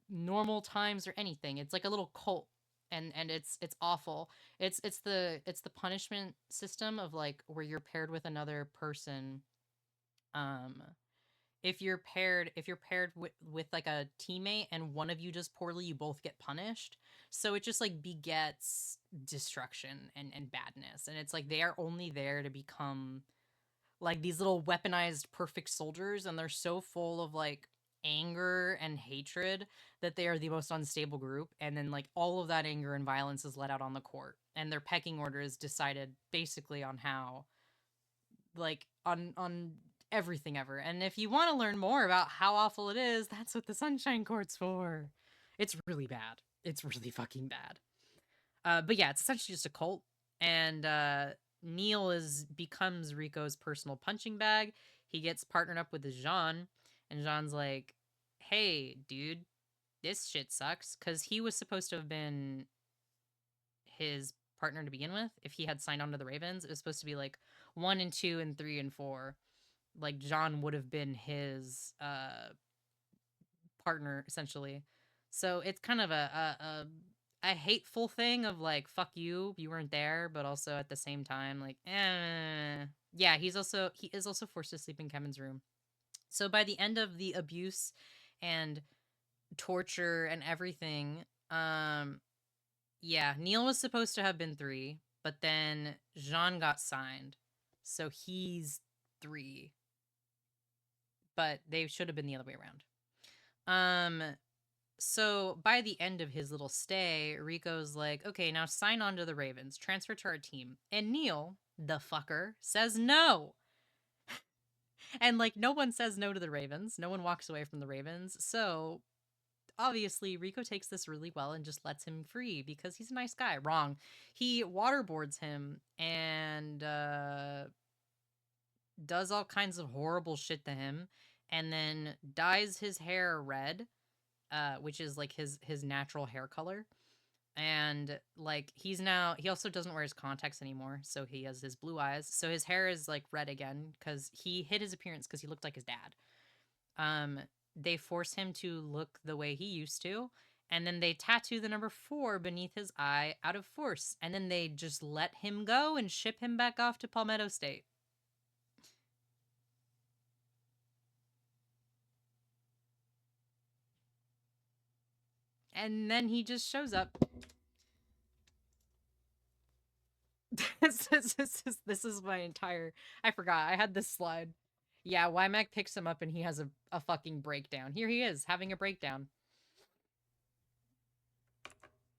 normal times or anything. It's like a little cult, and it's awful. It's the punishment system of like where you're paired with another person. Um, if you're paired with like a teammate and one of you does poorly, you both get punished. So it just like begets destruction and badness, and it's like they are only there to become like these little weaponized perfect soldiers, and they're so full of like anger and hatred that they are the most unstable group, and then like all of that anger and violence is let out on the court, and their pecking order is decided basically on how like on everything ever. And if you want to learn more about how awful it is, that's what the Sunshine Court's for. It's really bad. It's really fucking bad. But yeah, it's essentially just a cult, and Neil becomes Rico's personal punching bag. He gets partnered up with Jean, and Jean's like, "Hey, dude, this shit sucks," because he was supposed to have been his partner to begin with. If he had signed on to the Ravens, it was supposed to be like 1 and 2 and 3 and 4. Like Jean would have been his partner essentially. So it's kind of a hateful thing of like, fuck you, you weren't there, but also at the same time like, yeah, he is also forced to sleep in Kevin's room. So by the end of the abuse and torture and everything, yeah, Neil was supposed to have been 3, but then Jean got signed. So he's 3. But they should have been the other way around. So by the end of his little stay, Rico's like, okay, now sign on to the Ravens, transfer to our team. And Neil, the fucker, says no. And like, no one says no to the Ravens. No one walks away from the Ravens. So obviously, Rico takes this really well and just lets him free because he's a nice guy. Wrong. He waterboards him and does all kinds of horrible shit to him and then dyes his hair red, which is like his natural hair color. And like he also doesn't wear his contacts anymore, so he has his blue eyes. So his hair is like red again because he hid his appearance because he looked like his dad. They force him to look the way he used to, and then they tattoo the number 4 beneath his eye out of force, and then they just let him go and ship him back off to Palmetto State. And then he just shows up. This is my entire. I forgot. I had this slide. Yeah, Wymack picks him up and he has a fucking breakdown. Here he is having a breakdown.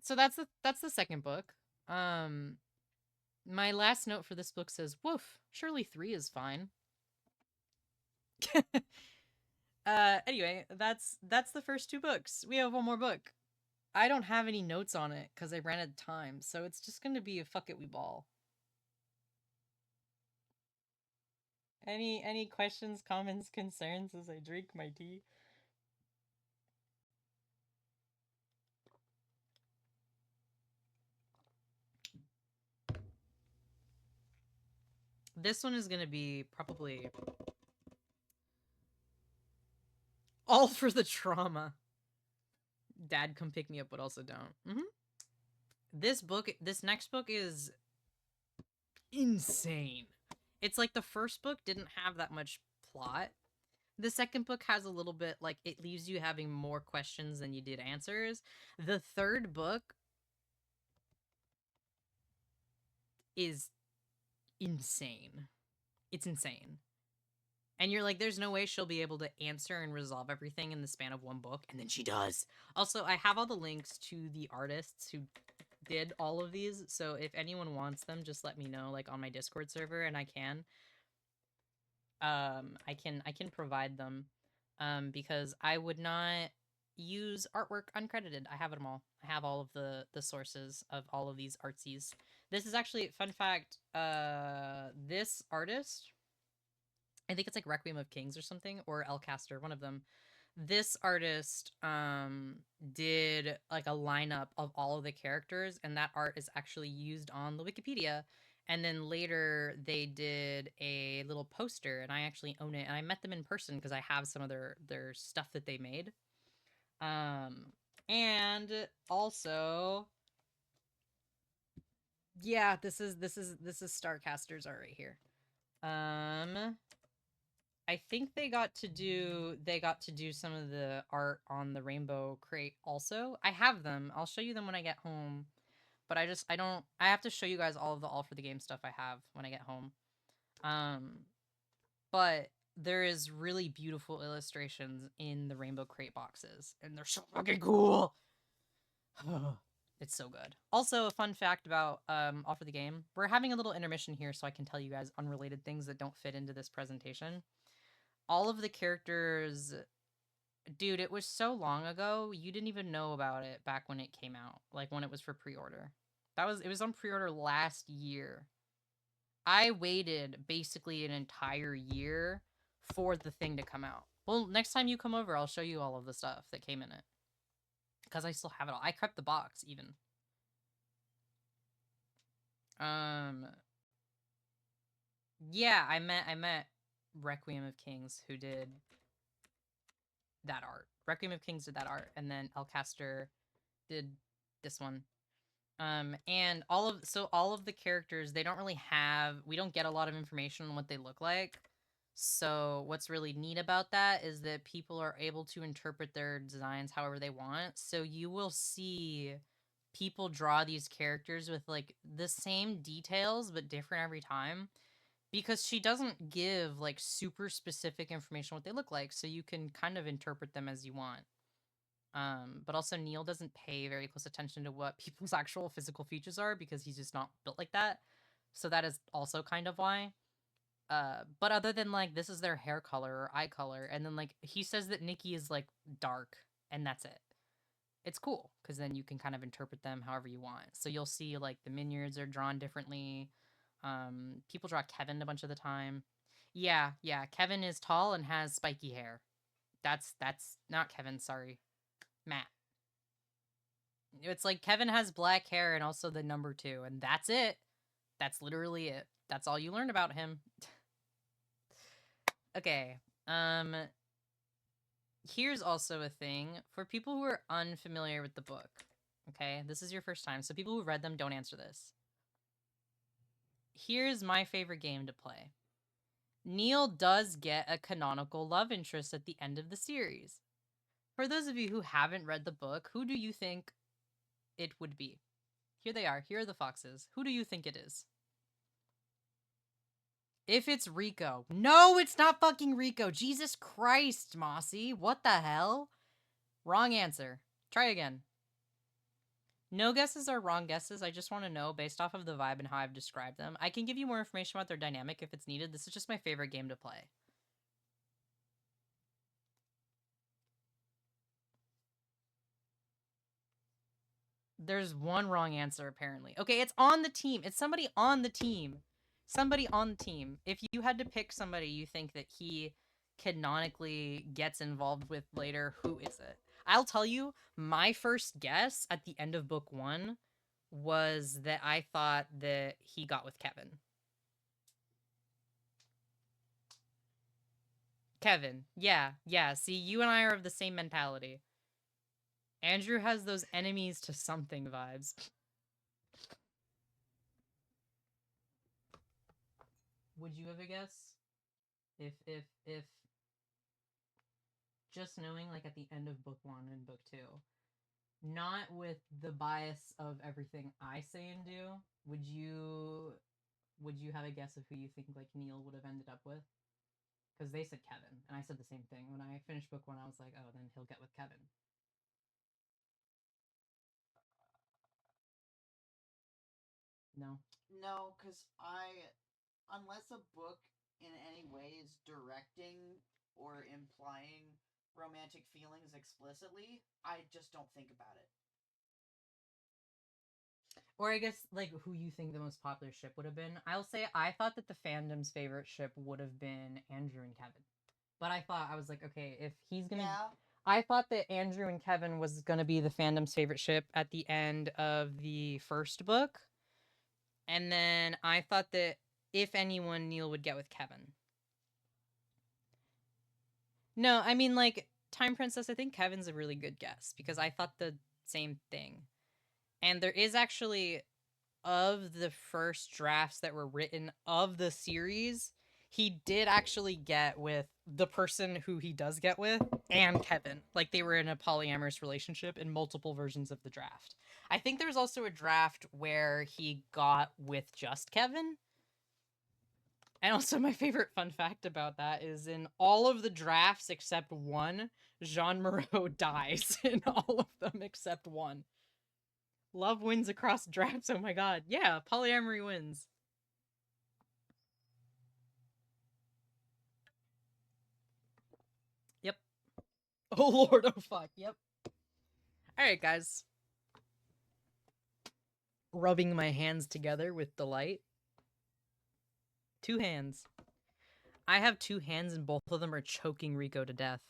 So that's the second book. My last note for this book says, "Woof, surely 3 is fine." Anyway, that's the first 2 books. We have one more book. I don't have any notes on it because I ran out of time, so it's just gonna be a fuck it we ball. Any questions, comments, concerns as I drink my tea? This one is gonna be probably all for the trauma. Dad, come pick me up, but also don't. This next book is insane. It's like the first book didn't have that much plot. The second book has a little bit, like, it leaves you having more questions than you did answers. The third book is insane. It's insane. And you're like, there's no way she'll be able to answer and resolve everything in the span of one book. And then she does. Also, I have all the links to the artists who did all of these. So if anyone wants them, just let me know, like on my Discord server, and I can. I can provide them. Because I would not use artwork uncredited. I have them all. I have all of the sources of all of these artsies. This is actually, fun fact, this artist, I think it's like Requiem of Kings or something, or Elcaster, one of them. This artist did like a lineup of all of the characters, and that art is actually used on the Wikipedia. And then later they did a little poster, and I actually own it. And I met them in person because I have some of their stuff that they made. And also, yeah, this is Starcaster's art right here. I think they got to do some of the art on the Rainbow Crate also. I have them. I'll show you them when I get home. But I have to show you guys all of the All for the Game stuff I have when I get home. But there is really beautiful illustrations in the Rainbow Crate boxes, and they're so fucking cool. It's so good. Also, a fun fact about All for the Game. We're having a little intermission here so I can tell you guys unrelated things that don't fit into this presentation. All of the characters, dude, it was so long ago, you didn't even know about it back when it came out, like when it was for pre-order. It was on pre-order last year. I waited basically an entire year for the thing to come out. Well, next time you come over, I'll show you all of the stuff that came in it. Because I still have it all. I kept the box, even. Yeah, I met Requiem of Kings, who did that art. Requiem of Kings did that art, and then Elcaster did this one. And all of the characters, they don't really have, we don't get a lot of information on what they look like. So what's really neat about that is that people are able to interpret their designs however they want. So you will see people draw these characters with like the same details but different every time, because she doesn't give like super specific information on what they look like, so you can kind of interpret them as you want. But also Neil doesn't pay very close attention to what people's actual physical features are because he's just not built like that. So that is also kind of why. But other than like this is their hair color or eye color, and then like he says that Nikki is like dark, and that's it. It's cool because then you can kind of interpret them however you want. So you'll see like the Minyards are drawn differently. People draw Kevin a bunch of the time. Yeah, Kevin is tall and has spiky hair. That's not Kevin, sorry. Matt. It's like Kevin has black hair and also the number 2, and that's it. That's literally it. That's all you learn about him. Okay. Here's also a thing for people who are unfamiliar with the book. Okay, this is your first time, so people who read them, don't answer this. Here's my favorite game to play. Neil does get a canonical love interest at the end of the series. For those of you who haven't read the book, who do you think it would be? Here they are. Here are the foxes. Who do you think it is? If it's Rico. No, it's not fucking Rico. Jesus Christ, Mossy. What the hell? Wrong answer. Try again. No guesses are wrong guesses. I just want to know based off of the vibe and how I've described them. I can give you more information about their dynamic if it's needed. This is just my favorite game to play. There's one wrong answer, apparently. Okay, it's on the team. It's somebody on the team. Somebody on the team. If you had to pick somebody you think that he canonically gets involved with later, who is it? I'll tell you, my first guess at the end of book 1 was that I thought that he got with Kevin. Kevin. Yeah. See, you and I are of the same mentality. Andrew has those enemies to something vibes. Would you have a guess? If just knowing like at the end of book 1 and book 2, not with the bias of everything I say and do, would you have a guess of who you think like Neil would have ended up with? Because they said Kevin, and I said the same thing. When I finished book 1, I was like, oh, then he'll get with Kevin. No. No, because unless a book in any way is directing or implying romantic feelings explicitly, I just don't think about it. Or I guess like who you think the most popular ship would have been. I'll say I thought that the fandom's favorite ship would have been Andrew and Kevin. But I was like, okay, if he's gonna, Yeah. I thought that Andrew and Kevin was gonna be the fandom's favorite ship at the end of the first book, and then I thought that if anyone, Neil would get with Kevin. No, I mean like Time Princess. I think Kevin's a really good guess because I thought the same thing, and there is actually, of the first drafts that were written of the series, he did actually get with the person who he does get with and Kevin. Like they were in a polyamorous relationship in multiple versions of the draft. I think there was also a draft where he got with just Kevin. And also my favorite fun fact about that is in all of the drafts except one, Jean Moreau dies in all of them except one. Love wins across drafts. Oh my god. Yeah, polyamory wins. Yep. Oh lord, oh fuck. Yep. Alright, guys. Rubbing my hands together with delight. 2 hands. I have 2 hands and both of them are choking Rico to death.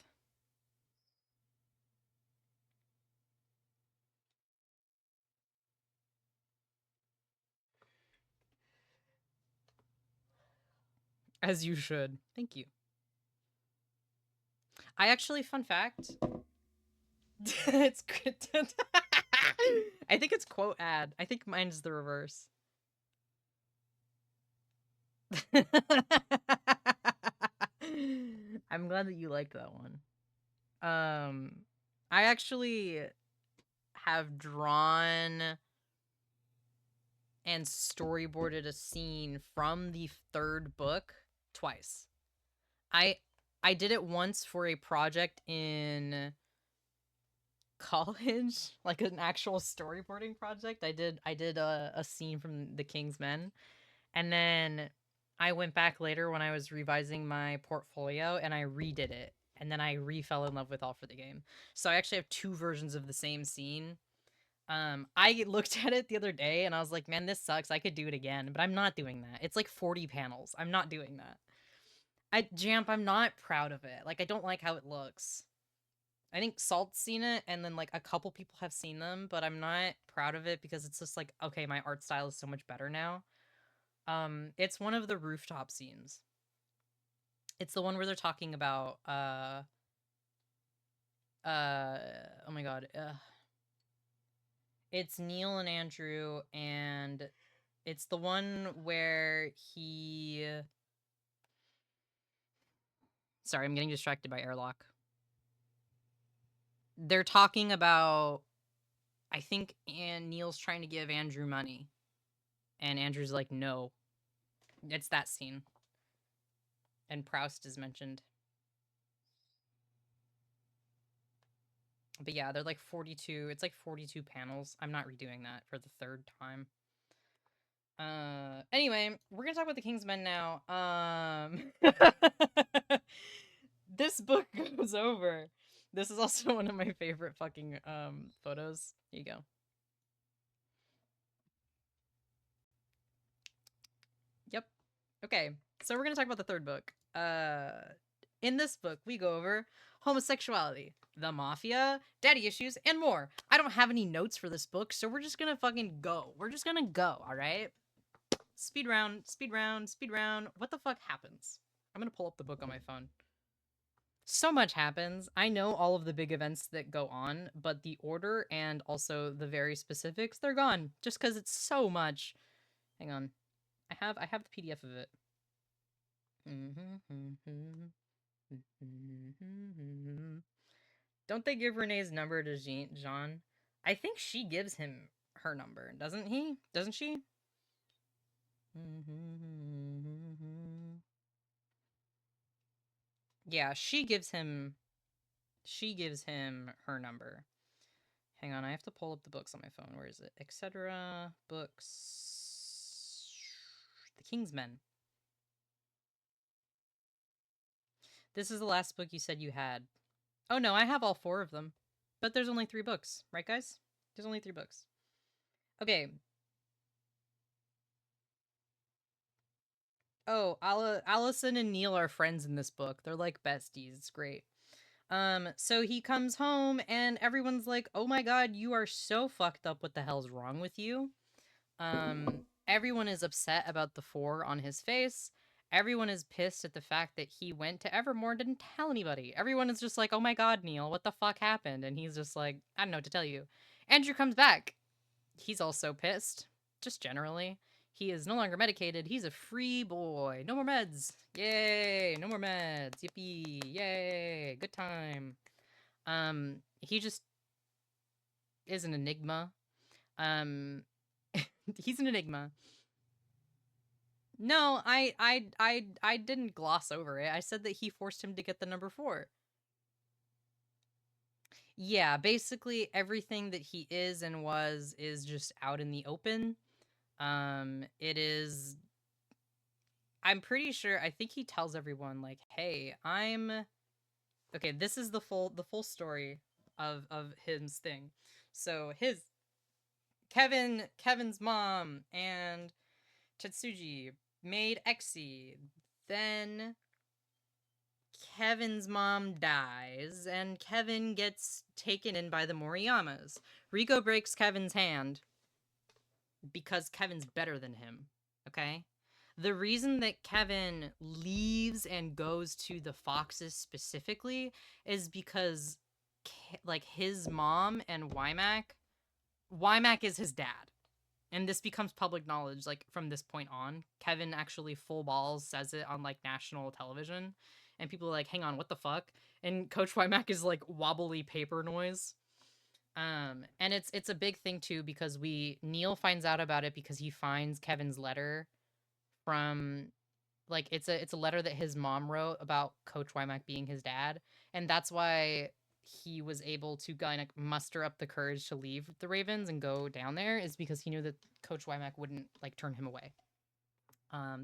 As you should. Thank you. I actually, fun fact, It's I think it's quote ad. I think mine's the reverse. I'm glad that you liked that one. I actually have drawn and storyboarded a scene from the third book twice. I did it once for a project in college, like an actual storyboarding project. I did a scene from The King's Men, and then I went back later when I was revising my portfolio and I redid it, and then I fell in love with All for the Game. So I actually have two versions of the same scene. I looked at it the other day and I was like, man, this sucks. I could do it again, but I'm not doing that. It's like 40 panels. I'm not doing that. Jamp, I'm not proud of it. Like, I don't like how it looks. I think Salt's seen it, and then like a couple people have seen them, but I'm not proud of it because it's just like, okay, my art style is so much better now. It's one of the rooftop scenes. It's the one where they're talking about oh my god, it's Neil and Andrew, and it's the one where he. Sorry, I'm getting distracted by airlock. They're talking about, I think, and Neil's trying to give Andrew money, and Andrew's like, no. It's that scene. And Proust is mentioned. But yeah, they're like 42. It's like 42 panels. I'm not redoing that for the third time. Anyway, we're gonna talk about the King's Men now. This book goes over. This is also one of my favorite fucking photos. Here you go. Yep. Okay, so we're gonna talk about the third book. In this book, we go over homosexuality, the mafia, daddy issues, and more. I don't have any notes for this book, so we're just gonna fucking go. We're just gonna go, alright? Speed round, speed round, speed round. What the fuck happens? I'm gonna pull up the book on my phone. So much happens. I know all of the big events that go on, but the order and also the very specifics, they're gone. Just because it's so much. Hang on. I have the PDF of it. Don't they give Renee's number to Jean? I think she gives him her number, doesn't he? Doesn't she? Yeah, she gives him her number. Hang on, I have to pull up the books on my phone. Where is it? Etc. Books. The King's Men. This is the last book you said you had. Oh no, I have all 4 of them. But there's only 3 books, right guys? There's only 3 books. Okay. Oh, Allison and Neil are friends in this book. They're like besties. It's great. So he comes home and everyone's like, "Oh my god, you are so fucked up. What the hell's wrong with you?" Everyone is upset about the 4 on his face. Everyone is pissed at the fact that he went to Evermore and didn't tell anybody. Everyone is just like, "Oh my god, Neil, what the fuck happened?" And he's just like, "I don't know what to tell you." Andrew comes back. He's also pissed, just generally. He is no longer medicated. He's a free boy. No more meds. Yay. No more meds. Yippee. Yay. Good time. He just is an enigma. He's an enigma. No, I didn't gloss over it. I said that he forced him to get the number 4. Yeah, basically everything that he is and was is just out in the open. It is, I'm pretty sure, I think he tells everyone like, "Hey, I'm okay, this is the full story of his thing." So, Kevin's mom and Tetsuji made Exy. Then Kevin's mom dies, and Kevin gets taken in by the Moriyamas. Rico breaks Kevin's hand because Kevin's better than him, okay? The reason that Kevin leaves and goes to the Foxes specifically is because like his mom and Wymack is his dad. And this becomes public knowledge, like, from this point on. Kevin actually full balls says it on, like, national television. And people are like, hang on, what the fuck? And Coach Wymack is, like, wobbly paper noise. And it's a big thing, too, because Neil finds out about it because he finds Kevin's letter from, like, it's a letter that his mom wrote about Coach Wymack being his dad. And that's why he was able to kind of muster up the courage to leave the Ravens and go down there, is because he knew that Coach Wymack wouldn't, like, turn him away.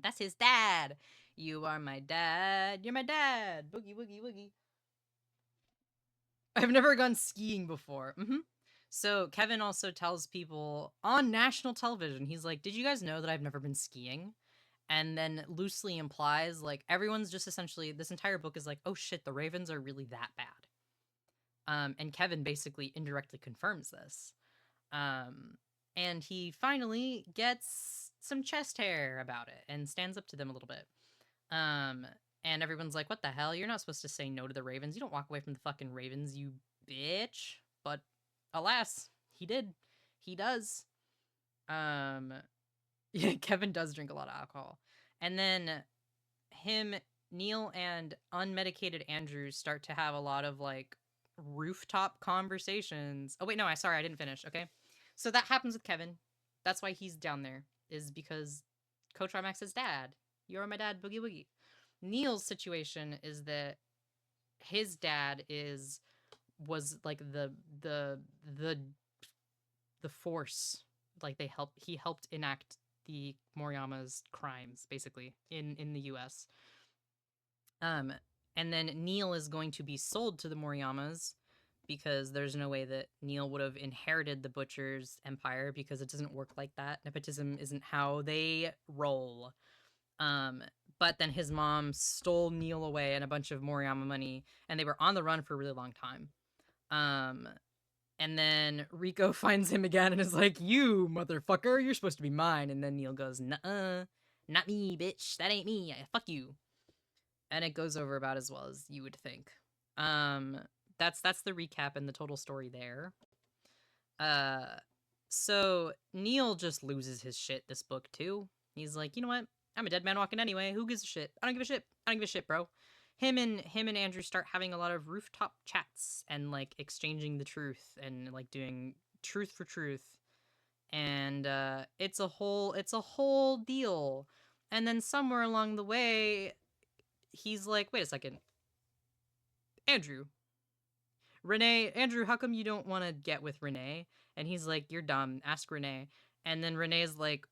That's his dad. You are my dad. You're my dad. Boogie woogie woogie. I've never gone skiing before. So Kevin also tells people on national television, he's like, "Did you guys know that I've never been skiing?" And then loosely implies, like, everyone's just essentially, this entire book is like, oh shit, the Ravens are really that bad. And Kevin basically indirectly confirms this. And he finally gets some chest hair about it and stands up to them a little bit. And everyone's like, what the hell? You're not supposed to say no to the Ravens. You don't walk away from the fucking Ravens, you bitch. But alas, he did. He does. Yeah, Kevin does drink a lot of alcohol. And then Neil and unmedicated Andrew start to have a lot of, like, rooftop conversations. Oh, wait, no, I didn't finish. Okay. So that happens with Kevin. That's why he's down there, is because Coach Rymax's dad. You're my dad, boogie woogie. Neil's situation is that his dad was like the force. Like, he helped enact the Moriyama's crimes, basically, in the US. And then Neil is going to be sold to the Moriyamas because there's no way that Neil would have inherited the Butcher's empire, because it doesn't work like that. Nepotism isn't how they roll. But then his mom stole Neil away and a bunch of Moriyama money, and they were on the run for a really long time. And then Rico finds him again and is like, you motherfucker, you're supposed to be mine. And then Neil goes, nuh-uh, not me, bitch. That ain't me. Fuck you. And it goes over about as well as you would think. That's the recap and the total story there. So Neil just loses his shit this book too. He's like, you know what? I'm a dead man walking anyway. Who gives a shit? I don't give a shit. I don't give a shit, bro. Him and Andrew start having a lot of rooftop chats and, like, exchanging the truth and, like, doing truth for truth. And it's a whole deal. And then somewhere along the way, he's like, wait a second. Andrew, how come you don't want to get with Renee? And he's like, you're dumb. Ask Renee. And then Renee's like,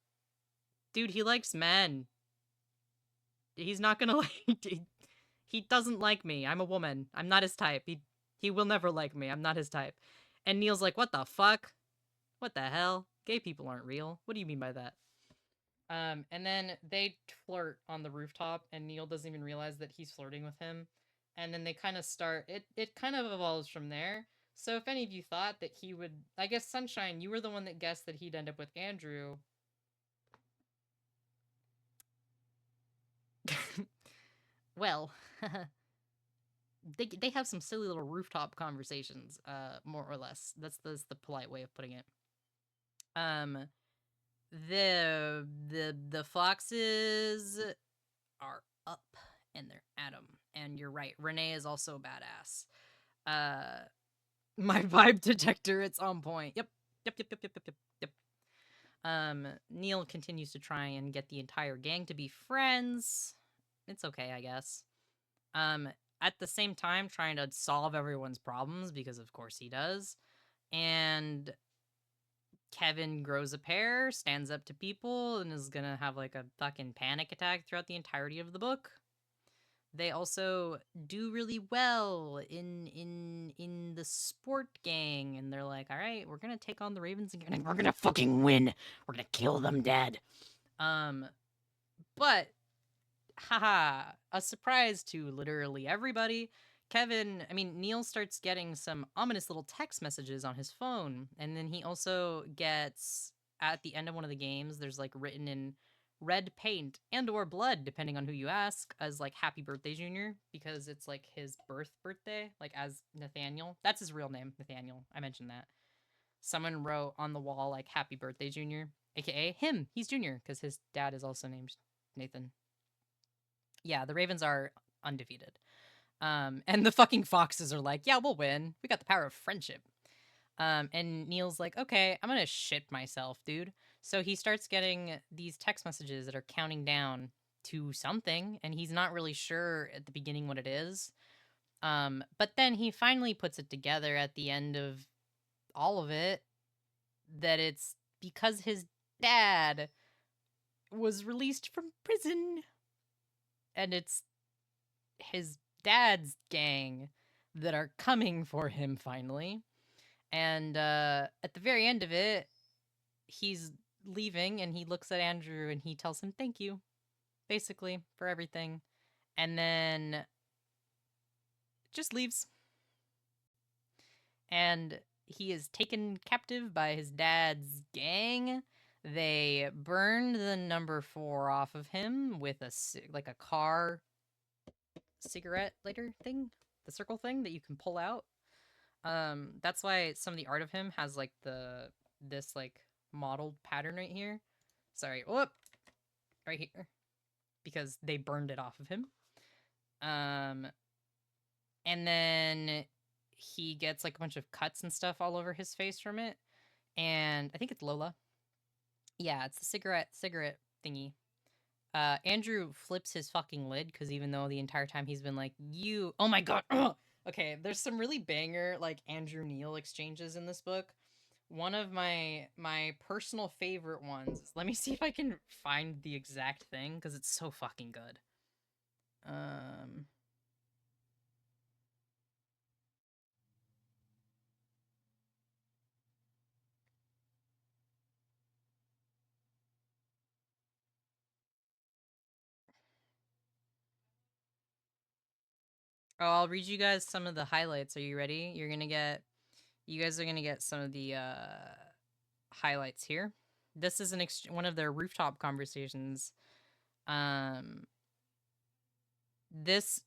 dude, he likes men. He's not gonna like. He doesn't like me. I'm a woman. I'm not his type. He will never like me. I'm not his type. And Neil's like, what the fuck? What the hell? Gay people aren't real. What do you mean by that? And then they flirt on the rooftop, and Neil doesn't even realize that he's flirting with him. And then they kind of start, it kind of evolves from there. So if any of you thought that he would, I guess, Sunshine, you were the one that guessed that he'd end up with Andrew. Well, they have some silly little rooftop conversations, more or less. That's the polite way of putting it. The foxes are up and they're at 'em. And you're right, Renee is also badass. My vibe detector, it's on point. Yep. Neil continues to try and get the entire gang to be friends. It's okay, I guess. At the same time, trying to solve everyone's problems, because of course he does. And Kevin grows a pair, stands up to people, and is gonna have, like, a fucking panic attack throughout the entirety of the book. They also do really well in the sport gang, and they're like, all right, we're gonna take on the Ravens again, and we're gonna fucking win. We're gonna kill them dead. But haha, a surprise to literally everybody. Neil starts getting some ominous little text messages on his phone. And then he also gets, at the end of one of the games, there's, like, written in red paint and or blood, depending on who you ask, as like Happy Birthday Junior, because it's like his birthday, like as Nathaniel. That's his real name, Nathaniel. I mentioned that. Someone wrote on the wall like Happy Birthday Junior, aka him. He's Junior because his dad is also named Nathan. Yeah, the Ravens are undefeated. And the fucking Foxes are like, yeah, we'll win. We got the power of friendship. And Neil's like, okay, I'm gonna shit myself, dude. So he starts getting these text messages that are counting down to something, and he's not really sure at the beginning what it is. But then he finally puts it together at the end of all of it that it's because his dad was released from prison, and it's his dad's gang that are coming for him finally. And at the very end of it, he's leaving and he looks at Andrew and he tells him thank you, basically, for everything. And then just leaves. And he is taken captive by his dad's gang. They burned the number 4 off of him with a car cigarette lighter thing, the circle thing that you can pull out. That's why some of the art of him has like this like modeled pattern right here. Sorry, whoop, right here, because they burned it off of him. And then he gets like a bunch of cuts and stuff all over his face from it. And I think it's Lola. Yeah, it's the cigarette thingy. Andrew flips his fucking lid because even though the entire time he's been like, you, oh my god, okay, there's some really banger like Andrew Neil exchanges in this book. One of my personal favorite ones. Let me see if I can find the exact thing because it's so fucking good. Oh, I'll read you guys some of the highlights. Are you ready? You guys are gonna get some of the highlights here. This is one of their rooftop conversations. Um, this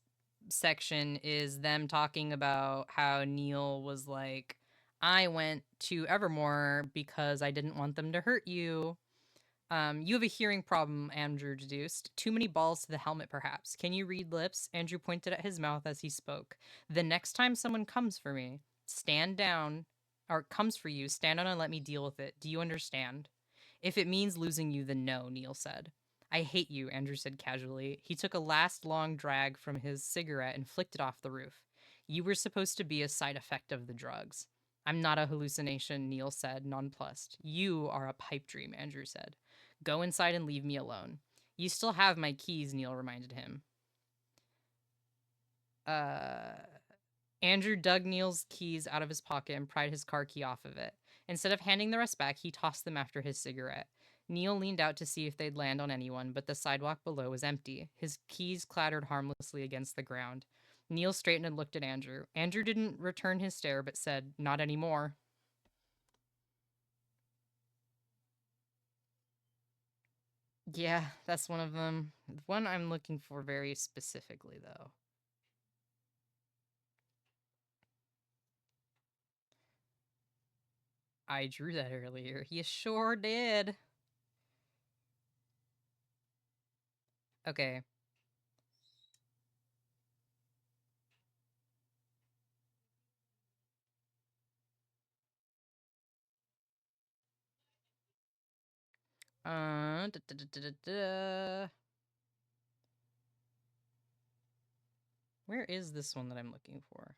section is them talking about how Neil was like, I went to Evermore because I didn't want them to hurt you. You have a hearing problem, Andrew deduced. Too many balls to the helmet, perhaps. Can you read lips? Andrew pointed at his mouth as he spoke. The next time someone comes for me, stand down, or comes for you, stand down and let me deal with it. Do you understand? If it means losing you, then no, Neil said. I hate you, Andrew said casually. He took a last long drag from his cigarette and flicked it off the roof. You were supposed to be a side effect of the drugs. I'm not a hallucination, Neil said, nonplussed. You are a pipe dream, Andrew said. Go inside and leave me alone. You still have my keys, Neil reminded him. Andrew dug Neil's keys out of his pocket and pried his car key off of it. Instead of handing the rest back, he tossed them after his cigarette. Neil leaned out to see if they'd land on anyone, but the sidewalk below was empty. His keys clattered harmlessly against the ground. Neil straightened and looked at Andrew. Andrew didn't return his stare, but said, Not anymore. Yeah, that's one of them. One I'm looking for very specifically, though. I drew that earlier. You sure did. Okay. Da, da, da, da, da. Where is this one that I'm looking for?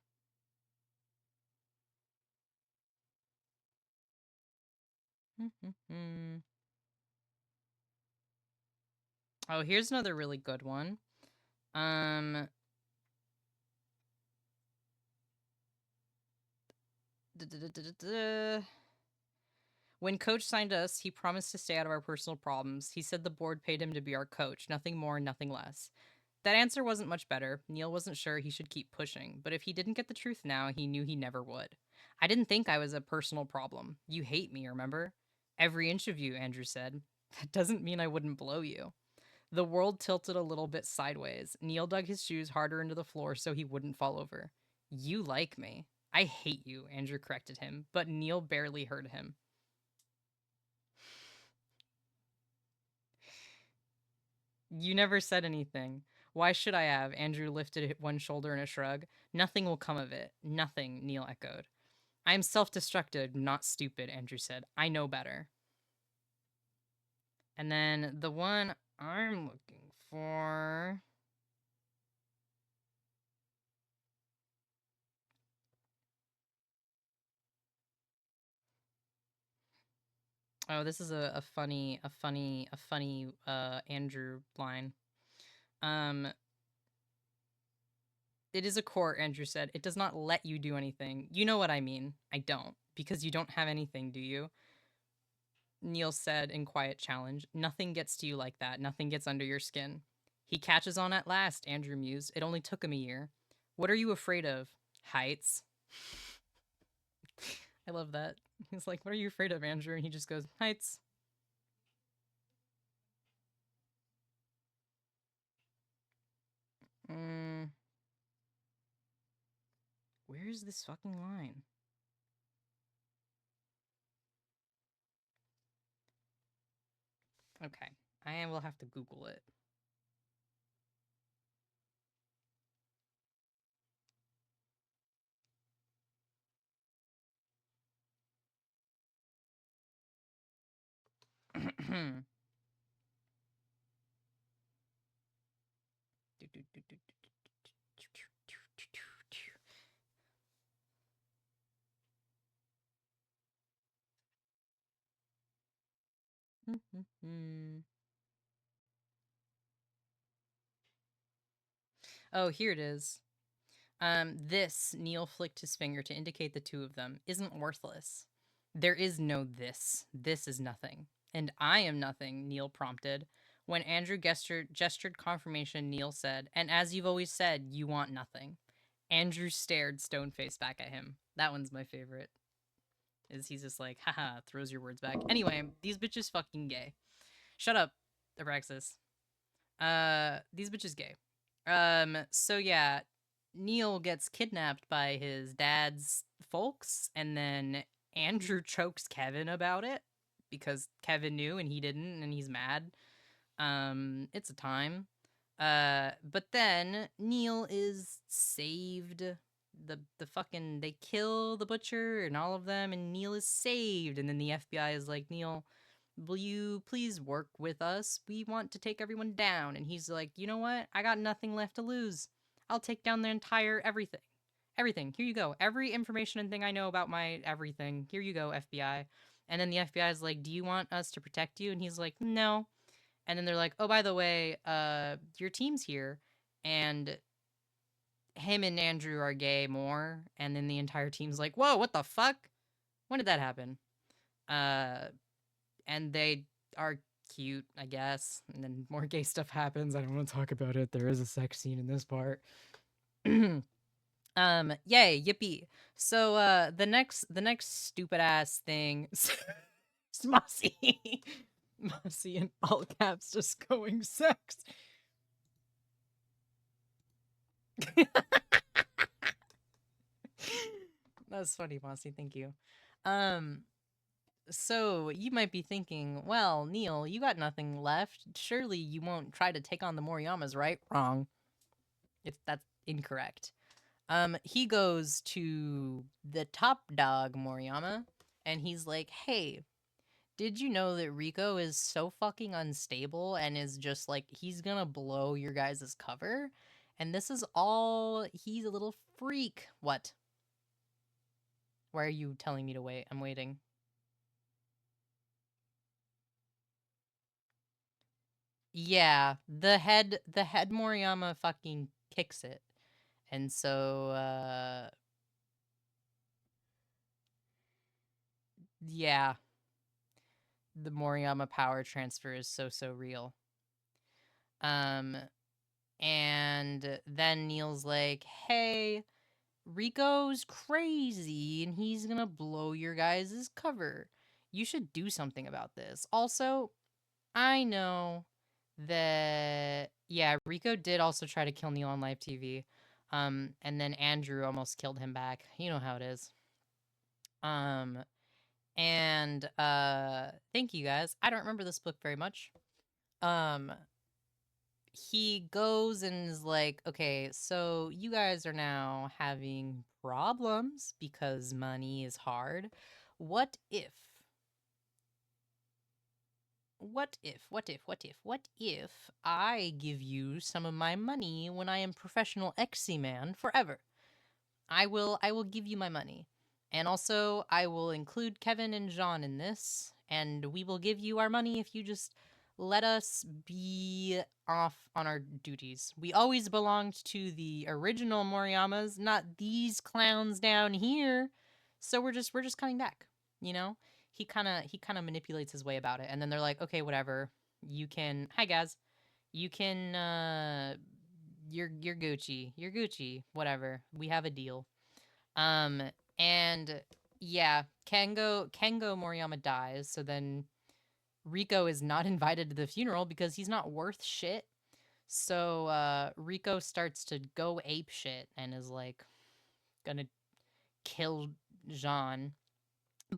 Oh, here's another really good one. Um, da, da, da, da, da. When Coach signed us, he promised to stay out of our personal problems. He said the board paid him to be our coach, nothing more, nothing less. That answer wasn't much better. Neil wasn't sure he should keep pushing, but if he didn't get the truth now, he knew he never would. I didn't think I was a personal problem. You hate me, remember? Every inch of you, Andrew said. That doesn't mean I wouldn't blow you. The world tilted a little bit sideways. Neil dug his shoes harder into the floor so he wouldn't fall over. You like me. I hate you, Andrew corrected him, but Neil barely heard him. You never said anything. Why should I have? Andrew lifted one shoulder in a shrug. Nothing will come of it. Nothing, Neil echoed. I am self-destructive, not stupid, Andrew said. I know better. And then the one I'm looking for... Oh, this is a funny Andrew line. It is a court, Andrew said. It does not let you do anything. You know what I mean. I don't. Because you don't have anything, do you? Neil said in quiet challenge. Nothing gets to you like that. Nothing gets under your skin. He catches on at last, Andrew mused. It only took him a year. What are you afraid of? Heights. I love that. He's like, what are you afraid of, Andrew? And he just goes, heights. Where is this fucking line? Okay. I will have to Google it. Oh, here it is. This, Neil flicked his finger to indicate the two of them, isn't worthless. There is no this. This is nothing. And I am nothing, Neil prompted. When Andrew gestured confirmation, Neil said, and as you've always said, you want nothing. Andrew stared stone-faced back at him. That one's my favorite. Is he's just like, haha, throws your words back. Anyway, these bitches fucking gay. Shut up, Abraxas. These bitches gay. So yeah, Neil gets kidnapped by his dad's folks, and then Andrew chokes Kevin about it because Kevin knew and he didn't, and he's mad. It's a time. But then Neil is saved. The fucking they kill the butcher and all of them, and Neil is saved. And then the FBI is like, Neil, will you please work with us? We want to take everyone down. And he's like, you know what? I got nothing left to lose. I'll take down the entire everything. Everything. Here you go. Every information and thing I know about my everything. Here you go, FBI. And then the FBI is like, do you want us to protect you? And he's like, no. And then they're like, oh, by the way, your team's here. And him and Andrew are gay more. And then the entire team's like, whoa, what the fuck? When did that happen? And they are cute, I guess. And then more gay stuff happens. I don't want to talk about it. There is a sex scene in this part. Yay, yippee. So the next stupid ass thing Mossy. Mossy in all caps just going sex. That's funny, Mossy. Thank you. So you might be thinking, well, Neil, you got nothing left. Surely you won't try to take on the Moriyamas, right? Wrong. That's incorrect. He goes to the top dog Moriyama, and he's like, hey, did you know that Rico is so fucking unstable and is just like, he's gonna blow your guys' cover? And this is all, he's a little freak. What? Why are you telling me to wait? I'm waiting. Yeah, the head Moriyama fucking kicks it. And so, yeah. The Moriyama power transfer is so real. And then Neil's like, hey, Rico's crazy and he's gonna blow your guys' cover. You should do something about this. Also, I know that yeah, Rico did also try to kill Neil on live TV. And then Andrew almost killed him back. You know how it is. Um and thank you guys. I don't remember this book very much. Um he goes and is like, "Okay, so you guys are now having problems because money is hard. What if what if I give you some of my money when I am professional Xe man forever? I will give you my money. And also I will include Kevin and Jean in this, and we will give you our money if you just let us be off on our duties. We always belonged to the original Moriyamas, not these clowns down here. So we're just coming back, you know? He kind of manipulates his way about it, and then they're like, "Okay, whatever. You can Hi guys. You can you're Gucci. You're Gucci. Whatever. We have a deal." Um, and yeah, Kengo Moriyama dies, so then Rico is not invited to the funeral because he's not worth shit. So Rico starts to go ape shit and is like gonna kill Jean.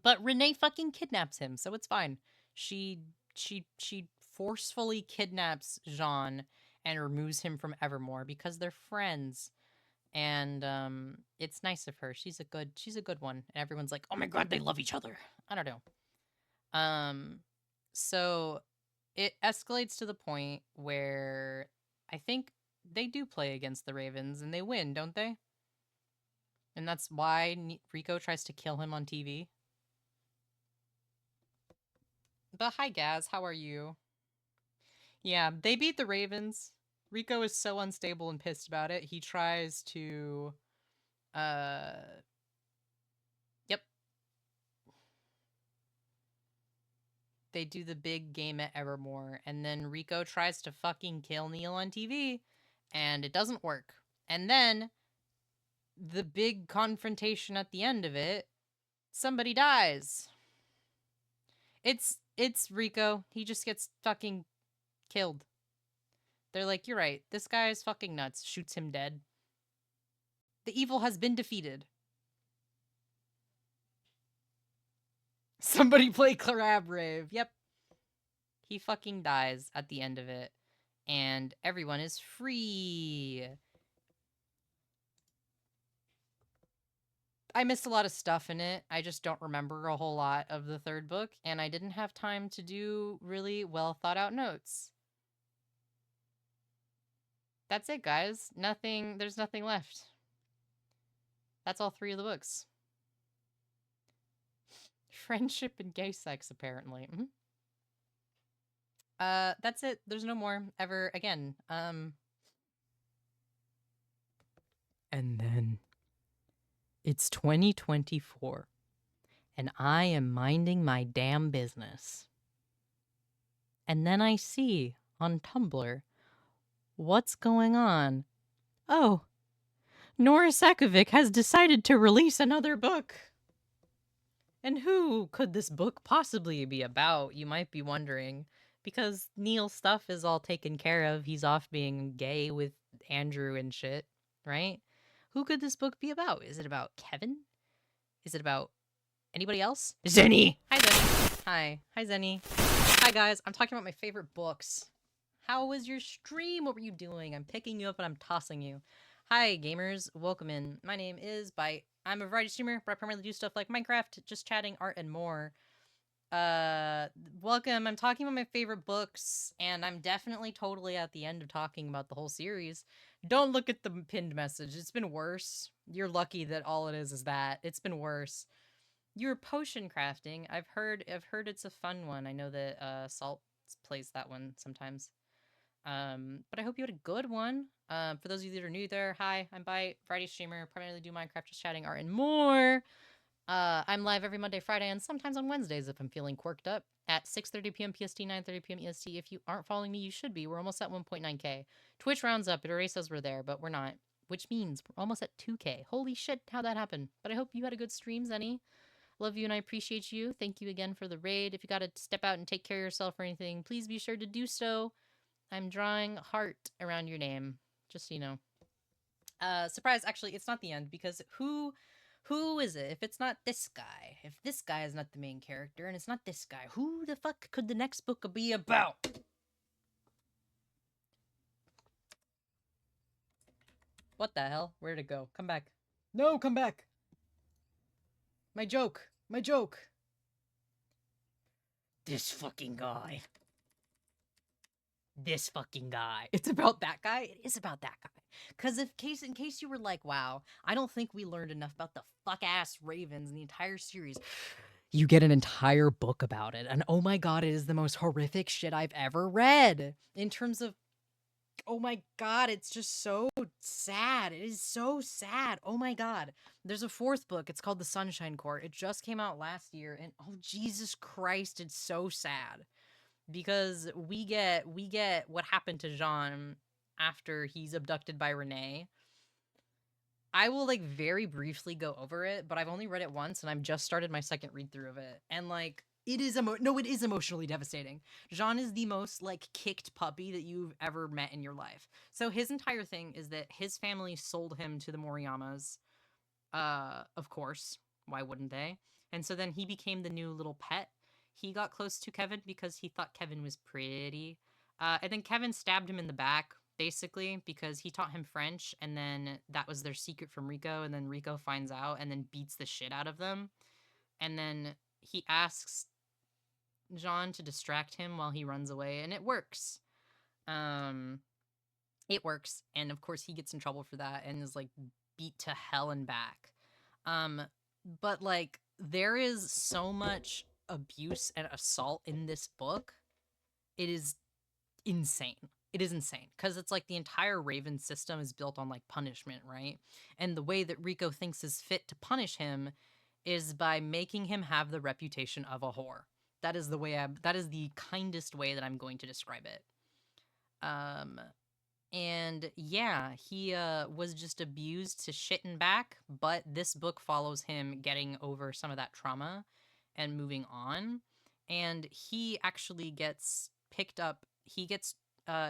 But Renee fucking kidnaps him, so it's fine. She she forcefully kidnaps Jean and removes him from Evermore because they're friends. And it's nice of her. She's a good one. And everyone's like, "Oh my god, they love each other." I don't know. Um so it escalates to the point where I think they do play against the Ravens and they win, don't they? And that's why Rico tries to kill him on TV. But hi Gaz, how are you? Yeah, they beat the Ravens. Rico is so unstable and pissed about it. He tries to uh yep, they do the big game at Evermore, and then Rico tries to fucking kill Neil on TV, and it doesn't work. And then the big confrontation at the end of it, somebody dies. It's Rico. He just gets fucking killed. They're like, "You're right. This guy is fucking nuts." Shoots him dead. The evil has been defeated. Somebody play Clarab Rave. Yep. He fucking dies at the end of it. And everyone is free. I missed a lot of stuff in it. I just don't remember a whole lot of the third book, and I didn't have time to do really well thought out notes. That's it, guys. There's nothing left. That's all three of the books. Friendship and gay sex, apparently. That's it. There's no more ever again. And then it's 2024, and I am minding my damn business. And then I see on Tumblr, what's going on? Oh, Nora Sakavic has decided to release another book. And who could this book possibly be about, you might be wondering? Because Neil's stuff is all taken care of. He's off being gay with Andrew and shit, right? Who could this book be about? Is it about Kevin? Is it about anybody else? Zenny! Hi, Zenny. Hi. Hi, Zenny. Hi, guys. I'm talking about my favorite books. How was your stream? What were you doing? I'm picking you up and I'm tossing you. Hi, gamers. Welcome in. My name is Bite. I'm a variety streamer, but I primarily do stuff like Minecraft, just chatting, art, and more. Welcome. I'm talking about my favorite books, and I'm definitely totally at the end of talking about the whole series. Don't look at the pinned message. It's been worse. You're lucky that all it is that. It's been worse. You're potion crafting. I've heard it's a fun one. I know that Salt plays that one sometimes. But I hope you had a good one. For those of you that are new there, hi, I'm Bite, Friday streamer, primarily do Minecraft, just chatting, art, and more. I'm live every Monday, Friday, and sometimes on Wednesdays if I'm feeling quirked up at 6:30 p.m. PST, 9:30 p.m. EST. If you aren't following me, you should be. We're almost at 1.9k. Twitch rounds up. It already says we're there, but we're not, which means we're almost at 2k. Holy shit, how'd that happen? But I hope you had a good stream, Zenny. Love you and I appreciate you. Thank you again for the raid. If you got to step out and take care of yourself or anything, please be sure to do so. I'm drawing heart around your name, just so you know. Surprise, actually, it's not the end because who is it? If it's not this guy, if this guy is not the main character and it's not this guy, who the fuck could the next book be about? What the hell? Where'd it go? Come back. No, come back. My joke. My joke. This fucking guy. This fucking guy. It's about that guy. It is about that guy. Because in case you were like, wow, I don't think we learned enough about the fuck ass Ravens in the entire series. You get an entire book about it. And oh my god, it is the most horrific shit I've ever read. In terms of, oh my god, it's just so sad. It is so sad. Oh my god. There's a fourth book. It's called The Sunshine Court. It just came out last year. And oh Jesus Christ, it's so sad. Because we get what happened to Jean after he's abducted by Renee. I will like very briefly go over it, but I've only read it once and I've just started my second read through of it. And like it is it is emotionally devastating. Jean is the most like kicked puppy that you've ever met in your life. So his entire thing is that his family sold him to the Moriyamas. Of course. Why wouldn't they? And so then he became the new little pet. He got close to Kevin because he thought Kevin was pretty. And then Kevin stabbed him in the back, basically, because he taught him French, and then that was their secret from Rico, and then Rico finds out and then beats the shit out of them. And then he asks Jean to distract him while he runs away, and it works. Um, it works, and of course he gets in trouble for that and is like beat to hell and back. But like there is so much abuse and assault in this book. It is insane. It is insane because it's like the entire Raven system is built on like punishment, right? And the way that Rico thinks is fit to punish him is by making him have the reputation of a whore. That is the kindest way that I'm going to describe it. And yeah, he was just abused to shit and back, but this book follows him getting over some of that trauma and moving on. And he actually gets picked up.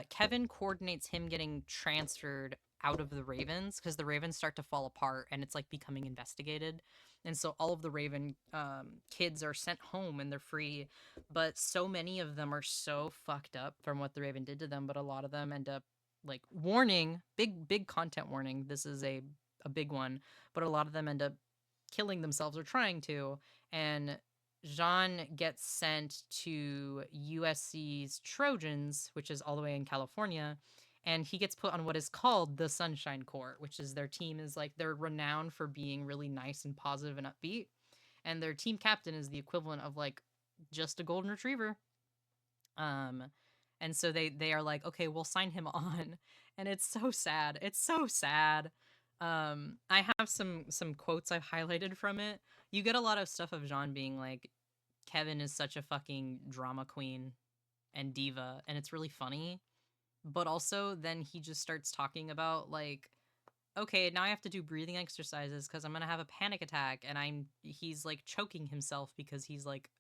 Kevin coordinates him getting transferred out of the Ravens because the Ravens start to fall apart and it's like becoming investigated. And so all of the Raven kids are sent home and they're free. But so many of them are so fucked up from what the Raven did to them, but a lot of them end up like warning, big content warning. This is a big one, but a lot of them end up killing themselves or trying to. And Jean gets sent to USC's Trojans, which is all the way in California, and he gets put on what is called the Sunshine Court, which is their team is like they're renowned for being really nice and positive and upbeat, and their team captain is the equivalent of like just a golden retriever. Um and so they are like, okay, we'll sign him on. And it's so sad. It's so sad. I have some quotes I've highlighted from it. You get a lot of stuff of Jean being like, Kevin is such a fucking drama queen and diva, and it's really funny. But also then he just starts talking about like, okay, now I have to do breathing exercises because I'm gonna have a panic attack, and he's like choking himself because he's like,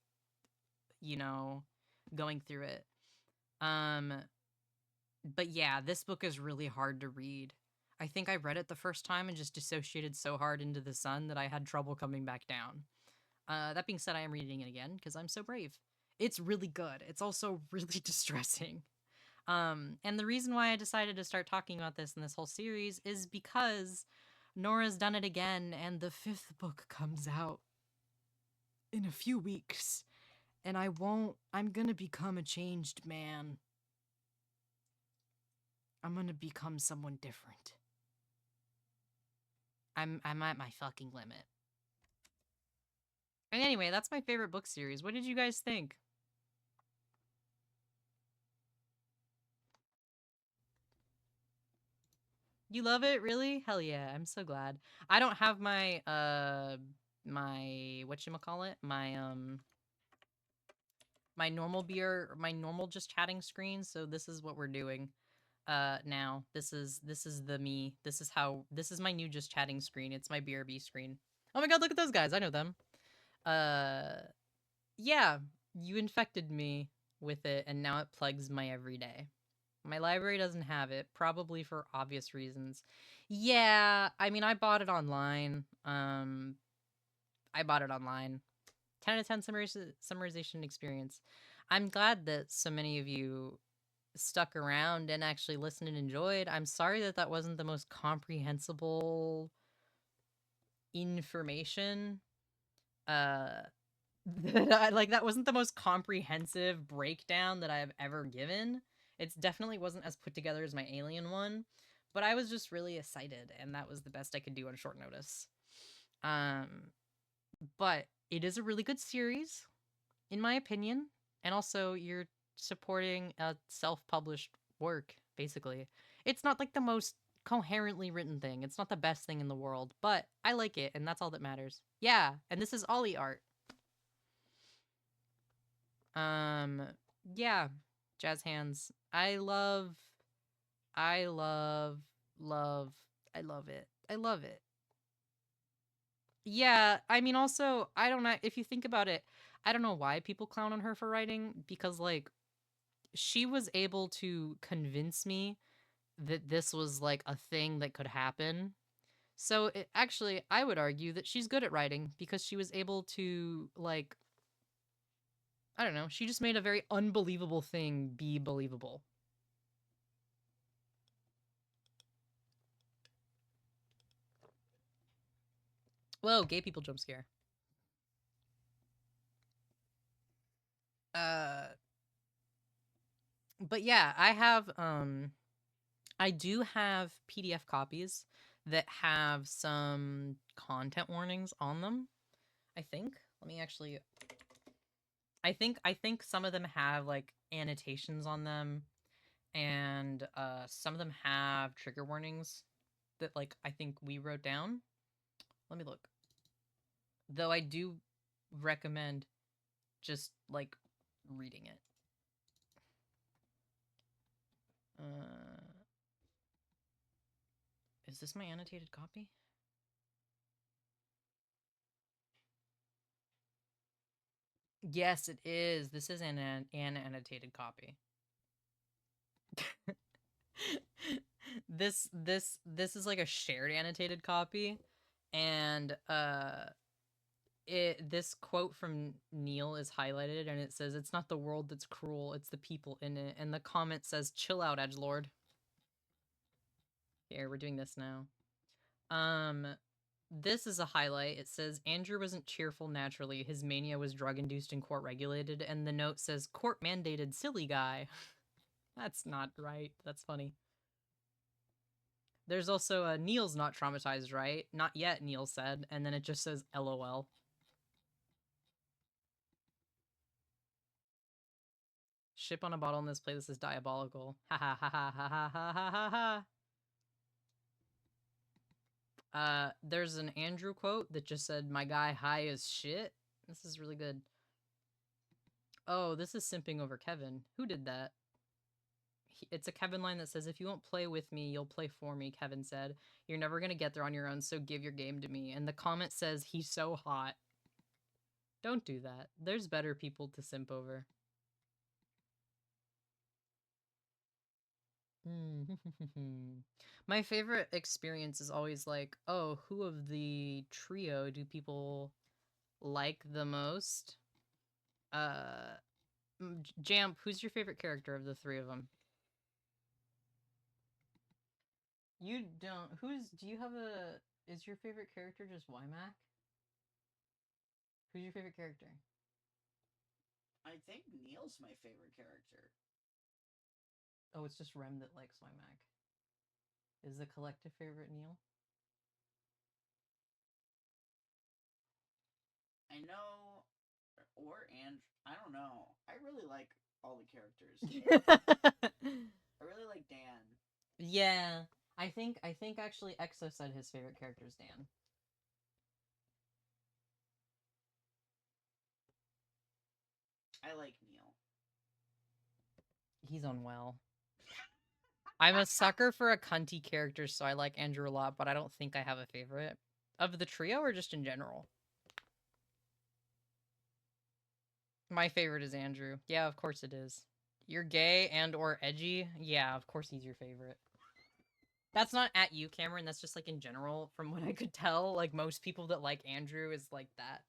you know, going through it. Um, but yeah, this book is really hard to read. I think I read it the first time and just dissociated so hard into the sun that I had trouble coming back down. That being said, I am reading it again because I'm so brave. It's really good. It's also really distressing. And the reason why I decided to start talking about this in this whole series is because Nora's done it again, and the fifth book comes out in a few weeks. And I'm gonna become a changed man. I'm gonna become someone different. I'm at my fucking limit. And anyway, that's my favorite book series. What did you guys think? You love it, really? Hell yeah, I'm so glad. I don't have my my whatchamacallit? My normal my normal just chatting screen, so this is what we're doing. Now. This is the me. This is my new just chatting screen. It's my BRB screen. Oh my god, look at those guys. I know them. Yeah, you infected me with it, and now it plagues my everyday. My library doesn't have it, probably for obvious reasons. Yeah, I mean, I bought it online. I bought it online. 10 out of 10 summarization experience. I'm glad that so many of you stuck around and actually listened and enjoyed. I'm sorry that that wasn't the most comprehensible information. Uh, that wasn't the most comprehensive breakdown that I've ever given. It definitely wasn't as put together as my alien one, but I was just really excited, and that was the best I could do on short notice. Um, but it is a really good series, in my opinion, and also you're supporting a self-published work. Basically, it's not like the most coherently written thing. It's not the best thing in the world, but I like it, and that's all that matters. Yeah, and this is Ollie art. Um, yeah, jazz hands. I love, love, I love it. I love it. Yeah, I mean, also, I don't know if you think about it. I don't know why people clown on her for writing because, like, she was able to convince me that this was like a thing that could happen. So, actually, I would argue that she's good at writing because she was able to, like, I don't know, she just made a very unbelievable thing be believable. Whoa, gay people jump scare. Uh, but yeah, I do have PDF copies that have some content warnings on them. I think. Let me actually. I think some of them have like annotations on them, and some of them have trigger warnings that like I think we wrote down. Let me look. Though I do recommend just like reading it. Uh, is this my annotated copy? Yes, it is. This is an annotated copy. This is like a shared annotated copy, and this quote from Neil is highlighted, and it says, "It's not the world that's cruel; it's the people in it." And the comment says, "Chill out, edgelord." Here, we're doing this now. Um, this is a highlight. It says Andrew wasn't cheerful naturally. His mania was drug induced and court regulated. And the note says court mandated silly guy. That's not right. That's funny. There's also a Neil's not traumatized, right? Not yet, Neil said. And then it just says LOL. Ship on a bottle in this playlist is diabolical. Ha ha ha ha ha ha ha ha ha ha. There's an Andrew quote that just said, "My guy high as shit." This is really good. Oh, this is simping over Kevin. Who did that? It's a Kevin line that says, "If you won't play with me, you'll play for me," Kevin said. "You're never gonna get there on your own, so give your game to me." And the comment says, "He's so hot." Don't do that. There's better people to simp over. My favorite experience is always like, oh, who of the trio do people like the most? Jamp, who's your favorite character of the three of them? You don't. Do you have a, is your favorite character just Wymac? Who's your favorite character? I think Neil's my favorite character. Oh, it's just Rem that likes Wymac. Is the collective favorite Neil? I know, and I don't know. I really like all the characters. I really like Dan. Yeah, I think actually Exo said his favorite character is Dan. I like Neil. He's unwell. I'm a sucker for a cunty character, so I like Andrew a lot, but I don't think I have a favorite of the trio or just in general. My favorite is Andrew. Yeah, of course it is. You're gay and or edgy? Yeah, of course he's your favorite. That's not at you, Cameron. That's just like in general, from what I could tell. Like most people that like Andrew is like that.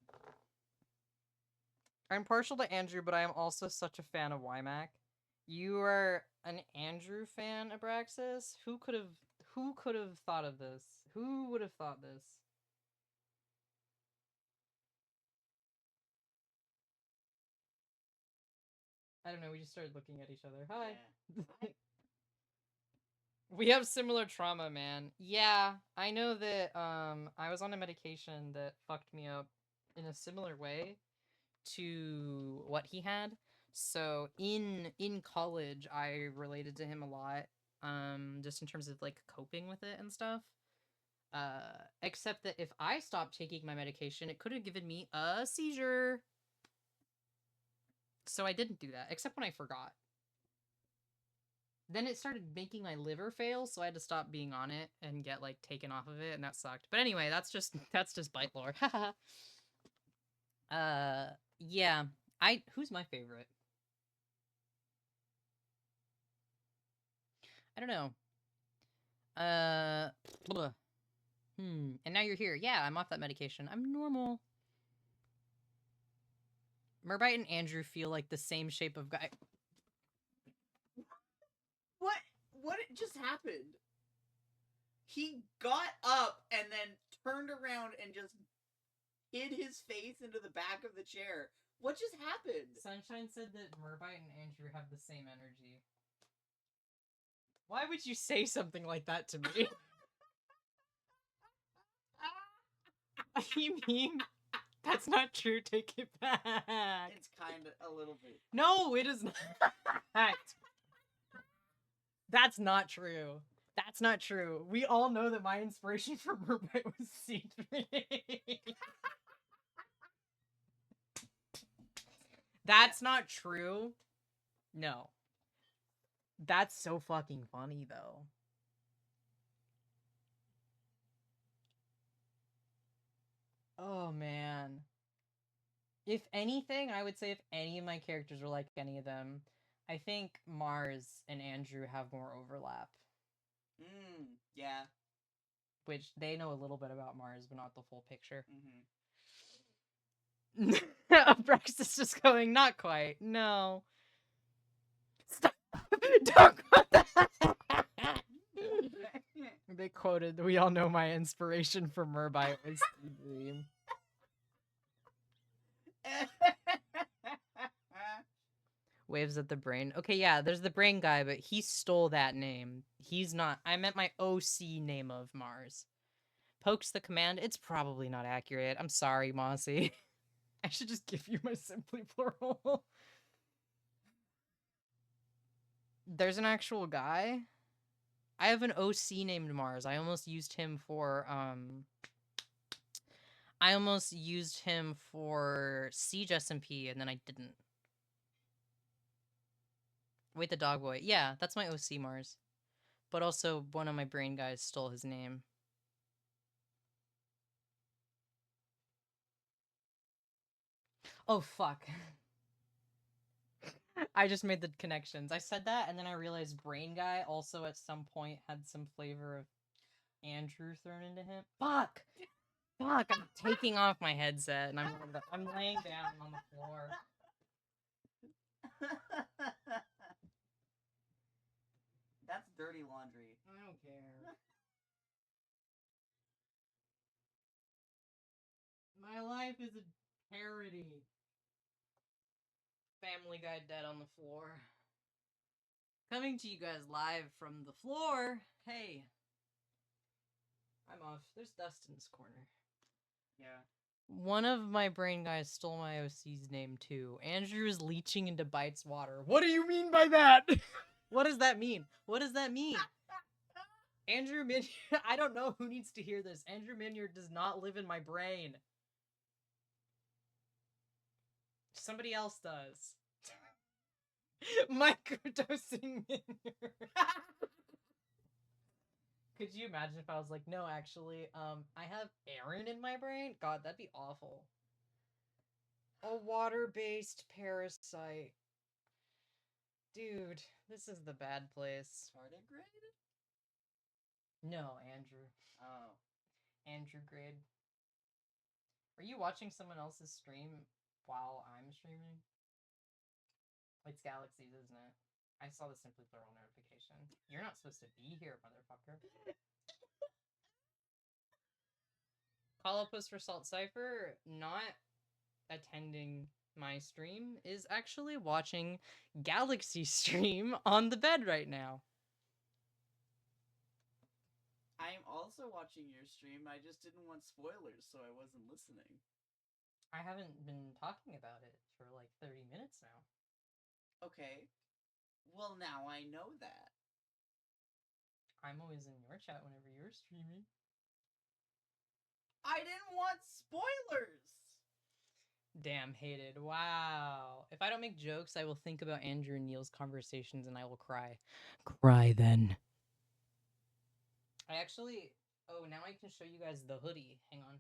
I'm partial to Andrew, but I am also such a fan of Wymack. You are an Andrew fan, Abraxas? Who could have thought of this? Who would have thought this? I don't know, we just started looking at each other. Hi. Yeah. We have similar trauma, man. Yeah, I know that I was on a medication that fucked me up in a similar way to what he had. So in college I related to him a lot just in terms of like coping with it and stuff. Except that if I stopped taking my medication, it could have given me a seizure. So I didn't do that, except when I forgot. Then it started making my liver fail, so I had to stop being on it and get like taken off of it, and that sucked. But anyway, that's just bite lore. Yeah. Who's my favorite? I don't know. Bleh. And now you're here. Yeah, I'm off that medication. I'm normal. Merbite and Andrew feel like the same shape of guy. What just happened? He got up and then turned around and just hid his face into the back of the chair. What just happened? Sunshine said that Merbite and Andrew have the same energy. Why would you say something like that to me? You mean that's not true? Take it back. It's kind of a little bit. No, it is not. That's not true. That's not true. We all know that my inspiration for Merbite was C3. That's not true. No. That's so fucking funny, though. Oh, man. If anything, I would say if any of my characters were like any of them, I think Mars and Andrew have more overlap. Yeah. Which they know a little bit about Mars, but not the full picture. Brax is just going, not quite. No. Stop. Don't quote that. They quoted, we all know my inspiration for Merbite was the dream. Waves at the brain. Okay, yeah, there's the brain guy, but he stole that name. He's not. I meant my OC name of Mars. Pokes the command. It's probably not accurate. I'm sorry, Mossy. I should just give you my simply plural. There's an actual guy. I have an OC named Mars. I almost used him for Siege SMP, and then I didn't. Wait, the dog boy. Yeah, that's my OC Mars. But also, one of my brain guys stole his name. Oh, fuck. I just made the connections. I said that, and then I realized brain guy also at some point had some flavor of Andrew thrown into him. Fuck! Fuck, I'm taking off my headset, and I'm laying down on the floor. That's dirty laundry. I don't care. My life is a parody. Family Guy dead on the floor. Coming to you guys live from the floor. Hey. I'm off. There's dust in this corner. Yeah. One of my brain guys stole my OC's name too. Andrew is leeching into Bite's water. What do you mean by that? What does that mean? What does that mean? Andrew Minyard, I don't know who needs to hear this. Andrew Minyard does not live in my brain. Somebody else does. Microdosing Minyard. Could you imagine if I was like, no, actually, I have Aaron in my brain? God, that'd be awful. A water-based parasite. Dude, this is the bad place. Tardigrade? No, Andrew. Oh. Andrew grade. Are you watching someone else's stream while I'm streaming? It's Galaxies, isn't it? I saw the Simply Plural notification. You're not supposed to be here, motherfucker. Call up post for Salt Cypher, not attending my stream, is actually watching Galaxy stream on the bed right now. I'm also watching your stream. I just didn't want spoilers, so I wasn't listening. I haven't been talking about it for like 30 minutes now. Okay. Well, now I know that. I'm always in your chat whenever you're streaming. I didn't want spoilers! Damn, hated. Wow. If I don't make jokes, I will think about Andrew and Neil's conversations and I will cry. Cry then. I actually... Oh, now I can show you guys the hoodie. Hang on.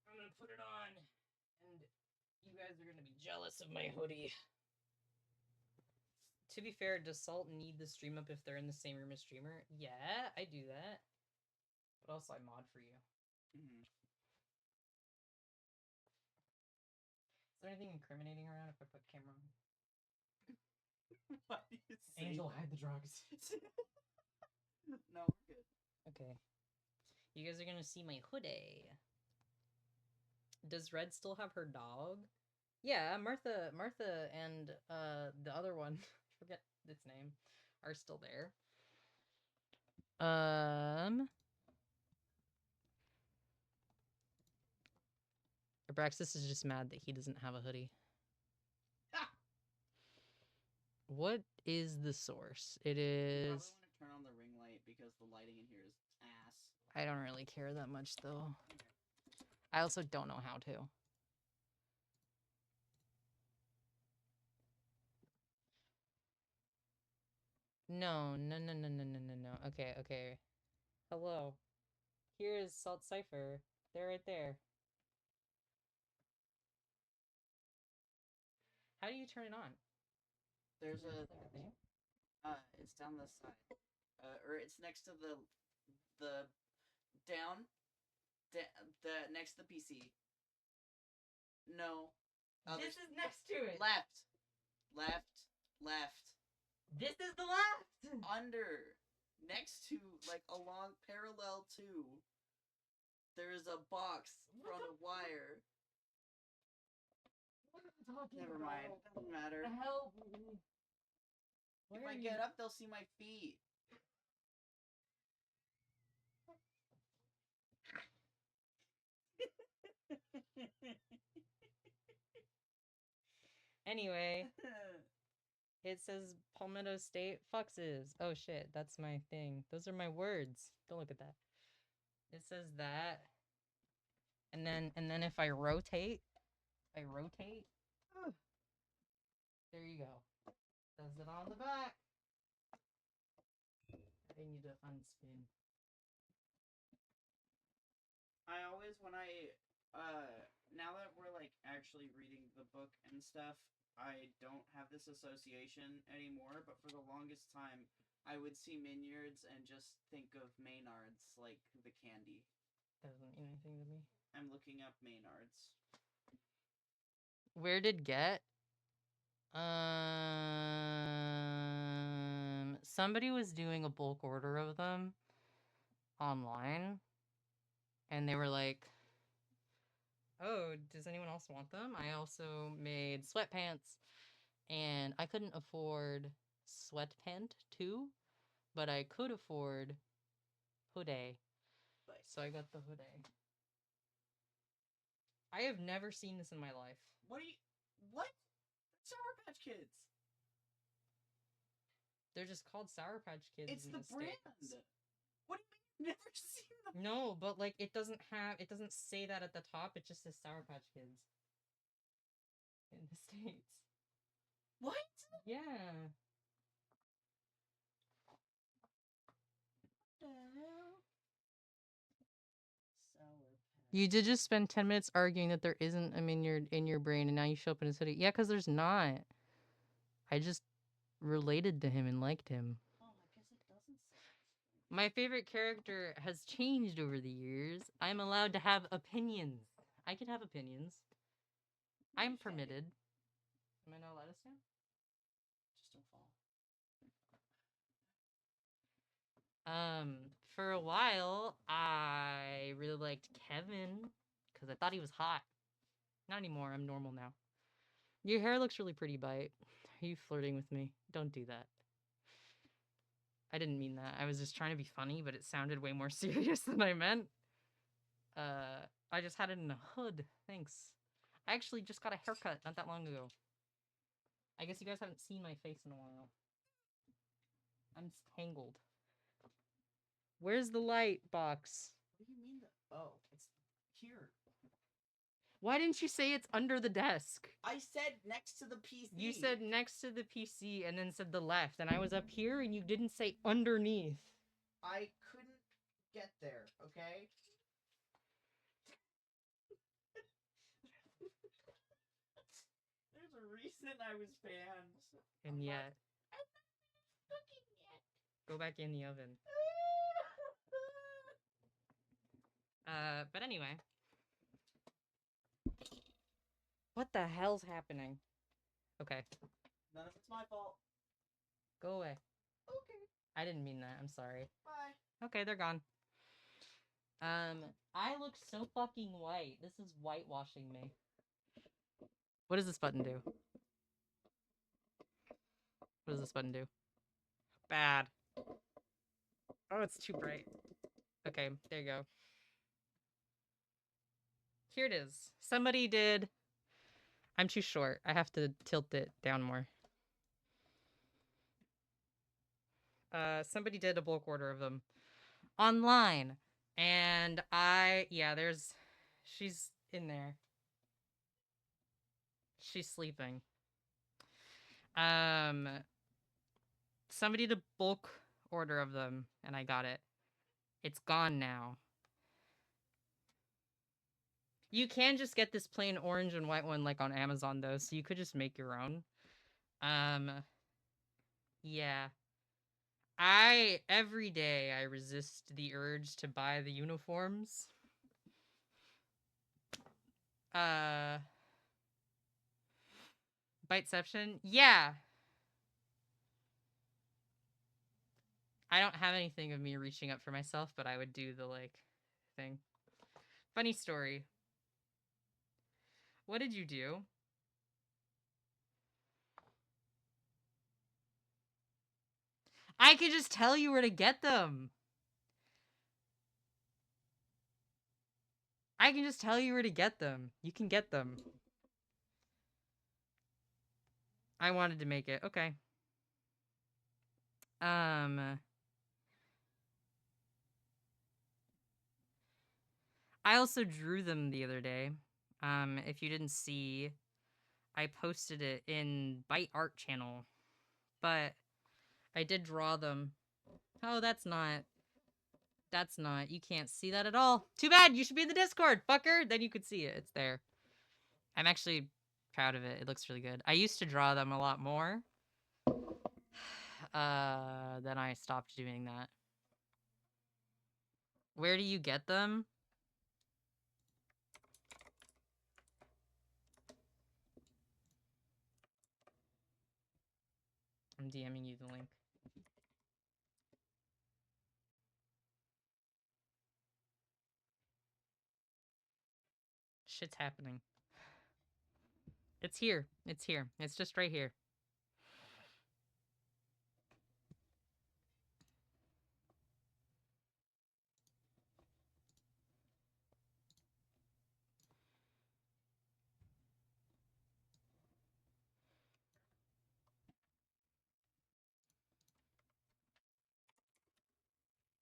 I'm gonna put it on. And you guys are gonna be jealous of my hoodie. To be fair, does Salt need the stream up if they're in the same room as streamer? Yeah, I do that. But also I mod for you. Mm-hmm. Is there anything incriminating around if I put camera on? Why do you say Angel, that? hide the drugs. No, we're good. Okay. You guys are gonna see my hoodie. Does Red still have her dog? Yeah, Martha and the other one, I forget its name, are still there. Abraxas is just mad that he doesn't have a hoodie. What is the source? It is... You probably want to turn on the ring light because the lighting in here is ass. I don't really care that much, though. I also don't know how to. No. Okay. Hello. Here is Salt Cypher. They're right there. How do you turn it on? There's Like a thing? it's down the side. Or it's next to the down the next to the PC. No. This is next to it. Left. This is the left. Under. Next to, like, along parallel to, there's a box from a wire. What are you talking Never about? mind. Doesn't matter. Help me. If I get up, they'll see my feet. Anyway, it says Palmetto State Foxes. Oh shit, that's my thing. Those are my words. Don't look at that. It says that. And then if I rotate, there you go. Says it on the back. I need to unspin. I always, when now that we're, like, actually reading the book and stuff, I don't have this association anymore, but for the longest time, I would see Minyards and just think of Maynards, like the candy. Doesn't mean anything to me. I'm looking up Maynards. Where did get? Somebody was doing a bulk order of them online, and they were like, "Oh, does anyone else want them?" I also made sweatpants, and I couldn't afford sweatpant too, but I could afford hoodie, so I got the hoodie. I have never seen this in my life. What? Sour Patch Kids. They're just called Sour Patch Kids. It's in the brand. States. What do you mean you've never seen them? No, but like it doesn't say that at the top. It just says Sour Patch Kids in the States. What? Yeah. What the hell? Sour Patch. You did just spend 10 minutes arguing that there isn't a Minyard in your brain, and now you show up in his hoodie. Yeah, because there's not. I just related to him and liked him. Oh, I guess it doesn't say. My favorite character has changed over the years. I'm allowed to have opinions. I can have opinions. I'm permitted. Am I not allowed to stand? Just don't fall. For a while, I really liked Kevin because I thought he was hot. Not anymore. I'm normal now. Your hair looks really pretty, Bite. Are you flirting with me? Don't do that. I didn't mean that. I was just trying to be funny, but it sounded way more serious than I meant. I just had it in a hood. Thanks. I actually just got a haircut not that long ago. I guess you guys haven't seen my face in a while. I'm tangled. Where's the light box? What do you mean? Oh, it's here. Why didn't you say it's under the desk? I said next to the PC. You said next to the PC and then said the left, and I was up here and you didn't say underneath. I couldn't get there, okay? There's a reason I was banned. And yet. I'm not cooking yet. Go back in the oven. But anyway. What the hell's happening? Okay. None of it's my fault. Go away. Okay. I didn't mean that. I'm sorry. Bye. Okay, they're gone. I look so fucking white. This is whitewashing me. What does this button do? What does this button do? Bad. Oh, it's too bright. Okay, there you go. Here it is. Somebody did... I'm too short. I have to tilt it down more. Somebody did a bulk order of them online. And there's... She's in there. She's sleeping. Somebody did a bulk order of them, and I got it. It's gone now. You can just get this plain orange and white one like on Amazon though, so you could just make your own. Yeah. Every day I resist the urge to buy the uniforms. Biteception? Yeah. I don't have anything of me reaching up for myself, but I would do the, like, thing. Funny story. What did you do? I could just tell you where to get them. I can just tell you where to get them. You can get them. I wanted to make it. Okay. I also drew them the other day. If you didn't see, I posted it in Byte Art channel. But I did draw them. Oh, that's not. You can't see that at all. Too bad. You should be in the Discord, fucker. Then you could see it. It's there. I'm actually proud of it. It looks really good. I used to draw them a lot more. Then I stopped doing that. Where do you get them? I'm DMing you the link. Shit's happening. It's here. It's here. It's just right here.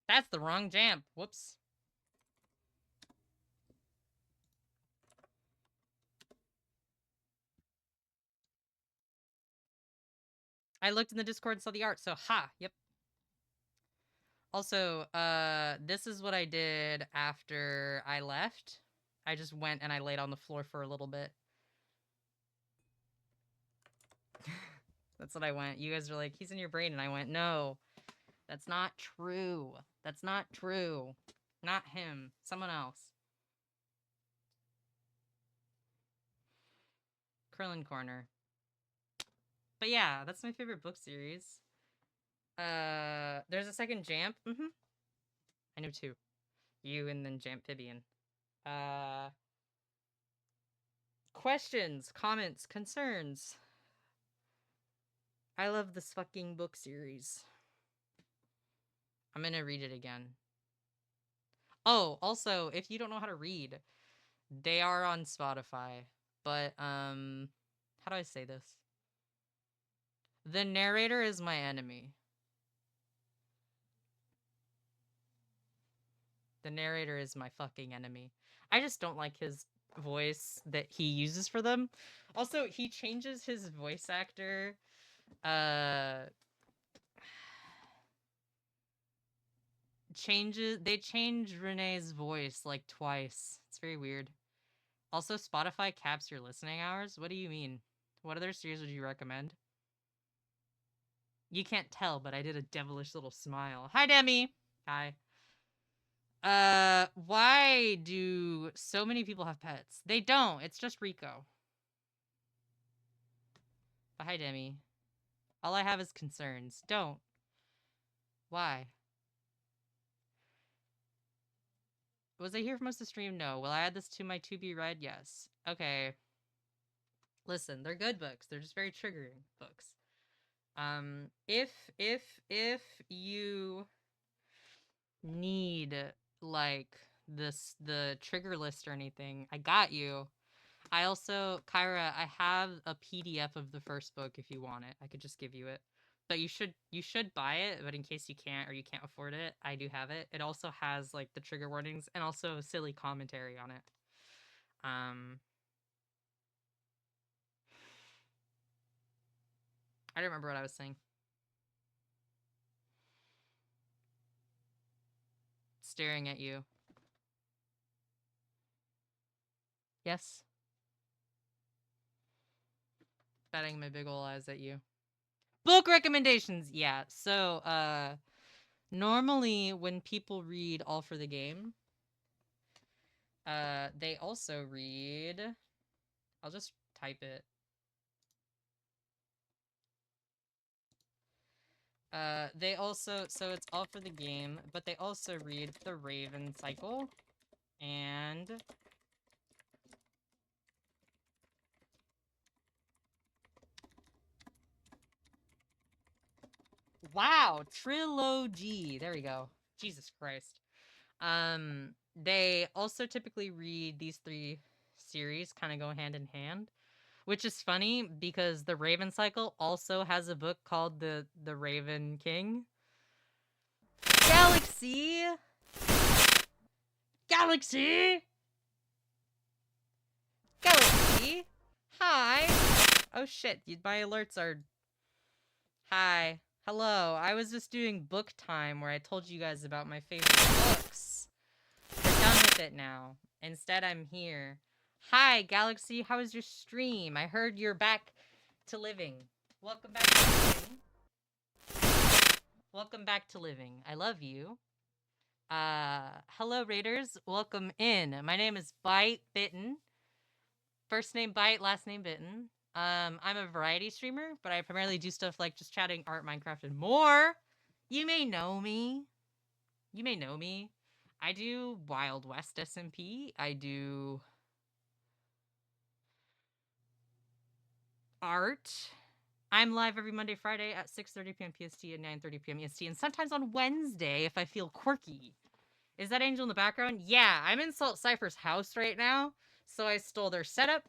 That's the wrong jam. Whoops. I looked in the Discord and saw the art, so ha, yep. Also, this is what I did after I left. I just went and I laid on the floor for a little bit. That's what I went. You guys were like, he's in your brain. And I went, no, that's not true. That's not true. Not him. Someone else. Krillin Corner. But yeah, that's my favorite book series. There's a second Jamp. I know two. You and then Jamphibian. Questions, comments, concerns. I love this fucking book series. I'm gonna read it again. Oh, also, if you don't know how to read, they are on Spotify. But, how do I say this? The narrator is my enemy. The narrator is my fucking enemy. I just don't like his voice that he uses for them. Also, he changes his voice actor. They change Renee's voice like twice. It's very weird. Also, Spotify caps your listening hours. What do you mean? What other series would you recommend? You can't tell, but I did a devilish little smile. Hi, Demi. Hi. Why do so many people have pets? They don't. It's just Rico. But hi, Demi. All I have is concerns. Don't. Why? Was I here for most of the stream? No. Will I add this to my to be read? Yes. Okay. Listen, they're good books. They're just very triggering books. If you need like the trigger list or anything, I got you. I also, Kyra, I have a PDF of the first book if you want it. I could just give you it. But you should buy it, but in case you can't or you can't afford it, I do have it. It also has like the trigger warnings and also silly commentary on it. I don't remember what I was saying. Staring at you. Yes. Batting my big ol' eyes at you. Book recommendations. Yeah. So, normally when people read All for the Game, they also read, I'll just type it. They also, so it's All for the Game, but they also read The Raven Cycle and wow, trilogy. There we go. Jesus Christ. They also typically read these three series, kind of go hand in hand, which is funny because the Raven Cycle also has a book called the Raven King. Galaxy. Galaxy. Galaxy. Hi. Oh shit, my alerts are. Hi. Hello. I was just doing book time where I told you guys about my favorite books. We're done with it now. Instead, I'm here. Hi, Galaxy. How was your stream? I heard you're back to living. Welcome back to living. Welcome back to living. I love you. Hello, Raiders. Welcome in. My name is Bite Bitten. First name Bite, last name Bitten. I'm a variety streamer, but I primarily do stuff like just chatting, art, Minecraft, and more. You may know me. You may know me. I do Wild West SMP. I do art. I'm live every Monday, Friday at 6:30 p.m. PST and 9:30 p.m. EST, and sometimes on Wednesday if I feel quirky. Is that Angel in the background? Yeah, I'm in Salt Cypher's house right now, so I stole their setup.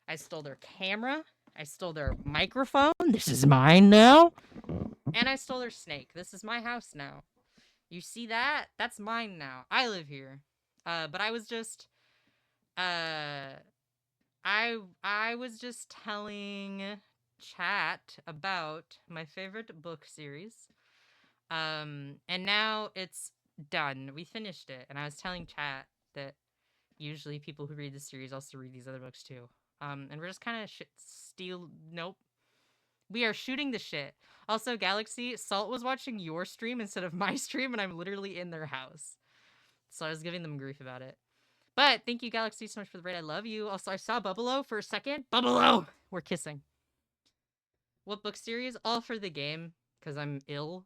I stole their camera. I stole their microphone. This is mine now. And I stole their snake. This is my house now. You see that? That's mine now. I live here. But I was just I was just telling chat about my favorite book series. And now it's done. We finished it. And I was telling chat that usually people who read this series also read these other books too. And we're just kind of nope. We are shooting the shit. Also, Galaxy, Salt was watching your stream instead of my stream, and I'm literally in their house. So I was giving them grief about it. But thank you, Galaxy, so much for the raid. I love you. Also, I saw Bubble for a second. Bubble! We're kissing. What book series? All for the game, because I'm ill.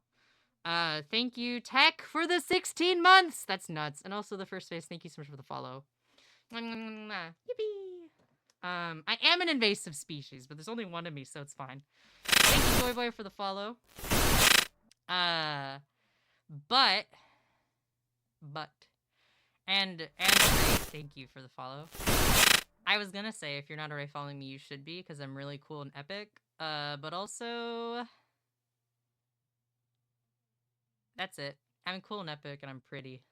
Thank you, Tech, for the 16 months. That's nuts. And also the first face. Thank you so much for the follow. Yippee. I am an invasive species, but there's only one of me, so it's fine. Thank you, Joy Boy, for the follow. But, and thank you for the follow. I was gonna say, if you're not already following me, you should be, because I'm really cool and epic. But also, that's it. I'm cool and epic, and I'm pretty.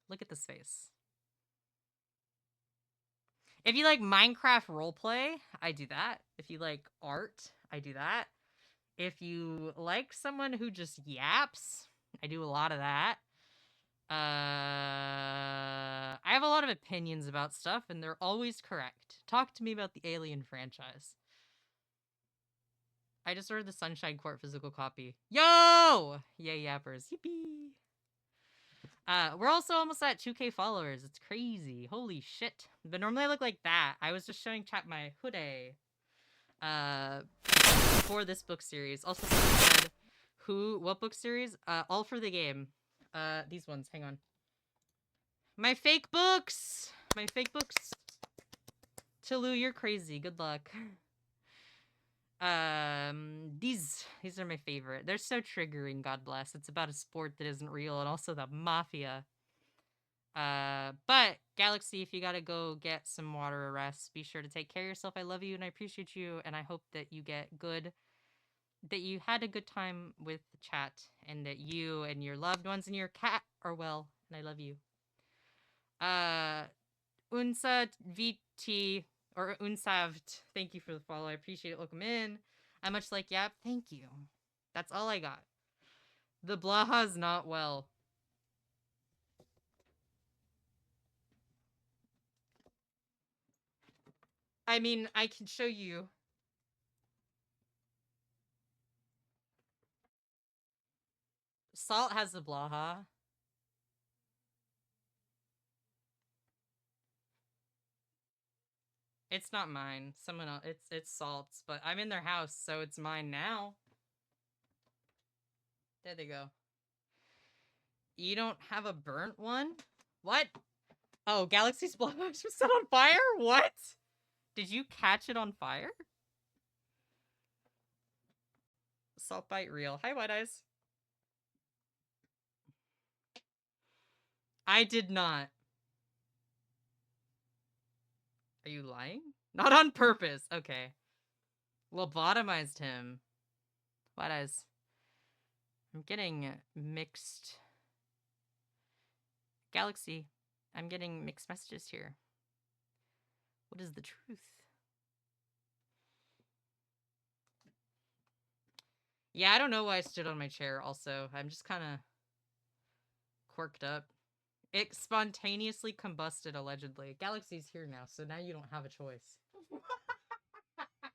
Look at this face. If you like Minecraft roleplay, I do that. If you like art, I do that. If you like someone who just yaps, I do a lot of that. I have a lot of opinions about stuff, and they're always correct. Talk to me about the Alien franchise. I just ordered the Sunshine Court physical copy. Yo! Yay, yappers. Yippee! We're also almost at 2K followers. It's crazy. Holy shit. But normally I look like that. I was just showing chat my hoodie. For this book series. Also someone said, what book series? All for the game. These ones. Hang on. My fake books! My fake books. Tulu, you're crazy. Good luck. These are my favorite. They're so triggering, God bless. It's about a sport that isn't real and also the mafia. But Galaxy, if you gotta go get some water or rest, be sure to take care of yourself. I love you and I appreciate you, and I hope that you had a good time with the chat, and that you and your loved ones and your cat are well, and I love you. Unsa VT or Unsavt, thank you for the follow. I appreciate it. Welcome in. I much like Yap. Thank you. That's all I got. The Blaha's not well. I mean, I can show you. Salt has the Blaha. It's not mine. Someone else. It's Salt's, but I'm in their house, so it's mine now. There they go. You don't have a burnt one? What? Oh, Galaxy's Blaha was set on fire? What? Did you catch it on fire? Salt bite real. Hi, White Eyes. I did not. Are you lying? Not on purpose. Okay. Lobotomized him. White Eyes. I'm getting mixed. Galaxy. I'm getting mixed messages here. What is the truth? Yeah, I don't know why I stood on my chair also. I'm just kind of quirked up. It spontaneously combusted, allegedly. Galaxy's here now, so now you don't have a choice.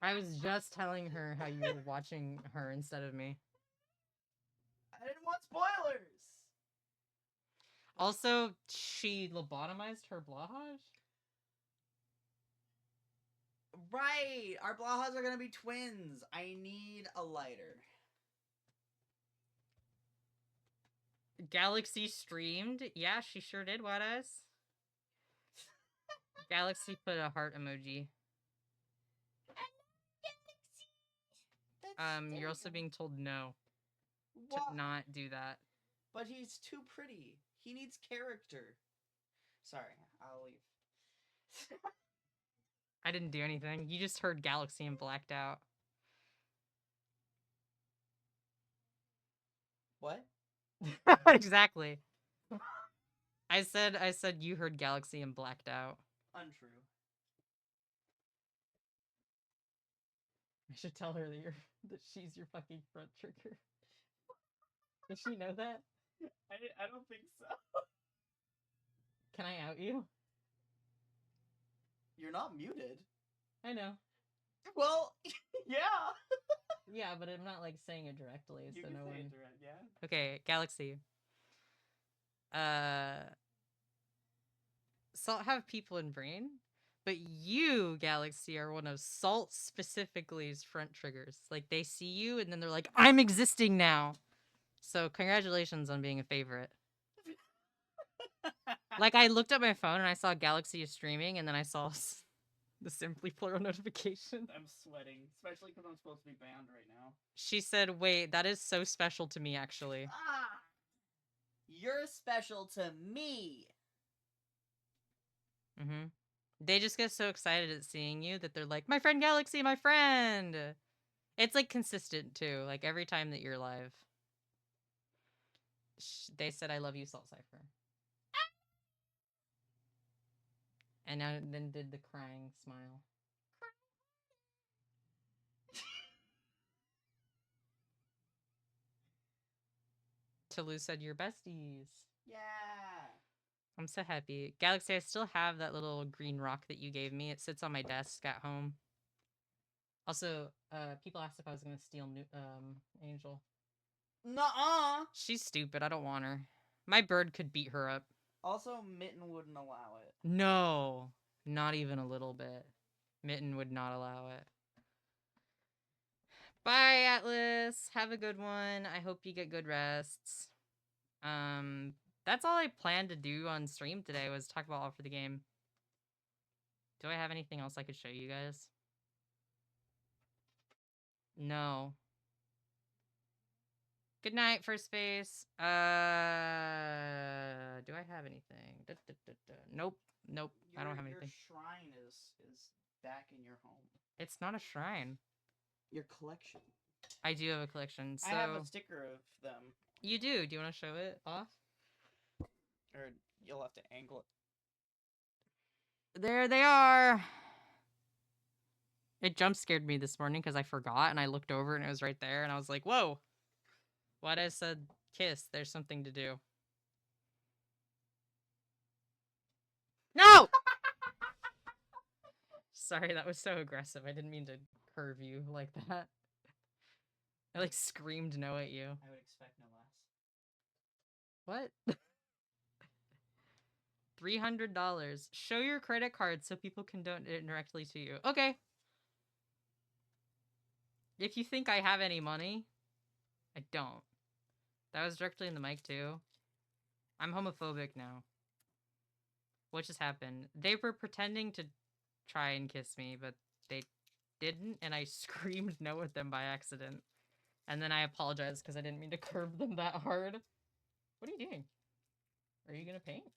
I was just telling her how you were watching her instead of me. I didn't want spoilers! Also, she lobotomized her Blahaj? Right! Our Blahas are gonna be twins! I need a lighter. Galaxy streamed? Yeah, she sure did, What Eyes? Galaxy put a heart emoji. You're also being told no. What? To not do that. But he's too pretty. He needs character. Sorry, I'll leave. I didn't do anything. You just heard Galaxy and blacked out. What? Exactly. I said you heard Galaxy and blacked out. Untrue. I should tell her that she's your fucking front trigger. Does she know that? I don't think so. Can I out you? You're not muted. I know. Well, yeah. Yeah, but I'm not like saying it directly, You so can no say one. it direct, yeah. Okay, Galaxy. Salt have people in brain, but you, Galaxy, are one of Salt specifically's front triggers. Like they see you and then they're like, "I'm existing now." So congratulations on being a favorite. Like I looked at my phone and I saw Galaxy is streaming, and then I saw the Simply Plural notification. I'm sweating, especially because I'm supposed to be banned right now. She said, "Wait, that is so special to me, actually." Ah! You're special to me. Mm-hmm. They just get so excited at seeing you that they're like, "My friend Galaxy, my friend." It's like consistent too. Like every time that you're live, they said, "I love you, Salt Cipher," and now then did the crying smile. Toulouse said, "You're besties." Yeah. I'm so happy. Galaxy, I still have that little green rock that you gave me. It sits on my desk at home. Also, people asked if I was gonna steal Angel. Nuh-uh. She's stupid. I don't want her. My bird could beat her up. Also, Mitten wouldn't allow it. No, not even a little bit. Mitten would not allow it. Bye, Atlas. Have a good one. I hope you get good rests. That's all I planned to do on stream today was talk about All for the Game. Do I have anything else I could show you guys? No. Good night, First Base. Do I have anything? Nope. Nope. I don't have anything. Your shrine is back in your home. It's not a shrine. Your collection. I do have a collection. So I have a sticker of them. You do. Do you want to show it off? Or you'll have to angle it. There they are. It jump scared me this morning because I forgot and I looked over and it was right there and I was like, whoa. Why'd I said kiss? There's something to do. No! Sorry, that was so aggressive. I didn't mean to curve you like that. I like screamed no at you. I would expect no What? $300. Show your credit card so people can donate it directly to you. Okay. If you think I have any money, I don't. That was directly in the mic too. I'm homophobic now. What just happened? They were pretending to try and kiss me, but they didn't, and I screamed no at them by accident. And then I apologized because I didn't mean to curb them that hard. What are you doing? Are you gonna paint?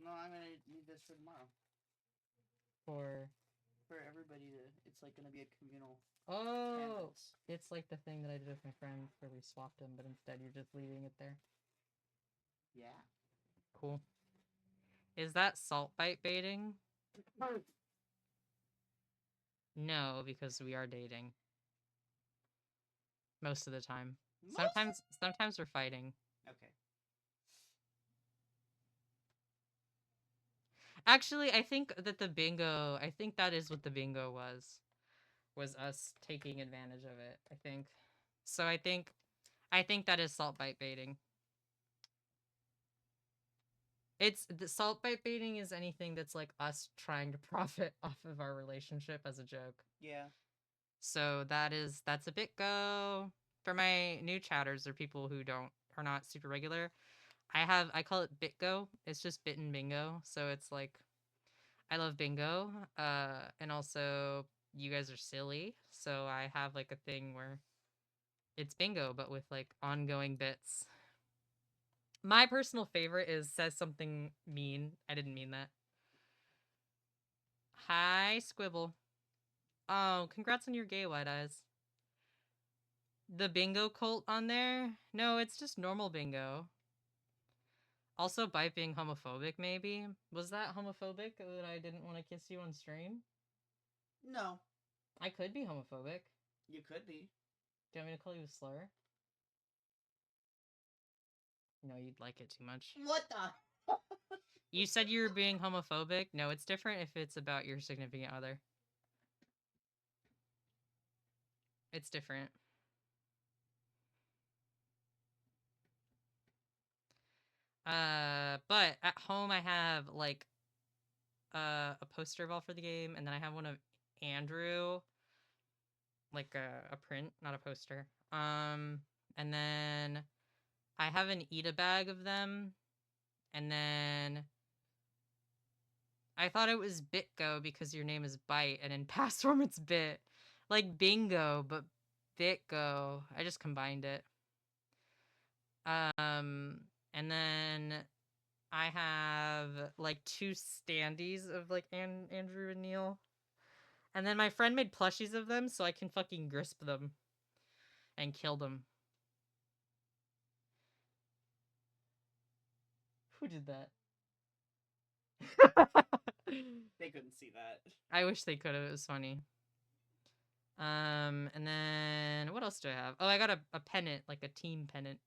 No, I'm gonna need this for tomorrow. For everybody to, it's like gonna be a communal. Oh, canvas. It's like the thing that I did with my friend where we swapped them, but instead you're just leaving it there. Yeah. Cool. Is that salt bite baiting? No, because we are dating. Most of the time. Sometimes we're fighting. Okay. Actually, I think that the bingo, I think that is what the bingo was us taking advantage of it, I think. So I think that is salt bite baiting. It's the salt bite baiting is anything that's like us trying to profit off of our relationship as a joke. Yeah. So that's a bit go for my new chatters or people who are not super regular. I call it BitGo. It's just bit and bingo. So it's like I love bingo. And also you guys are silly. So I have like a thing where it's bingo but with like ongoing bits. My personal favorite is says something mean. I didn't mean that. Hi, Squibble. Oh, congrats on your gay white eyes. The bingo cult on there? No, it's just normal bingo. Also, by being homophobic, maybe? Was that homophobic that I didn't want to kiss you on stream? No. I could be homophobic. You could be. Do you want me to call you a slur? No, you'd like it too much. What the? You said you were being homophobic. No, it's different if it's about your significant other. It's different. But at home I have like a poster of all for the game, and then I have one of Andrew, like a print, not a poster. And then I have an eat a bag of them, and then I thought it was Bitgo because your name is Bite, and in past form it's Bit, like bingo, but Bitgo. I just combined it. And then I have like 2 standees of like Andrew and Neil. And then my friend made plushies of them so I can fucking grisp them and kill them. Who did that? They couldn't see that. I wish they could have. It was funny. And then what else do I have? Oh, I got a pennant, like a team pennant.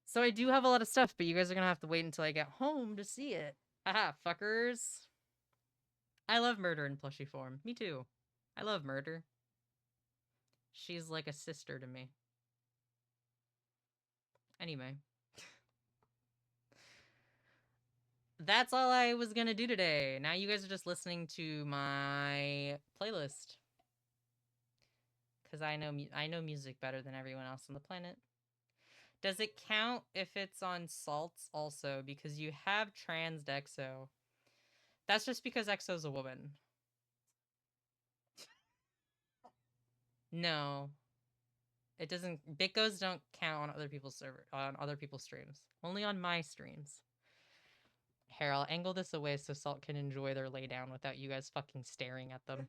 So I do have a lot of stuff, but you guys are gonna have to wait until I get home to see it. Haha, fuckers. I love Murder in plushie form. Me too. I love Murder. She's like a sister to me. Anyway. That's all I was gonna do today. Now you guys are just listening to my playlist. Because I know music better than everyone else on the planet. Does it count if it's on salts also? Because you have trans EXO. That's just because EXO's a woman. No. It doesn't. Bitgos don't count on other people's streams. Only on my streams. Here, I'll angle this away so Salt can enjoy their laydown without you guys fucking staring at them.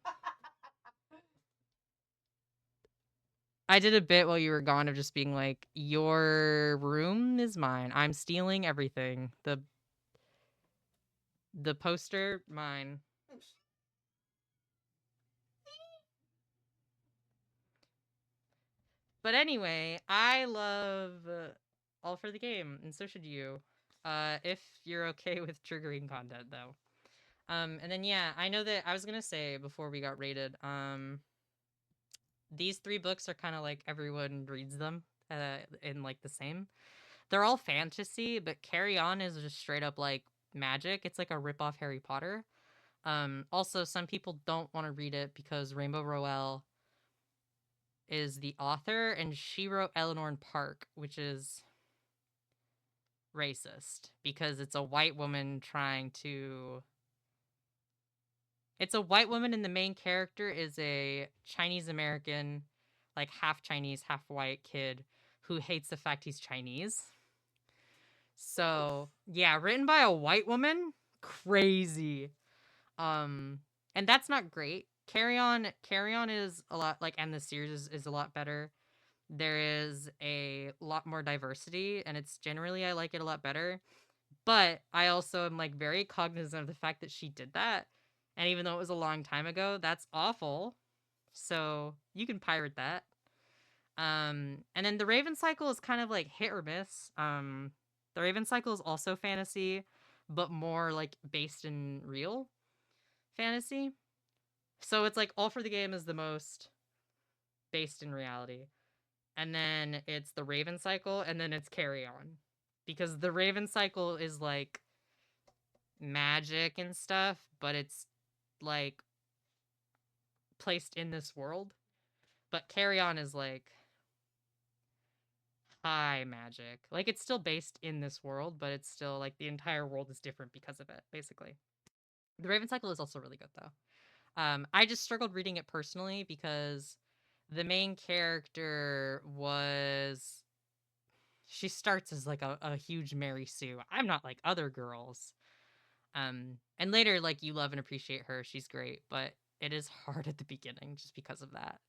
I did a bit while you were gone of just being like, your room is mine. I'm stealing everything. The poster, mine. But anyway, I love All for the Game, and so should you. If you're okay with triggering content, though. And then yeah, I know that I was gonna say before we got rated, these 3 books are kind of like everyone reads them, in like the same. They're all fantasy, but Carry On is just straight up like magic. It's like a rip-off Harry Potter. Also, some people don't want to read it because Rainbow Rowell is the author, and she wrote Eleanor and Park, which is racist because it's a white woman trying to. It's a white woman, and the main character is a Chinese American, like half Chinese, half white kid who hates the fact he's Chinese. So, yeah, written by a white woman? Crazy. And that's not great. Carry On is a lot like, and the series is a lot better. There is a lot more diversity, and it's generally I like it a lot better. But I also am like very cognizant of the fact that she did that. And even though it was a long time ago, that's awful. So you can pirate that. And then the Raven Cycle is kind of like hit or miss. The Raven Cycle is also fantasy, but more like based in real fantasy. So it's like All for the Game is the most based in reality. And then it's the Raven Cycle, and then it's Carry On. Because the Raven Cycle is like magic and stuff, but it's like placed in this world. But Carry On is like high magic. Like it's still based in this world, but it's still like the entire world is different because of it, basically. The Raven Cycle is also really good though. I just struggled reading it personally because the main character was she starts as like a huge Mary Sue. I'm not like other girls. And later like you love and appreciate her. She's great, but it is hard at the beginning just because of that.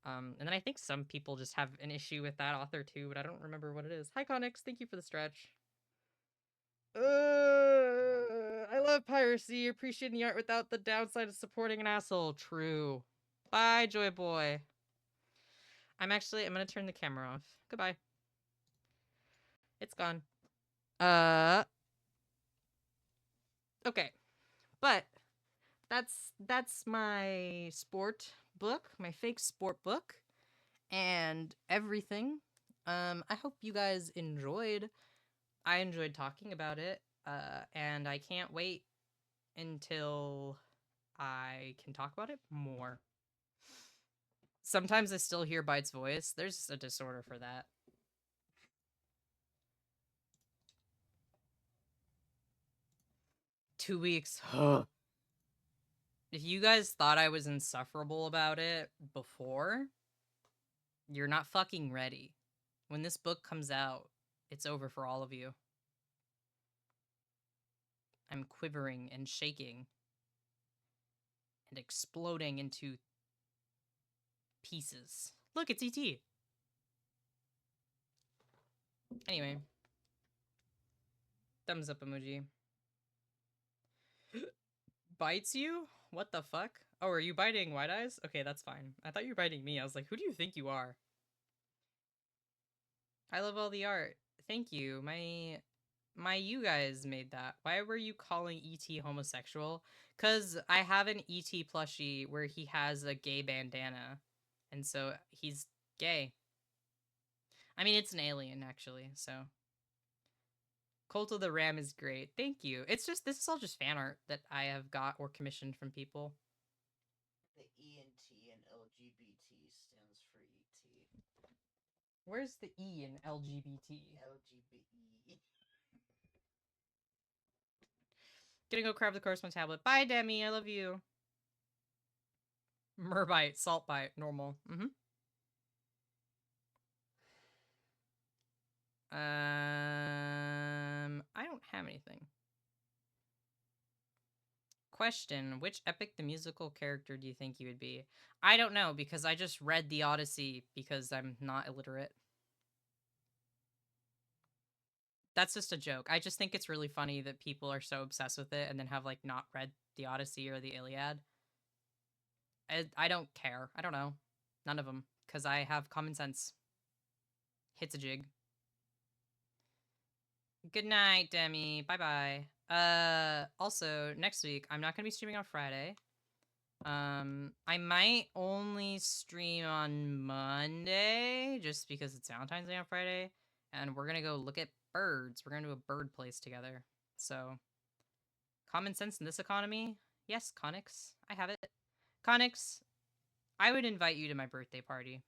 And then I think some people just have an issue with that author too, but I don't remember what it is. Hi Conix, thank you for the stretch. I love piracy. Appreciating the art without the downside of supporting an asshole. True. Bye, Joy Boy. I'm gonna turn the camera off. Goodbye. It's gone. Okay, but that's my sport book, my fake sport book, and everything. I hope you guys enjoyed. I enjoyed talking about it, and I can't wait until I can talk about it more. Sometimes I still hear Bite's voice. There's a disorder for that. $2 weeks. If you guys thought I was insufferable about it before, you're not fucking ready. When this book comes out, it's over for all of you. I'm quivering and shaking and exploding into pieces. Look, it's ET. Anyway, thumbs up emoji. Bites you? What the fuck? Oh, are you biting White Eyes? Okay, that's fine. I thought you were biting me. I was like, who do you think you are? I love all the art. Thank you. My you guys made that. Why were you calling ET homosexual? Cuz I have an ET plushie where he has a gay bandana. And so he's gay. I mean, it's an alien actually. So Cult of the Ram is great. Thank you. It's just this is all just fan art that I have got or commissioned from people. The E and T in LGBT stands for ET. Where's the E in LGBT? LGBT. Gonna go grab the correspondence tablet. Bye, Demi. I love you. Merbite, salt bite, normal. I don't have anything. Question: which Epic the musical character do you think you would be? I don't know because I just read the Odyssey because I'm not illiterate. That's just a joke. I just think it's really funny that people are so obsessed with it and then have like not read the Odyssey or the Iliad. I don't care. I don't know. None of them because I have common sense. Hits a jig. Good night, Demi. Bye bye. Also next week I'm not gonna be streaming on Friday. I might only stream on Monday just because it's Valentine's Day on Friday, and we're gonna go look at birds. We're gonna do a bird place together. So, common sense in this economy? Yes, Connix. I have it. Connix, I would invite you to my birthday party.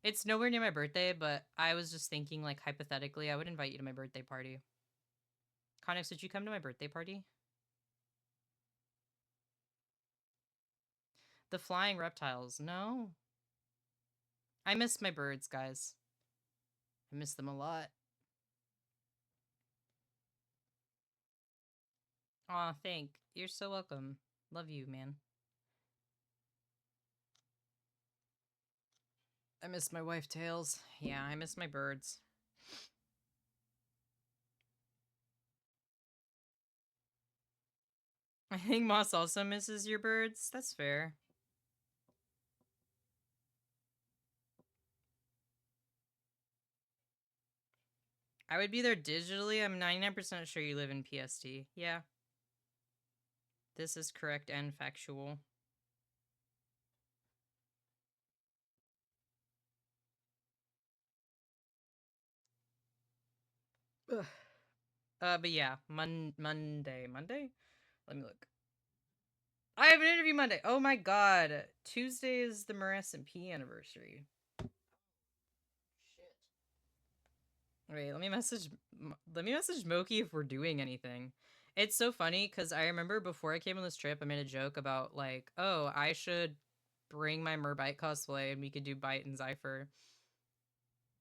It's nowhere near my birthday, but I was just thinking, like, hypothetically, I would invite you to my birthday party. Connix, did you come to my birthday party? The flying reptiles. No. I miss my birds, guys. I miss them a lot. Aw, thank. You're so welcome. Love you, man. I miss my wife, Tails. Yeah, I miss my birds. I think Moss also misses your birds. That's fair. I would be there digitally. I'm 99% sure you live in PST. Yeah. This is correct and factual. Ugh. But yeah, Monday. Monday? Let me look. I have an interview Monday. Oh my god. Tuesday is the Maress and P anniversary. Shit. Wait, let me message Moki if we're doing anything. It's so funny because I remember before I came on this trip, I made a joke about like, oh, I should bring my Merbite cosplay and we could do Bite and Zypher.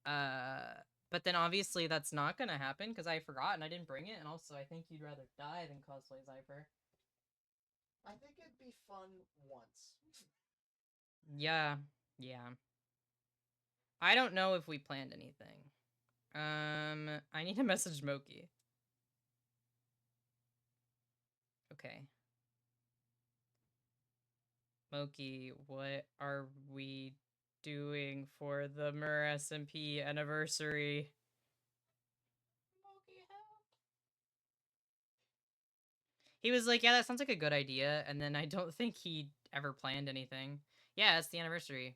But then obviously that's not gonna happen because I forgot and I didn't bring it, and also I think you'd rather die than cosplay Zypher. I think it'd be fun once. Yeah, yeah. I don't know if we planned anything. I need to message Moki. Okay. Moki, what are we doing for the Mer SMP anniversary? Moki, help. He was like, yeah, that sounds like a good idea, and then I don't think he ever planned anything. Yeah, it's the anniversary.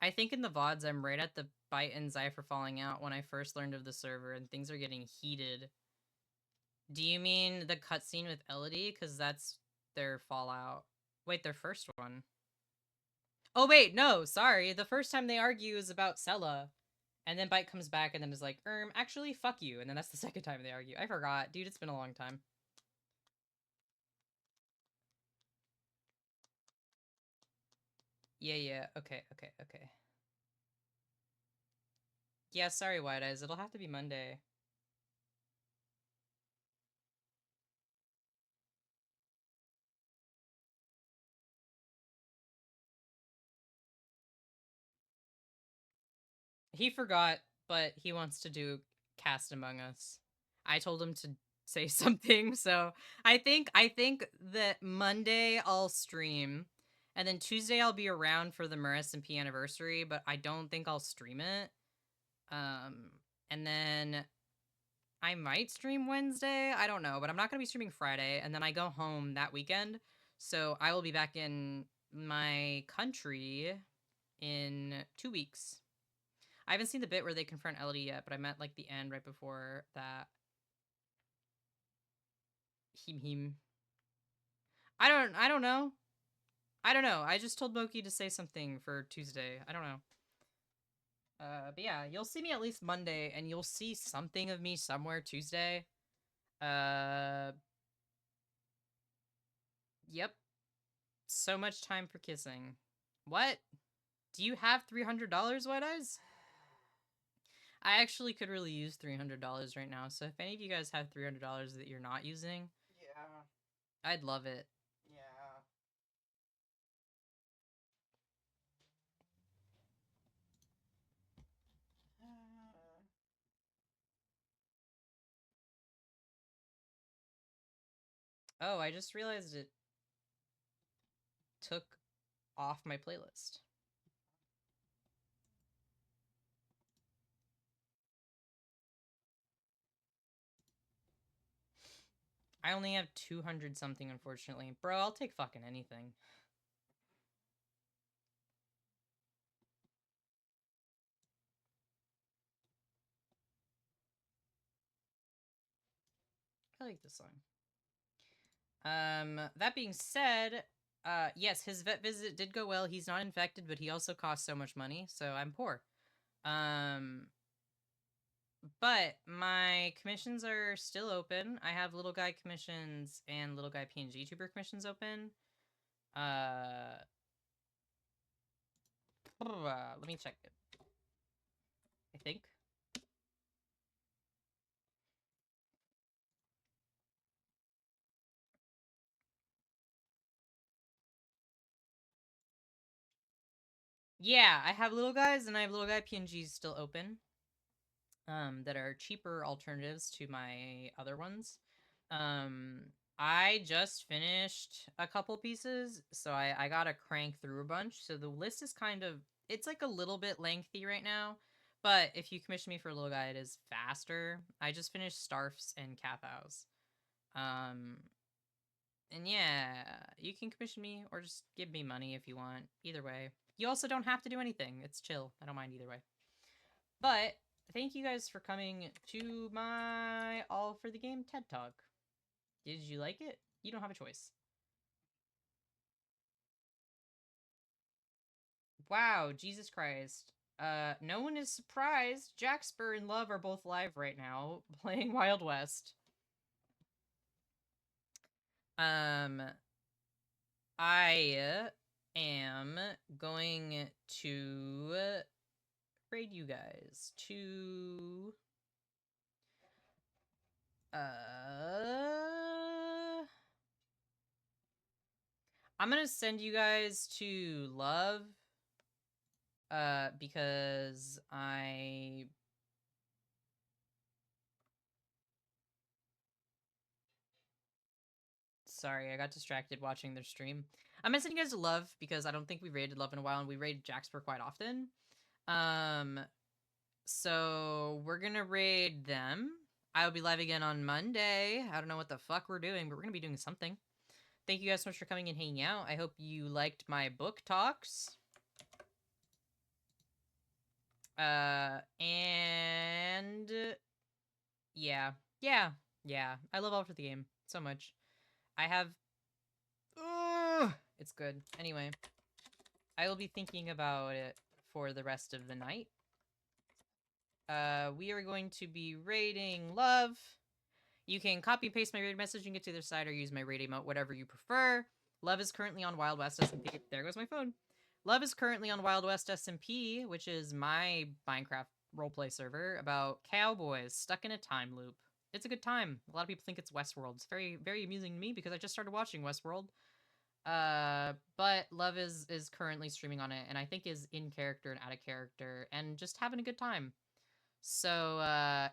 I think in the VODs, I'm right at the Bite and Zypher falling out when I first learned of the server, and things are getting heated. Do you mean the cutscene with Elodie? Because that's their fallout. Wait, their first one. Oh, wait, no, sorry. The first time they argue is about Sella. And then Bite comes back and then is like, actually, fuck you. And then that's the second time they argue. I forgot. Dude, it's been a long time. Yeah. Okay. Yeah, sorry, White Eyes. It'll have to be Monday. He forgot, but he wants to do Cast Among Us. I told him to say something, so I think that Monday I'll stream, and then Tuesday I'll be around for the Marissa and P anniversary, but I don't think I'll stream it. And then I might stream Wednesday. I don't know, but I'm not gonna be streaming Friday, and then I go home that weekend, so I will be back in my country in 2 weeks. I haven't seen the bit where they confront Elodie yet, but I meant like the end right before that. Him. I don't know. I don't know. I just told Moki to say something for Tuesday. I don't know. But yeah, you'll see me at least Monday, and you'll see something of me somewhere Tuesday. Yep. So much time for kissing. What? Do you have $300, White Eyes? I actually could really use $300 right now, so if any of you guys have $300 that you're not using, Yeah. I'd love it. Yeah. Oh, I just realized it took off my playlist. I only have 200 something, unfortunately. Bro, I'll take fucking anything. I like this song. That being said, yes, his vet visit did go well. He's not infected, but he also costs so much money, so I'm poor. But my commissions are still open. I have little guy commissions and little guy PNG tuber commissions open. Let me check it. I think. Yeah, I have little guys and I have little guy PNGs still open. That are cheaper alternatives to my other ones. I just finished a couple pieces, so I gotta crank through a bunch. So the list is kind of, it's like a little bit lengthy right now, but if you commission me for a little guy, it is faster. I just finished Starfs and Cathows. And yeah, you can commission me or just give me money if you want. Either way. You also don't have to do anything. It's chill. I don't mind either way. But thank you guys for coming to my All for the Game TED Talk. Did you like it? You don't have a choice. Wow, Jesus Christ. No one is surprised. Jaxper and Love are both live right now, playing Wild West. I am going to raid you guys to I'm gonna send you guys to Love because sorry, I got distracted watching their stream. I'm gonna send you guys to Love because I don't think we raided Love in a while, and we raid Jaxper quite often. So we're gonna raid them. I will be live again on Monday. I don't know what the fuck we're doing, but we're gonna be doing something. Thank you guys so much for coming and hanging out. I hope you liked my book talks. And yeah. I love All for the Game so much. I have it's good. Anyway, I will be thinking about it for the rest of the night. We are going to be raiding Love. You can copy and paste my raid message and get to the other side, or use my raid emote, whatever you prefer. Love is currently on Wild West SMP. There goes my phone. Love is currently on Wild West SMP, which is my Minecraft roleplay server about cowboys stuck in a time loop. It's a good time. A lot of people think it's Westworld. It's very, very amusing to me because I just started watching Westworld. But Love is currently streaming on it, and I think is in character and out of character, and just having a good time. So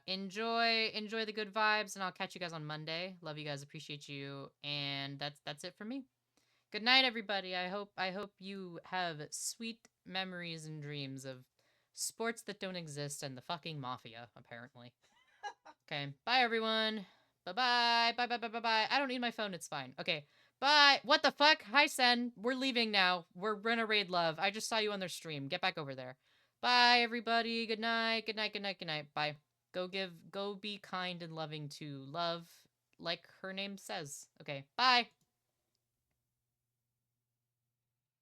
enjoy the good vibes, and I'll catch you guys on Monday. Love you guys, appreciate you, and that's it for me. Good night, everybody. I hope you have sweet memories and dreams of sports that don't exist and the fucking mafia, apparently. Okay, bye everyone. Bye-bye. Bye. I don't need my phone, it's fine. Okay, bye. What the fuck? Hi, Sen. We're leaving now. We're gonna raid Love. I just saw you on their stream. Get back over there. Bye, everybody. Good night. Good night. Bye. Go be kind and loving to Love, like her name says. Okay, bye.